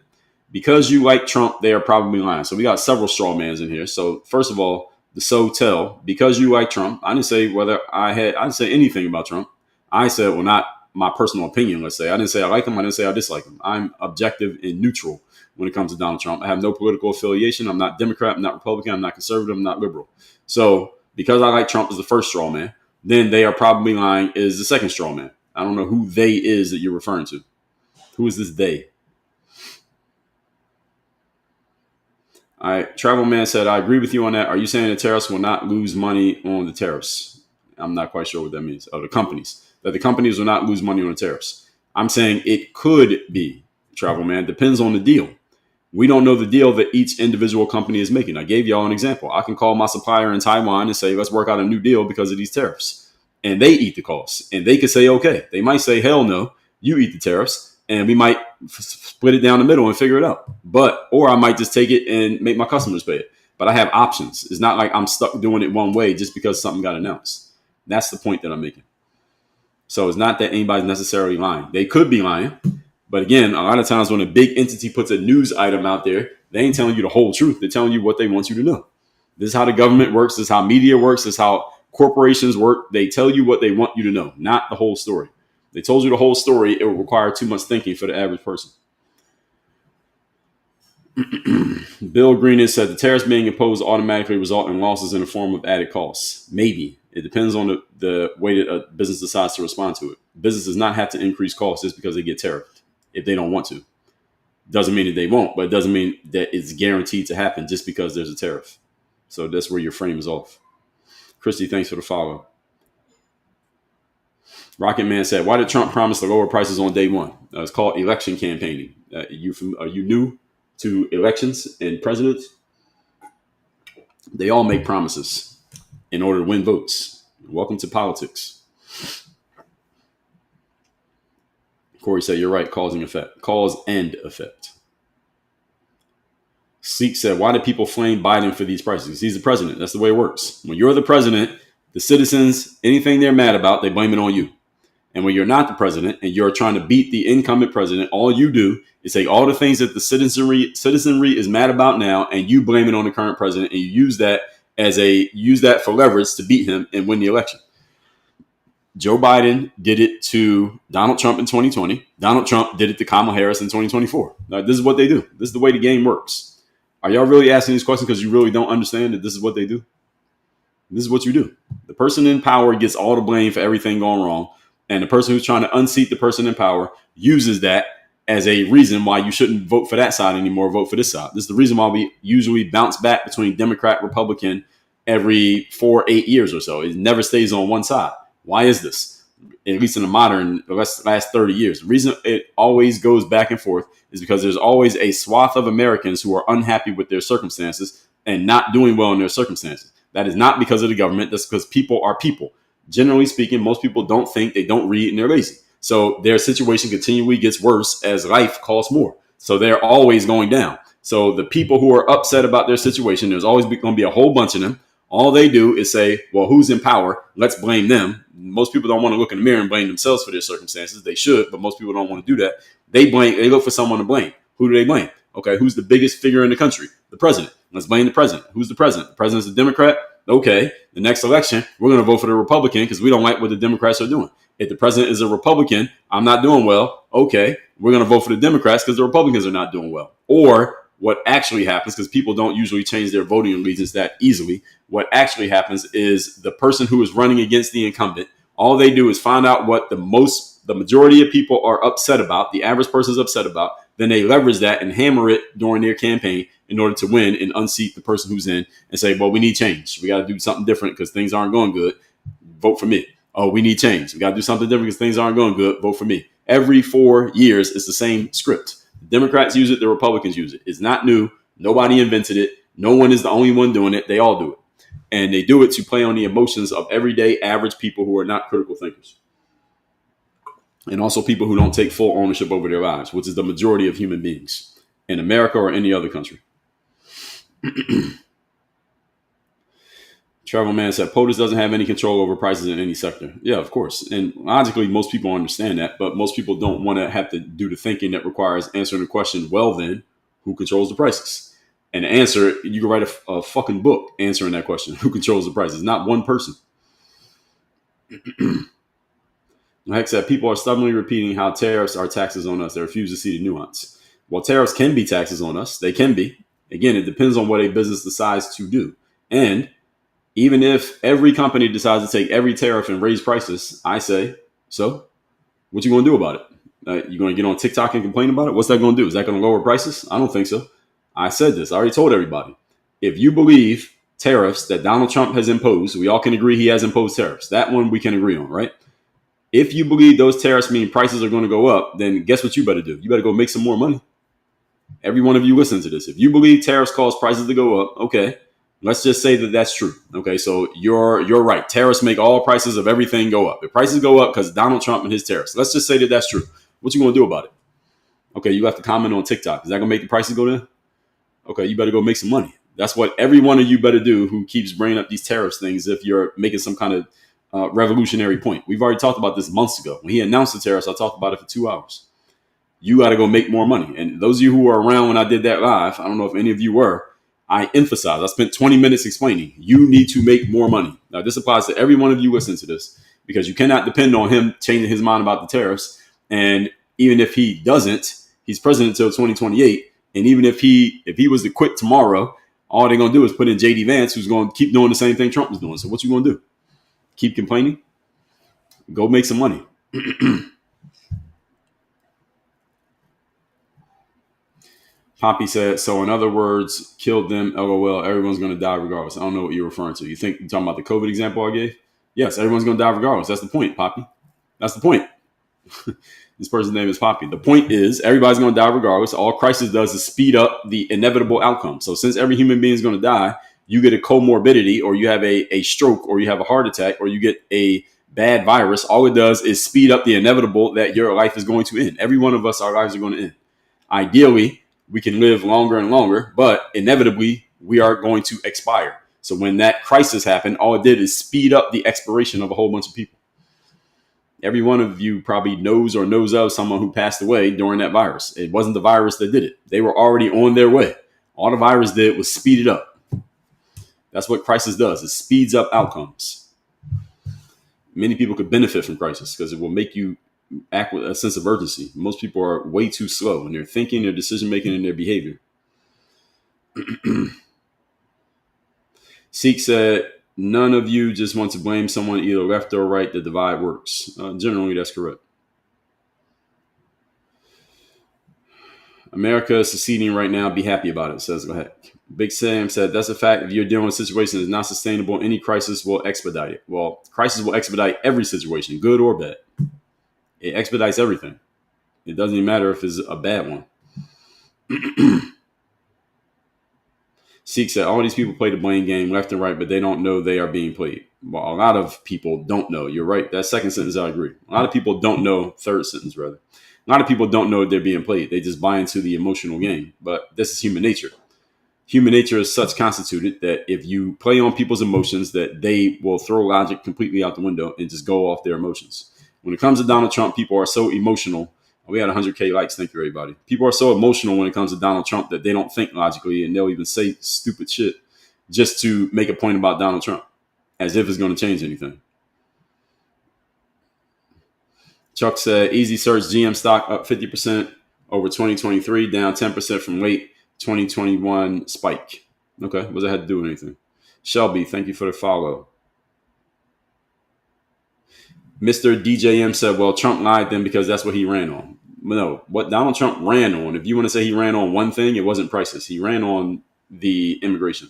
Because you like Trump, they are probably lying. So we got several straw mans in here. So first of all, the so tell, because you like Trump, I didn't say I didn't say anything about Trump. I said, well, not my personal opinion. Let's say I didn't say I like him. I didn't say I dislike him. I'm objective and neutral when it comes to Donald Trump. I have no political affiliation. I'm not Democrat. I'm not Republican. I'm not conservative. I'm not liberal. So because I like Trump as the first straw man, then they are probably lying is the second straw man. I don't know who they is that you're referring to. Who is this they? All right. Travel Man said, I agree with you on that. Are you saying the tariffs will not lose money on the tariffs? I'm not quite sure what that means. Oh, the companies. That the companies will not lose money on the tariffs. I'm saying it could be, Travel Man. Depends on the deal. We don't know the deal that each individual company is making. I gave y'all an example. I can call my supplier in Taiwan and say, let's work out a new deal because of these tariffs. And they eat the costs. And they could say, okay. They might say, hell no, you eat the tariffs. And we might split it down the middle and figure it out. Or I might just take it and make my customers pay it. But I have options. It's not like I'm stuck doing it one way just because something got announced. That's the point that I'm making. So it's not that anybody's necessarily lying. They could be lying. But again, a lot of times when a big entity puts a news item out there, they ain't telling you the whole truth. They're telling you what they want you to know. This is how the government works. This is how media works. This is how corporations work. They tell you what they want you to know, not the whole story. They told you the whole story. It would require too much thinking for the average person. Bill Green has said the tariffs being imposed automatically result in losses in the form of added costs. Maybe. It depends on the way that a business decides to respond to it. Business does not have to increase costs just because they get tariffed if they don't want to. Doesn't mean that they won't, but it doesn't mean that it's guaranteed to happen just because there's a tariff. So that's where your frame is off. Christy, thanks for the follow. Rocket Man said, why did Trump promise to lower prices on day one? It's called election campaigning. Are you new to elections and presidents? They all make promises in order to win votes. Welcome to politics. Corey said, you're right, cause and effect. Sleek said, why do people flame Biden for these prices? He's the president. That's the way it works. When you're the president, the citizens, anything they're mad about, they blame it on you. And when you're not the president and you're trying to beat the incumbent president, all you do is take all the things that the citizenry is mad about now, and you blame it on the current president, and you use that for leverage to beat him and win the election. Joe Biden did it to Donald Trump in 2020. Donald Trump did it to Kamala Harris in 2024. Now, this is what they do. This is the way the game works. Are y'all really asking these questions because you really don't understand that this is what they do? This is what you do. The person in power gets all the blame for everything going wrong. And the person who's trying to unseat the person in power uses that as a reason why you shouldn't vote for that side anymore, vote for this side. This is the reason why we usually bounce back between Democrat, Republican every 8 years or so. It never stays on one side. Why is this? At least in the last 30 years. The reason it always goes back and forth is because there's always a swath of Americans who are unhappy with their circumstances and not doing well in their circumstances. That is not because of the government. That's because people are people. Generally speaking, most people don't think, they don't read, and they're lazy. So their situation continually gets worse as life costs more. So they're always going down. So the people who are upset about their situation, there's always going to be a whole bunch of them. All they do is say, well, who's in power? Let's blame them. Most people don't want to look in the mirror and blame themselves for their circumstances. They should, but most people don't want to do that. They look for someone to blame. Who do they blame? Okay, who's the biggest figure in the country? The president. Let's blame the president. Who's the president? The president's a Democrat. Okay, the next election, we're going to vote for the Republican because we don't like what the Democrats are doing. If the president is a Republican, I'm not doing well. Okay, we're going to vote for the Democrats because the Republicans are not doing well. Or what actually happens, because people don't usually change their voting allegiance that easily, what actually happens is the person who is running against the incumbent, all they do is find out what the majority of people are upset about, the average person is upset about, then they leverage that and hammer it during their campaign in order to win and unseat the person who's in and say, well, we need change. We got to do something different because things aren't going good. Vote for me. Oh, we need change. We got to do something different because things aren't going good. Vote for me. Every 4 years, it's the same script. The Democrats use it. The Republicans use it. It's not new. Nobody invented it. No one is the only one doing it. They all do it. And they do it to play on the emotions of everyday average people who are not critical thinkers. And also people who don't take full ownership over their lives, which is the majority of human beings in America or any other country. Travel Man said, POTUS doesn't have any control over prices in any sector. Yeah, of course. And logically, most people understand that, but most people don't want to have to do the thinking that requires answering the question, well, then, who controls the prices? And the answer, you can write a fucking book answering that question. Who controls the prices? Not one person. Heck said people are stubbornly repeating how tariffs are taxes on us. They refuse to see the nuance. Well, tariffs can be taxes on us. They can be. Again, it depends on what a business decides to do. And even if every company decides to take every tariff and raise prices, I say, so what you going to do about it? You going to get on TikTok and complain about it? What's that going to do? Is that going to lower prices? I don't think so. I said this. I already told everybody. If you believe tariffs that Donald Trump has imposed, we all can agree he has imposed tariffs. That one we can agree on, right? If you believe those tariffs mean prices are going to go up, then guess what you better do? You better go make some more money. Every one of you listen to this. If you believe tariffs cause prices to go up, okay, let's just say that that's true. Okay, so you're right. Tariffs make all prices of everything go up. If prices go up because Donald Trump and his tariffs, let's just say that that's true. What you going to do about it? Okay, you have to comment on TikTok. Is that going to make the prices go down? Okay, you better go make some money. That's what every one of you better do who keeps bringing up these tariffs things if you're making some kind of revolutionary point. We've already talked about this months ago. When he announced the tariffs, I talked about it for 2 hours. You got to go make more money. And those of you who were around when I did that live, I don't know if any of you were, I emphasized, I spent 20 minutes explaining, you need to make more money. Now, this applies to every one of you listening to this, because you cannot depend on him changing his mind about the tariffs. And even if he doesn't, he's president until 2028. And even if he was to quit tomorrow, all they're going to do is put in JD Vance, who's going to keep doing the same thing Trump was doing. So what you going to do? Keep complaining? Go make some money. Poppy said, so in other words, killed them, LOL, everyone's going to die regardless. I don't know what you're referring to. You think you're talking about the COVID example I gave? Yes, everyone's going to die regardless. That's the point, Poppy. That's the point. This person's name is Poppy. The point is everybody's going to die regardless. All crisis does is speed up the inevitable outcome. So since every human being is going to die, you get a comorbidity, or you have a stroke, or you have a heart attack, or you get a bad virus. All it does is speed up the inevitable that your life is going to end. Every one of us, our lives are going to end. Ideally, we can live longer and longer, but inevitably we are going to expire. So when that crisis happened, all it did is speed up the expiration of a whole bunch of people. Every one of you probably knows or knows of someone who passed away during that virus. It wasn't the virus that did it. They were already on their way. All the virus did was speed it up. That's what crisis does. It speeds up outcomes. Many people could benefit from crisis because it will make you act with a sense of urgency. Most people are way too slow in their thinking, their decision making, and their behavior. Seek said, none of you just want to blame someone either left or right. The divide works. Generally, that's correct. America is seceding right now. Be happy about it, says Lahek. Big Sam said, that's a fact. If you're dealing with a situation that's not sustainable, any crisis will expedite it. Well, crisis will expedite every situation, good or bad. It expedites everything. It doesn't even matter if it's a bad one. Seek said, all these people play the blame game left and right, but they don't know they are being played. Well, a lot of people don't know. You're right. That second sentence, I agree. A lot of people don't know, third sentence, rather. A lot of people don't know they're being played. They just buy into the emotional game. But this is human nature. Human nature is such constituted that if you play on people's emotions, that they will throw logic completely out the window and just go off their emotions. When it comes to Donald Trump, people are so emotional. We had 100K likes. Thank you, everybody. People are so emotional when it comes to Donald Trump that they don't think logically, and they'll even say stupid shit just to make a point about Donald Trump, as if it's going to change anything. Chuck said, easy search, GM stock up 50% over 2023, down 10% from late 2021 spike. Okay, what does that have to do with anything? Shelby, thank you for the follow. Mr. DJM said, well, Trump lied then because that's what he ran on. No, what Donald Trump ran on, if you want to say he ran on one thing, it wasn't prices. He ran on the immigration.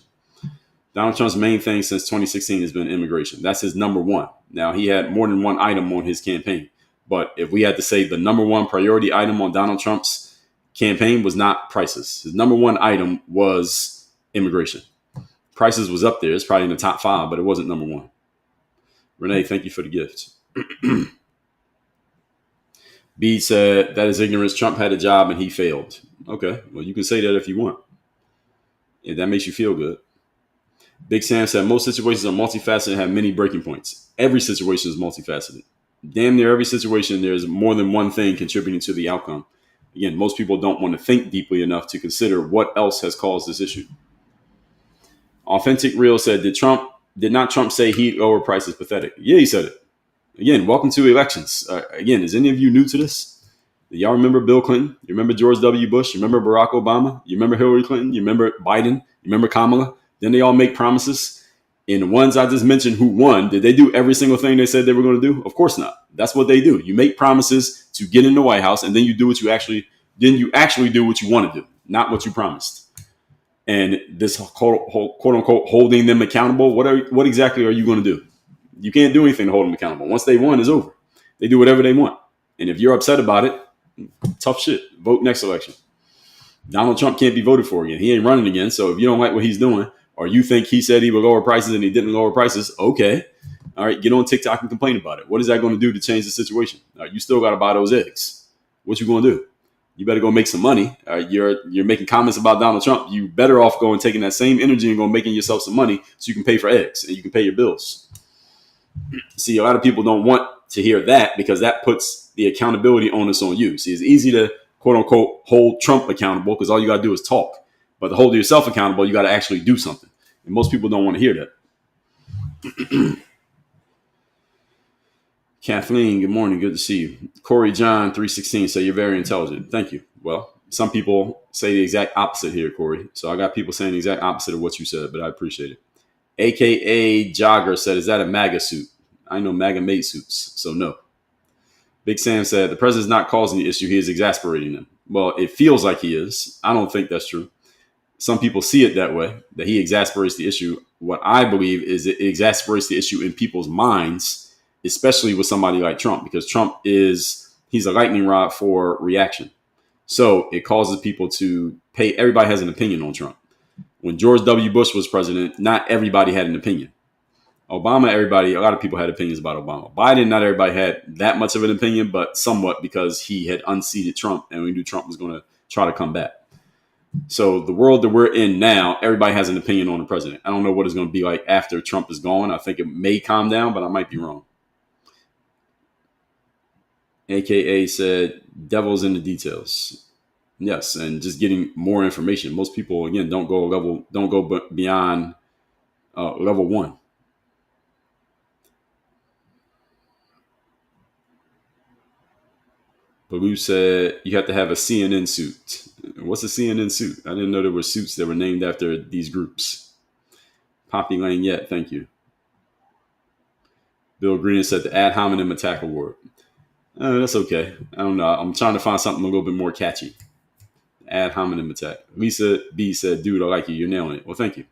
Donald Trump's main thing since 2016 has been immigration. That's his number one. Now, he had more than one item on his campaign. But if we had to say the number one priority item on Donald Trump's campaign was not prices. His number one item was immigration. Prices was up there. It's probably in the top 5, but it wasn't number one. Renee, thank you for the gift. B said, that is ignorance. Trump had a job and he failed. Okay, well, you can say that if you want. If that makes you feel good. Big Sam said, most situations are multifaceted and have many breaking points. Every situation is multifaceted. Damn near every situation, there's more than one thing contributing to the outcome. Again, most people don't want to think deeply enough to consider what else has caused this issue. Authentic Real said, did not Trump say heat lower prices? Pathetic. Yeah, he said it. Again, welcome to elections. Again, is any of you new to this? Do y'all remember Bill Clinton? You remember George W. Bush? You remember Barack Obama? You remember Hillary Clinton? You remember Biden? You remember Kamala? Then they all make promises. And the ones I just mentioned who won, did they do every single thing they said they were going to do? Of course not. That's what they do. You make promises to get in the White House, and then you do what you actually do what you want to do, not what you promised. And this quote unquote holding them accountable, what exactly are you going to do? You can't do anything to hold them accountable. Once they won, it's over. They do whatever they want. And if you're upset about it, tough shit. Vote next election. Donald Trump can't be voted for again. He ain't running again. So if you don't like what he's doing, or you think he said he would lower prices and he didn't lower prices, okay. All right, get on TikTok and complain about it. What is that going to do to change the situation? You still got to buy those eggs. What you going to do? You better go make some money. You're making comments about Donald Trump. You better off going taking that same energy and going making yourself some money so you can pay for eggs and you can pay your bills. See, a lot of people don't want to hear that because that puts the accountability onus on you. See, it's easy to quote unquote hold Trump accountable because all you got to do is talk. But to hold yourself accountable, you got to actually do something. And most people don't want to hear that. Kathleen, good morning. Good to see you. Corey John 316 say you're very intelligent. Thank you. Well, some people say the exact opposite here, Corey. So I got people saying the exact opposite of what you said, but I appreciate it. AKA Jogger said, is that a MAGA suit? I know MAGA made suits, so no. Big Sam said, the president's not causing the issue. He is exasperating them. Well, it feels like he is. I don't think that's true. Some people see it that way, that he exasperates the issue. What I believe is it exasperates the issue in people's minds, especially with somebody like Trump, because Trump he's a lightning rod for reaction. So it causes people to pay. Everybody has an opinion on Trump. When George W. Bush was president, not everybody had an opinion. Obama, a lot of people had opinions about Obama. Biden, not everybody had that much of an opinion, but somewhat because he had unseated Trump and we knew Trump was going to try to come back. So the world that we're in now, everybody has an opinion on the president. I don't know what it's going to be like after Trump is gone. I think it may calm down, but I might be wrong. AKA said, devil's in the details. Yes, and just getting more information. Most people, again, don't go beyond level one. Baloo said you have to have a CNN suit. What's a CNN suit? I didn't know there were suits that were named after these groups. Poppy Lane Yet, thank you. Bill Green said the ad hominem attack award. That's okay. I don't know. I'm trying to find something a little bit more catchy. Ad hominem attack. Lisa B said, dude, I like you. You're nailing it. Well, thank you.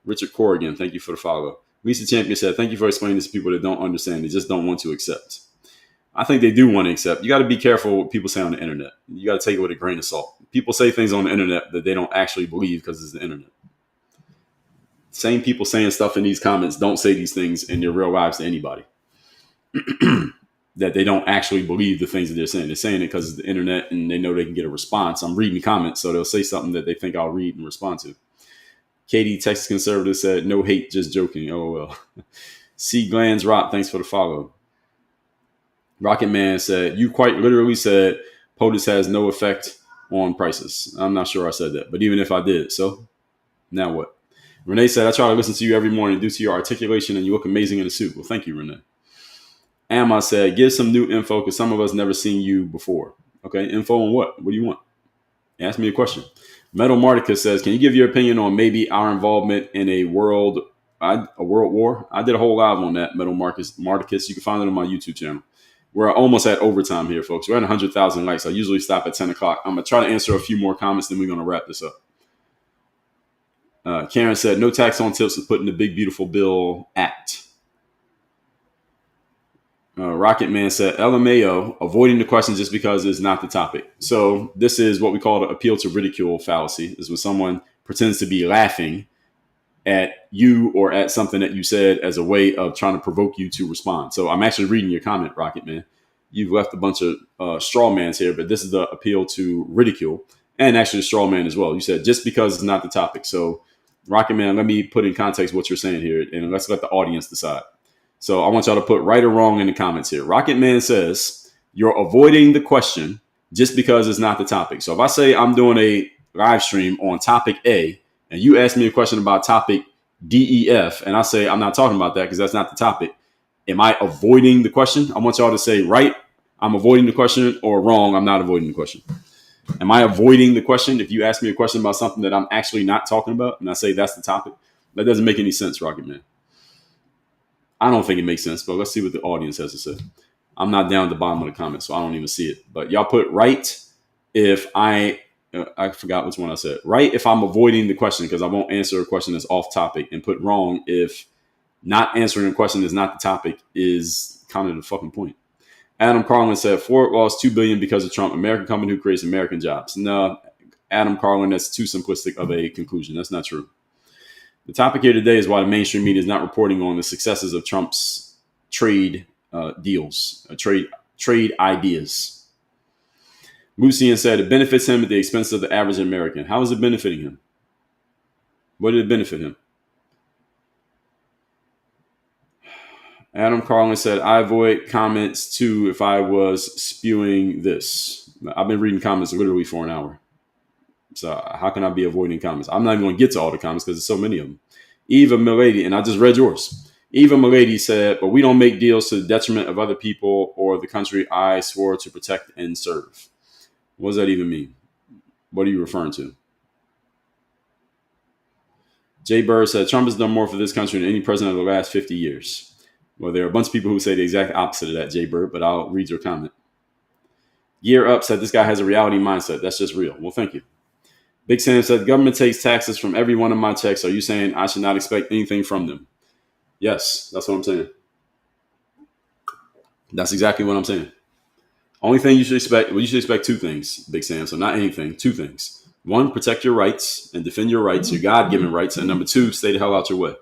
Richard Corrigan, thank you for the follow. Lisa Champion said, thank you for explaining this to people that don't understand. They just don't want to accept. I think they do want to accept. You got to be careful what people say on the internet. You got to take it with a grain of salt. People say things on the internet that they don't actually believe because it's the internet. Same people saying stuff in these comments don't say these things in their real lives to anybody. That they don't actually believe the things that they're saying. They're saying it because it's the internet and they know they can get a response. I'm reading comments, so they'll say something that they think I'll read and respond to. Katie, Texas Conservative, said, no hate, just joking. Oh, well. C. Glands Rock, thanks for the follow. Rocket Man said, you quite literally said POTUS has no effect on prices. I'm not sure I said that, but even if I did, so now what? Renee said, I try to listen to you every morning due to your articulation and you look amazing in a suit. Well, thank you, Renee. Amma said, give some new info because some of us never seen you before. Okay, info on what? What do you want? Ask me a question. Metal Marticus says, can you give your opinion on maybe our involvement in a world war? I did a whole live on that, Metal Marticus. You can find it on my YouTube channel. We're almost at overtime here, folks. We're at 100,000 likes. I usually stop at 10 o'clock. I'm going to try to answer a few more comments, then we're going to wrap this up. Karen said, no tax on tips was put in the Big Beautiful Bill Act. Rocket Man said, LMAO, avoiding the question just because it's not the topic. So this is what we call the appeal to ridicule fallacy. Is when someone pretends to be laughing at you or at something that you said as a way of trying to provoke you to respond. So I'm actually reading your comment, Rocket Man. You've left a bunch of straw mans here, but this is the appeal to ridicule and actually straw man as well. You said just because it's not the topic. So Rocket Man, let me put in context what you're saying here and let's let the audience decide. So I want y'all to put right or wrong in the comments here. Rocket Man says you're avoiding the question just because it's not the topic. So if I say I'm doing a live stream on topic A and you ask me a question about topic DEF and I say I'm not talking about that because that's not the topic, Am I avoiding the question? I want y'all to say right, I'm avoiding the question, or wrong, I'm not avoiding the question. Am I avoiding the question? If you ask me a question about something that I'm actually not talking about, and I say that's the topic, that doesn't make any sense, Rocket Man. I don't think it makes sense, but let's see what the audience has to say. I'm not down at the bottom of the comments, so I don't even see it. But y'all put right if I forgot which one I said. Right if I'm avoiding the question because I won't answer a question that's off topic, and put wrong if not answering a question that's not the topic is kind of the fucking point. Adam Carlin said Ford lost $2 billion because of Trump, American company who creates American jobs. No, Adam Carlin, that's too simplistic of a conclusion. That's not true. The topic here today is why the mainstream media is not reporting on the successes of Trump's trade deals, trade ideas. Lucian said it benefits him at the expense of the average American. How is it benefiting him? What did it benefit him? Adam Carlin said, I avoid comments too if I was spewing this. I've been reading comments literally for an hour. So how can I be avoiding comments? I'm not even going to get to all the comments because there's so many of them. Eva Milady, and I just read yours. Eva Milady said, but we don't make deals to the detriment of other people or the country I swore to protect and serve. What does that even mean? What are you referring to? Jay Bird said, Trump has done more for this country than any president of the last 50 years. Well, there are a bunch of people who say the exact opposite of that, Jay Bird, but I'll read your comment. Gear Up said, this guy has a reality mindset. That's just real. Well, thank you. Big Sam said, the government takes taxes from every one of my checks. Are you saying I should not expect anything from them? Yes, that's what I'm saying. That's exactly what I'm saying. Only thing you should expect, well, you should expect two things, Big Sam. So not anything, two things. One, protect your rights and defend your rights, your God-given rights. And number two, stay the hell out your way.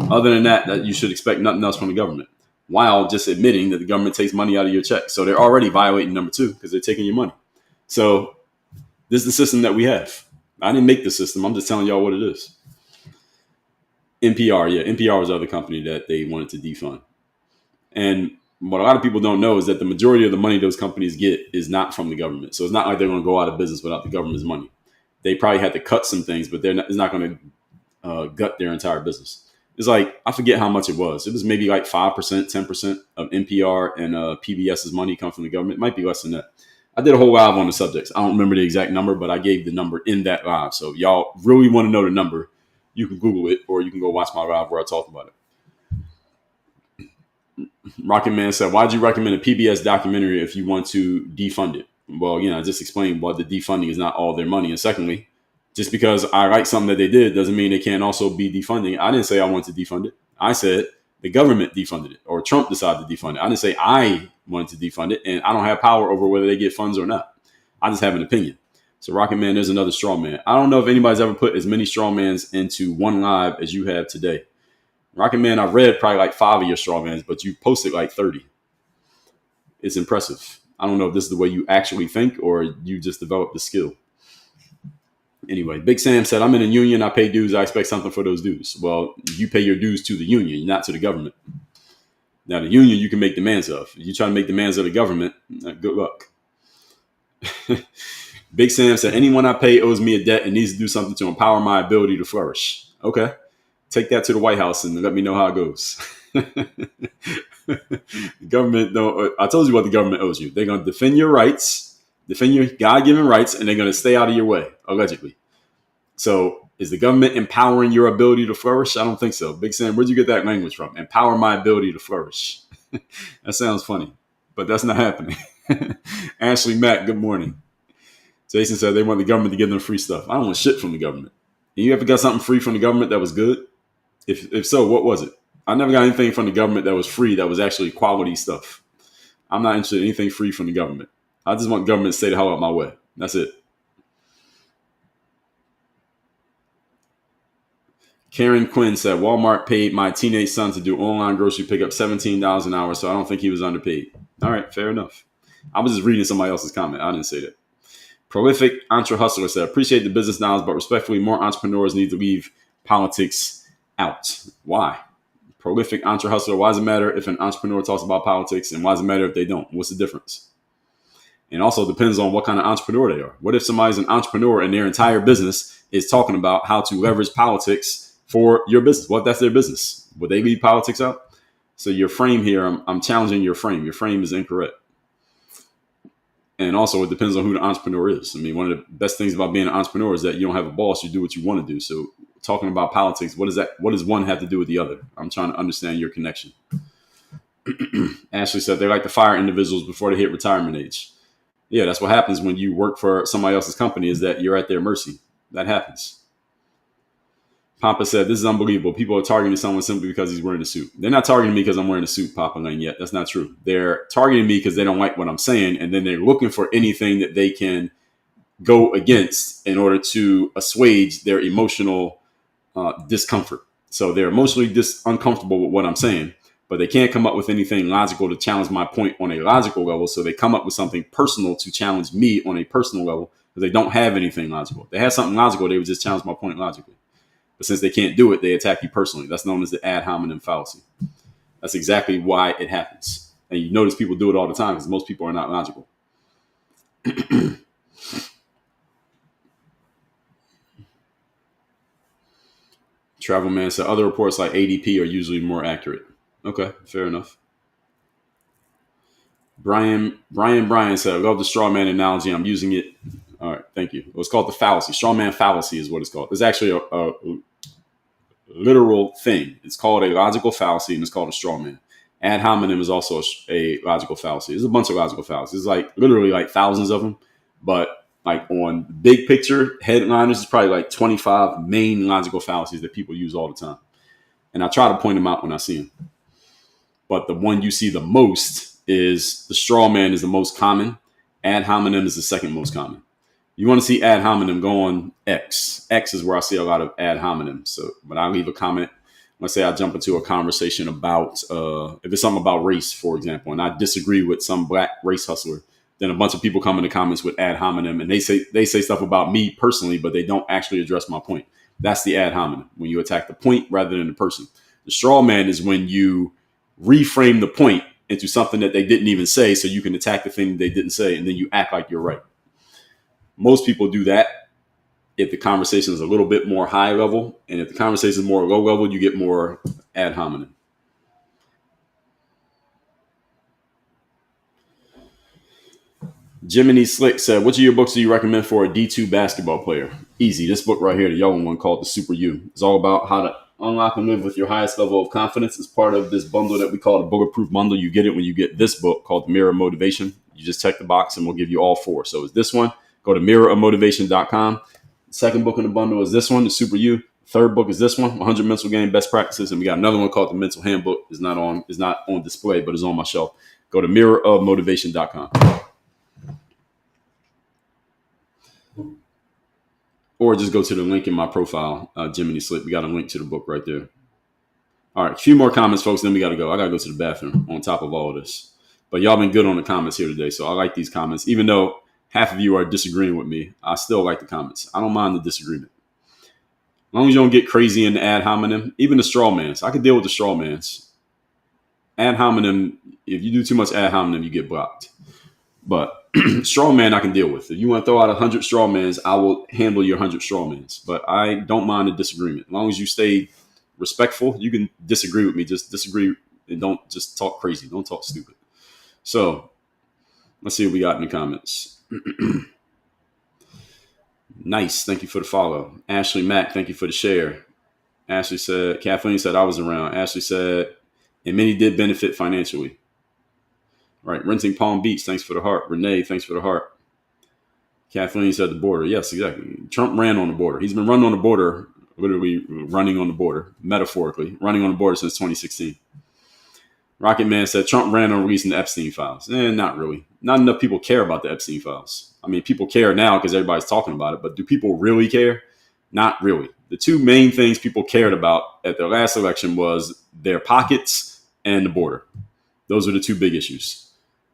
Other than that, you should expect nothing else from the government, while just admitting that the government takes money out of your check. So they're already violating number two because they're taking your money. So this is the system that we have. I didn't make the system. I'm just telling y'all what it is. NPR, yeah. NPR was the other company that they wanted to defund. And what a lot of people don't know is that the majority of the money those companies get is not from the government. So it's not like they're going to go out of business without the government's money. They probably had to cut some things, but it's not going to gut their entire business. It's like, I forget how much it was. It was maybe like 5%, 10% of NPR and PBS's money come from the government. It might be less than that. I did a whole live on the subjects. I don't remember the exact number, but I gave the number in that live. So if y'all really want to know the number, you can Google it, or you can go watch my live where I talk about it. Rocket Man said, why'd you recommend a PBS documentary if you want to defund it? Well, I just explained why the defunding is not all their money. And secondly, just because I like something that they did doesn't mean they can't also be defunding. I didn't say I wanted to defund it. I said the government defunded it, or Trump decided to defund it. I didn't say I wanted to defund it, and I don't have power over whether they get funds or not. I just have an opinion. So Rocket Man, there's another straw man. I don't know if anybody's ever put as many straw mans into one live as you have today. Rocket Man, I've read probably like 5 of your straw mans, but you posted like 30. It's impressive. I don't know if this is the way you actually think or you just developed the skill. Anyway, Big Sam said, I'm in a union. I pay dues. I expect something for those dues. Well, you pay your dues to the union, not to the government. Now, the union you can make demands of. If you try to make demands of the government, good luck. Big Sam said, anyone I pay owes me a debt and needs to do something to empower my ability to flourish. Okay. Take that to the White House and let me know how it goes. The government don't. I told you what the government owes you. They're going to defend your rights, defend your God-given rights, and they're going to stay out of your way, allegedly. So is the government empowering your ability to flourish? I don't think so. Big Sam, where'd you get that language from? Empower my ability to flourish. That sounds funny, but that's not happening. Ashley Mack, good morning. Jason said they want the government to give them free stuff. I don't want shit from the government. And you ever got something free from the government that was good? If so, what was it? I never got anything from the government that was free that was actually quality stuff. I'm not interested in anything free from the government. I just want government to stay the hell out of my way. That's it. Karen Quinn said, Walmart paid my teenage son to do online grocery pickup $17 an hour, so I don't think he was underpaid. All right, fair enough. I was just reading somebody else's comment. I didn't say that. Prolific Entre Hustler said, appreciate the business knowledge, but respectfully, more entrepreneurs need to leave politics out. Why? Prolific Entre Hustler, why does it matter if an entrepreneur talks about politics, and why does it matter if they don't? What's the difference? And also depends on what kind of entrepreneur they are. What if somebody's an entrepreneur and their entire business is talking about how to leverage politics for your business? What if that's their business? Would they leave politics out? So your frame here, I'm challenging your frame. Your frame is incorrect. And also, it depends on who the entrepreneur is. I mean, one of the best things about being an entrepreneur is that you don't have a boss. You do what you want to do. So talking about politics, what does one have to do with the other? I'm trying to understand your connection. Ashley said they like to fire individuals before they hit retirement age. Yeah, that's what happens when you work for somebody else's company, is that you're at their mercy. That happens. Papa said, this is unbelievable. People are targeting someone simply because he's wearing a suit. They're not targeting me because I'm wearing a suit, Papa Lane, yet. That's not true. They're targeting me because they don't like what I'm saying, and then they're looking for anything that they can go against in order to assuage their emotional discomfort. So they're emotionally uncomfortable with what I'm saying, but they can't come up with anything logical to challenge my point on a logical level. So they come up with something personal to challenge me on a personal level, because they don't have anything logical. If they had something logical, they would just challenge my point logically. But since they can't do it, they attack you personally. That's known as the ad hominem fallacy. That's exactly why it happens. And you notice people do it all the time because most people are not logical. Travel Man said other reports like ADP are usually more accurate. Okay, fair enough. Brian said, I love the straw man analogy. I'm using it. All right, thank you. It was called the fallacy. Straw man fallacy is what it's called. It's actually a literal thing. It's called a logical fallacy, and it's called a straw man. Ad hominem is also a logical fallacy. There's a bunch of logical fallacies. It's like literally like thousands of them, but like on big picture headliners, it's probably like 25 main logical fallacies that people use all the time. And I try to point them out when I see them. But the one you see the most is the straw man is the most common. Ad hominem is the second most common. You want to see ad hominem, go on X. X is where I see a lot of ad hominem. So when I leave a comment, let's say I jump into a conversation about, if it's something about race, for example, and I disagree with some black race hustler, then a bunch of people come in the comments with ad hominem, and they say stuff about me personally, but they don't actually address my point. That's the ad hominem, when you attack the point rather than the person. The straw man is when you reframe the point into something that they didn't even say, so you can attack the thing they didn't say, and then you act like you're right. Most people do that if the conversation is a little bit more high level, and if the conversation is more low level, you get more ad hominem. Jiminy Slick said, which of your books do you recommend for a D2 basketball player? Easy. This book right here, the yellow one called The Super You. It's all about how to unlock and live with your highest level of confidence. It's part of this bundle that we call the Bulletproof Bundle. You get it when you get this book called The Mirror of Motivation. You just check the box and we'll give you all four. So it's this one. Go to mirrorofmotivation.com. The second book in the bundle is this one, The Super You. Third book is this one, 100 Mental Game Best Practices. And we got another one called The Mental Handbook. It's not on display, but it's on my shelf. Go to mirrorofmotivation.com. Or just go to the link in my profile, Jiminy Slick. We got a link to the book right there. All right, a few more comments, folks, then we got to go. I got to go to the bathroom on top of all of this. But y'all been good on the comments here today, so I like these comments. Even though half of you are disagreeing with me, I still like the comments. I don't mind the disagreement. As long as you don't get crazy in the ad hominem, even the straw mans. I can deal with the straw mans. Ad hominem, if you do too much ad hominem, you get blocked. But straw man I can deal with. If you want to throw out 100 straw mans, I will handle your 100 straw mans. But I don't mind a disagreement. As long as you stay respectful, you can disagree with me. Just disagree and don't just talk crazy. Don't talk stupid. So let's see what we got in the comments. Nice. Thank you for the follow. Ashley Mack, thank you for the share. Ashley said, Kathleen said I was around. Ashley said, and many did benefit financially. Right. Renting Palm Beach, thanks for the heart. Renee, thanks for the heart. Kathleen said the border. Yes, exactly. Trump ran on the border. He's been running on the border, literally running on the border, metaphorically, running on the border since 2016. Rocket Man said Trump ran on releasing the Epstein files. Not really. Not enough people care about the Epstein files. I mean, people care now because everybody's talking about it, but do people really care? Not really. The two main things people cared about at their last election was their pockets and the border. Those are the two big issues.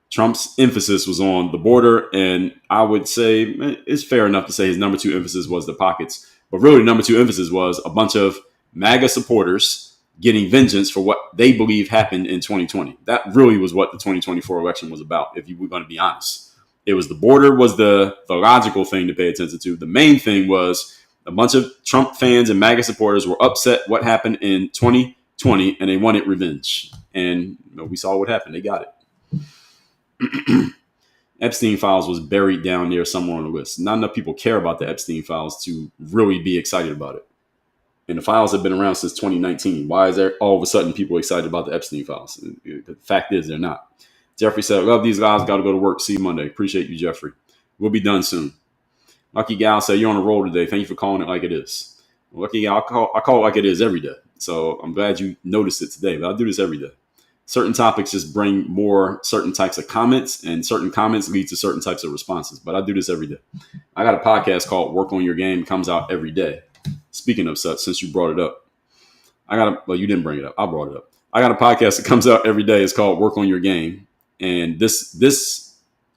Trump's emphasis was on the border, and I would say it's fair enough to say his number two emphasis was the pockets. But really, the number two emphasis was a bunch of MAGA supporters getting vengeance for what they believe happened in 2020. That really was what the 2024 election was about, if you were going to be honest. It was the border was the logical thing to pay attention to. The main thing was a bunch of Trump fans and MAGA supporters were upset what happened in 2020, and they wanted revenge. And we saw what happened. They got it. Epstein files was buried down there somewhere on the list. Not enough people care about the Epstein files to really be excited about it. And the files have been around since 2019. Why is there all of a sudden people excited about the Epstein files? The fact is they're not. Jeffrey said, love these guys. Got to go to work. See you Monday. Appreciate you, Jeffrey. We'll be done soon. Lucky Gal said, you're on a roll today. Thank you for calling it like it is. Lucky Gal, I call it like it is every day. So I'm glad you noticed it today. But I do this every day. Certain topics just bring more certain types of comments, and certain comments lead to certain types of responses. But I do this every day. I got a podcast called Work on Your Game. It comes out every day. Speaking of such, since you brought it up, well, you didn't bring it up. I brought it up. I got a podcast that comes out every day. It's called Work on Your Game. And this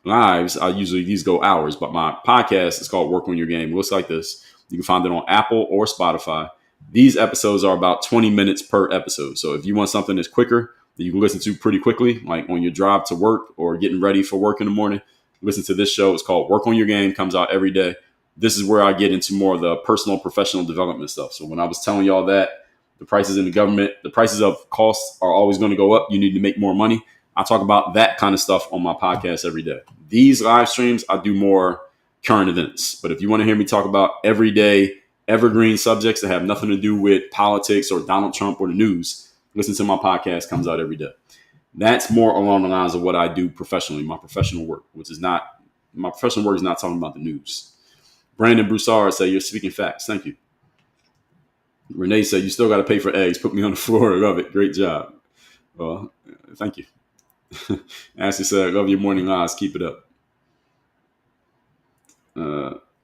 lives, these go hours, but my podcast is called Work on Your Game. It looks like this. You can find it on Apple or Spotify. These episodes are about 20 minutes per episode. So if you want something that's quicker, that you can listen to pretty quickly, like on your drive to work or getting ready for work in the morning, listen to this show. It's called Work on Your Game. Comes out every day. This is where I get into more of the personal, professional development stuff. So when I was telling y'all that the prices in the government, the prices of costs are always going to go up. You need to make more money. I talk about that kind of stuff on my podcast every day. These live streams, I do more current events. But if you want to hear me talk about everyday, evergreen subjects that have nothing to do with politics or Donald Trump or the news, listen to my podcast. Comes out every day. That's more along the lines of what I do professionally, my professional work, my professional work is not talking about the news. Brandon Broussard said, you're speaking facts. Thank you. Renee said, you still got to pay for eggs. Put me on the floor. I love it. Great job. Well, thank you. Ashley said, love your morning lives. Keep it up.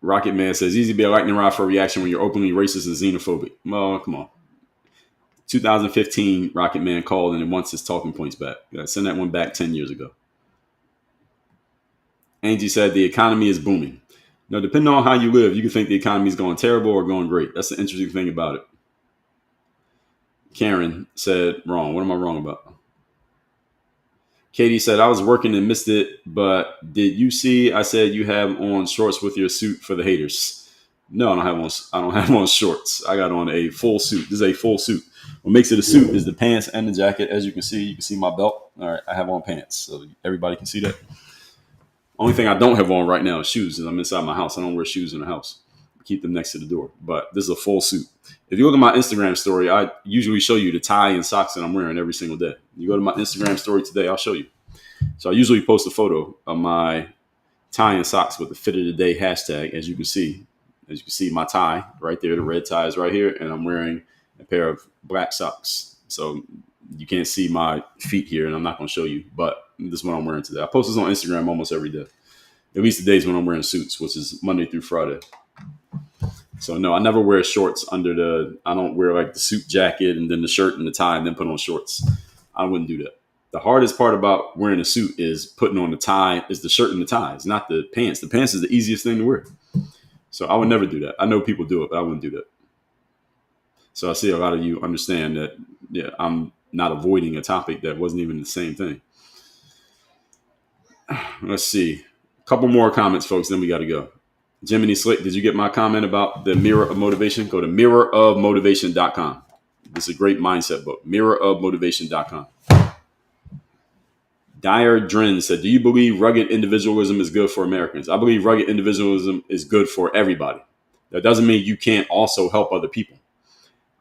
Rocket Man says, easy to be a lightning rod for a reaction when you're openly racist and xenophobic. Well, come on. 2015, Rocket Man called and wants his talking points back. Send that one back 10 years ago. Angie said, the economy is booming. Now, depending on how you live, you can think the economy is going terrible or going great. That's the interesting thing about it. Karen said, wrong. What am I wrong about? Katie said, I was working and missed it, but did you see I said you have on shorts with your suit for the haters? No, I don't have on shorts. I got on a full suit. This is a full suit. What makes it a suit is the pants and the jacket. As you can see my belt. All right, I have on pants, so everybody can see that. Only thing I don't have on right now is shoes, and I'm inside my house. I don't wear shoes in the house. I keep them next to the door. But this is a full suit. If you look at my Instagram story, I usually show you the tie and socks that I'm wearing every single day. You go to my Instagram story today, I'll show you. So I usually post a photo of my tie and socks with the fit of the day hashtag, as you can see. As you can see, my tie right there, the red tie is right here, and I'm wearing a pair of black socks. So you can't see my feet here, and I'm not going to show you, but this is what I'm wearing today. I post this on Instagram almost every day, at least the days when I'm wearing suits, which is Monday through Friday. So no, I never wear shorts I don't wear like the suit jacket and then the shirt and the tie and then put on shorts. I wouldn't do that. The hardest part about wearing a suit is putting on the tie, is the shirt and the tie. It's not the pants. The pants is the easiest thing to wear. So I would never do that. I know people do it, but I wouldn't do that. So I see a lot of you understand that, yeah, I'm not avoiding a topic that wasn't even the same thing. Let's see. A couple more comments, folks, then we got to go. Jiminy Slick, did you get my comment about the Mirror of Motivation? Go to mirrorofmotivation.com. This is a great mindset book. Mirrorofmotivation.com. Dyer Dren said, do you believe rugged individualism is good for Americans? I believe rugged individualism is good for everybody. That doesn't mean you can't also help other people.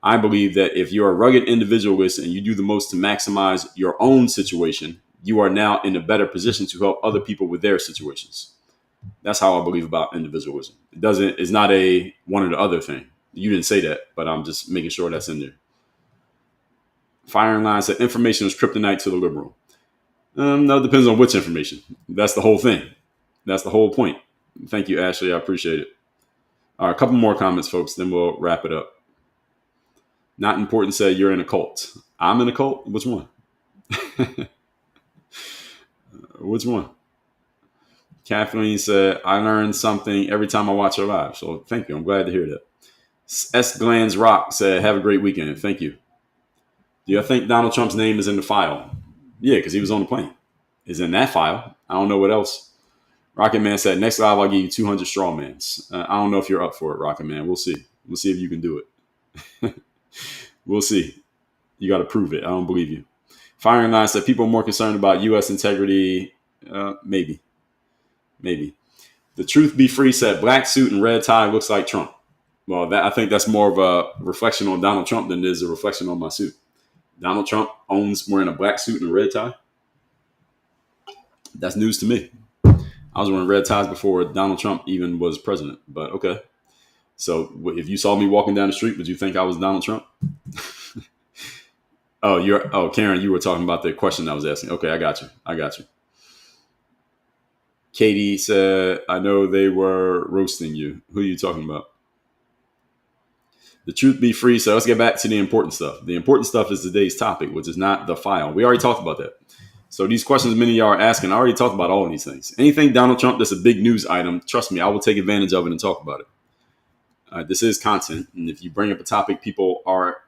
I believe that if you're a rugged individualist and you do the most to maximize your own situation, you are now in a better position to help other people with their situations. That's how I believe about individualism. It's not a one or the other thing. You didn't say that, but I'm just making sure that's in there. Firing Line said, information is kryptonite to the liberal. No, it depends on which information. That's the whole thing. That's the whole point. Thank you, Ashley. I appreciate it. All right, a couple more comments, folks, then we'll wrap it up. Not Important said, you're in a cult. I'm in a cult? Which one? Which one? Kathleen said, I learned something every time I watch her live. So thank you. I'm glad to hear that. S. Glands Rock said, have a great weekend. Thank you. Do you think Donald Trump's name is in the file? Yeah, because he was on the plane. It's in that file. I don't know what else. Rocket Man said, next live, I'll give you 200 straw mans. I don't know if you're up for it, Rocket Man. We'll see. We'll see if you can do it. We'll see. You got to prove it. I don't believe you. Firing Line said people are more concerned about U.S. integrity. Maybe. The Truth Be Free said black suit and red tie looks like Trump. Well, I think that's more of a reflection on Donald Trump than it is a reflection on my suit. Donald Trump owns wearing a black suit and a red tie. That's news to me. I was wearing red ties before Donald Trump even was president. But okay. So if you saw me walking down the street, would you think I was Donald Trump? Karen, you were talking about the question I was asking. Okay, I got you. Katie said, I know they were roasting you. Who are you talking about? The Truth Be Free. So let's get back to the important stuff. The important stuff is today's topic, which is not the file. We already talked about that. So these questions many of y'all are asking, I already talked about all of these things. Anything Donald Trump that's a big news item, trust me, I will take advantage of it and talk about it. This is content. And if you bring up a topic people are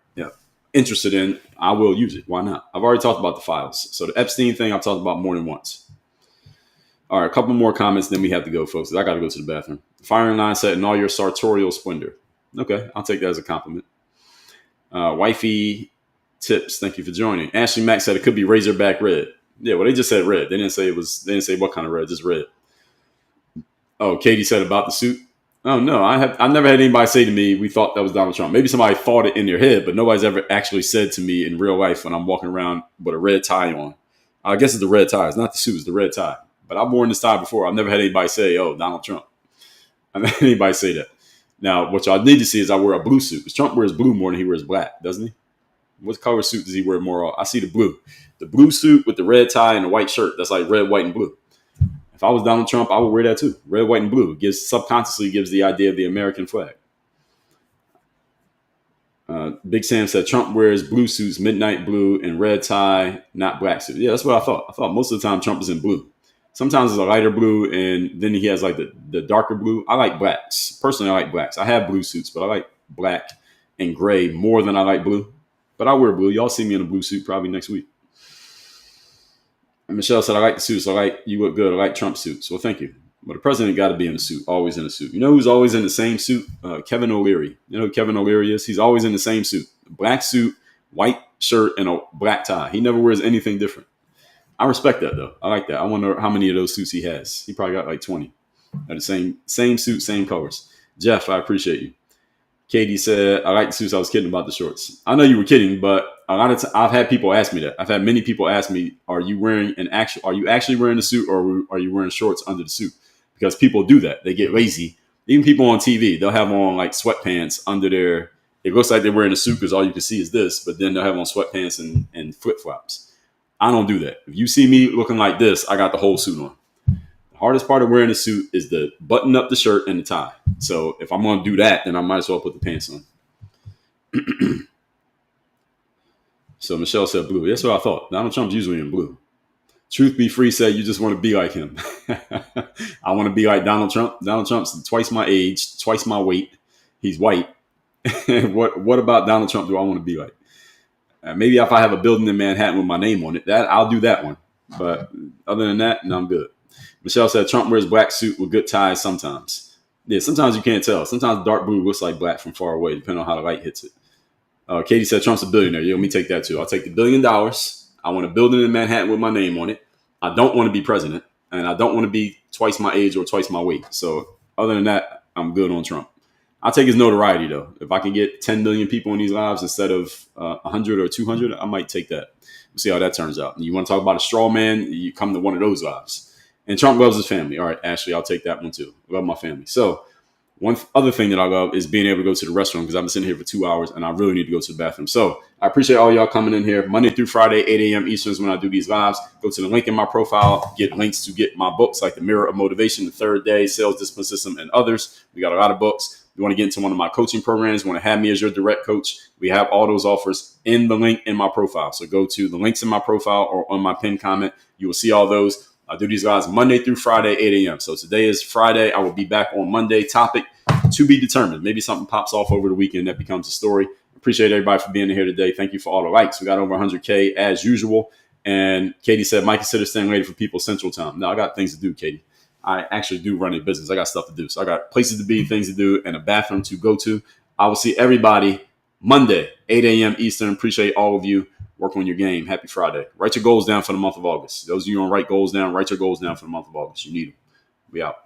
interested in, I will use it. Why not? I've already talked about the files. So the Epstein thing, I've talked about more than once. All right, a couple more comments, then we have to go, folks. I got to go to the bathroom. Firing Line said, in all your sartorial splendor. Okay, I'll take that as a compliment. Wifey Tips, thank you for joining. Ashley Mack said it could be Razorback red. Yeah, well, they just said red. They didn't say They didn't say what kind of red, just red. Oh, Katie said about the suit. Oh no, I've never had anybody say to me, we thought that was Donald Trump. Maybe somebody thought it in their head, but nobody's ever actually said to me in real life when I'm walking around with a red tie on. I guess it's the red tie. It's not the suit, it's the red tie. But I've worn this tie before. I've never had anybody say, oh, Donald Trump. I've never had anybody say that. Now, what y'all need to see is I wear a blue suit. Because Trump wears blue more than he wears black, doesn't he? What color suit does he wear more of? I see the blue. The blue suit with the red tie and the white shirt. That's like red, white, and blue. If I was Donald Trump, I would wear that too. Red, white, and blue. Subconsciously gives the idea of the American flag. Big Sam said Trump wears blue suits, midnight blue, and red tie, not black suit. Yeah, that's what I thought. I thought most of the time Trump is in blue. Sometimes it's a lighter blue, and then he has like the darker blue. I like blacks. Personally, I like blacks. I have blue suits, but I like black and gray more than I like blue. But I wear blue. Y'all see me in a blue suit probably next week. And Michelle said, I like the suits. You look good. I like Trump suits. Well, thank you. But the president got to be in a suit, always in a suit. You know who's always in the same suit? Kevin O'Leary. You know who Kevin O'Leary is? He's always in the same suit. Black suit, white shirt, and a black tie. He never wears anything different. I respect that, though. I like that. I wonder how many of those suits he has. He probably got like 20. They're the same suit, same colors. Jeff, I appreciate you. Katie said, I like the suits. I was kidding about the shorts. I know you were kidding, but a lot of times I've had people ask me that. I've had many people ask me, are you actually wearing a suit, or are you wearing shorts under the suit? Because people do that. They get lazy. Even people on TV, they'll have on like sweatpants under their, it looks like they're wearing a suit because all you can see is this, but then they'll have on sweatpants and flip-flops. I don't do that. If you see me looking like this, I got the whole suit on. The hardest part of wearing a suit is the button up the shirt and the tie. So if I'm going to do that, then I might as well put the pants on. So Michelle said blue. That's what I thought. Donald Trump's usually in blue. Truth Be Free said you just want to be like him. I want to be like Donald Trump. Donald Trump's twice my age, twice my weight. He's white. What about Donald Trump do I want to be like? Maybe if I have a building in Manhattan with my name on it, that I'll do that one. But other than that, no, I'm good. Michelle said Trump wears black suit with good ties sometimes. Yeah, sometimes you can't tell. Sometimes dark blue looks like black from far away, depending on how the light hits it. Katie said Trump's a billionaire. Yeah, let me take that too. I'll take the $1 billion. I want a building in Manhattan with my name on it. I don't want to be president, and I don't want to be twice my age or twice my weight. So other than that, I'm good on Trump. I'll take his notoriety, though. If I can get 10 million people in these lives instead of 100 or 200, I might take that. We'll see how that turns out. And you want to talk about a straw man, you come to one of those lives. And Trump loves his family. All right, Ashley, I'll take that one too. I love my family. So one other thing that I love is being able to go to the restroom because I've been sitting here for 2 hours and I really need to go to the bathroom. So I appreciate all y'all coming in here. Monday through Friday, 8 a.m. Eastern is when I do these lives. Go to the link in my profile, get links to get my books like The Mirror of Motivation, The Third Day, Sales Discipline System, and others. We got a lot of books. If you want to get into one of my coaching programs, you want to have me as your direct coach, we have all those offers in the link in my profile. So go to the links in my profile or on my pinned comment. You will see all those. I do these lives Monday through Friday, 8 a.m. So today is Friday. I will be back on Monday. Topic to be determined. Maybe something pops off over the weekend that becomes a story. Appreciate everybody for being here today. Thank you for all the likes. We got over 100K as usual. And Katie said, Mike, consider staying ready for people Central Time. No, I got things to do, Katie. I actually do run a business. I got stuff to do. So I got places to be, things to do, and a bathroom to go to. I will see everybody Monday, 8 a.m. Eastern. Appreciate all of you. Work on your game. Happy Friday. Write your goals down for the month of August. Those of you want to write goals down, write your goals down for the month of August. You need them. We out.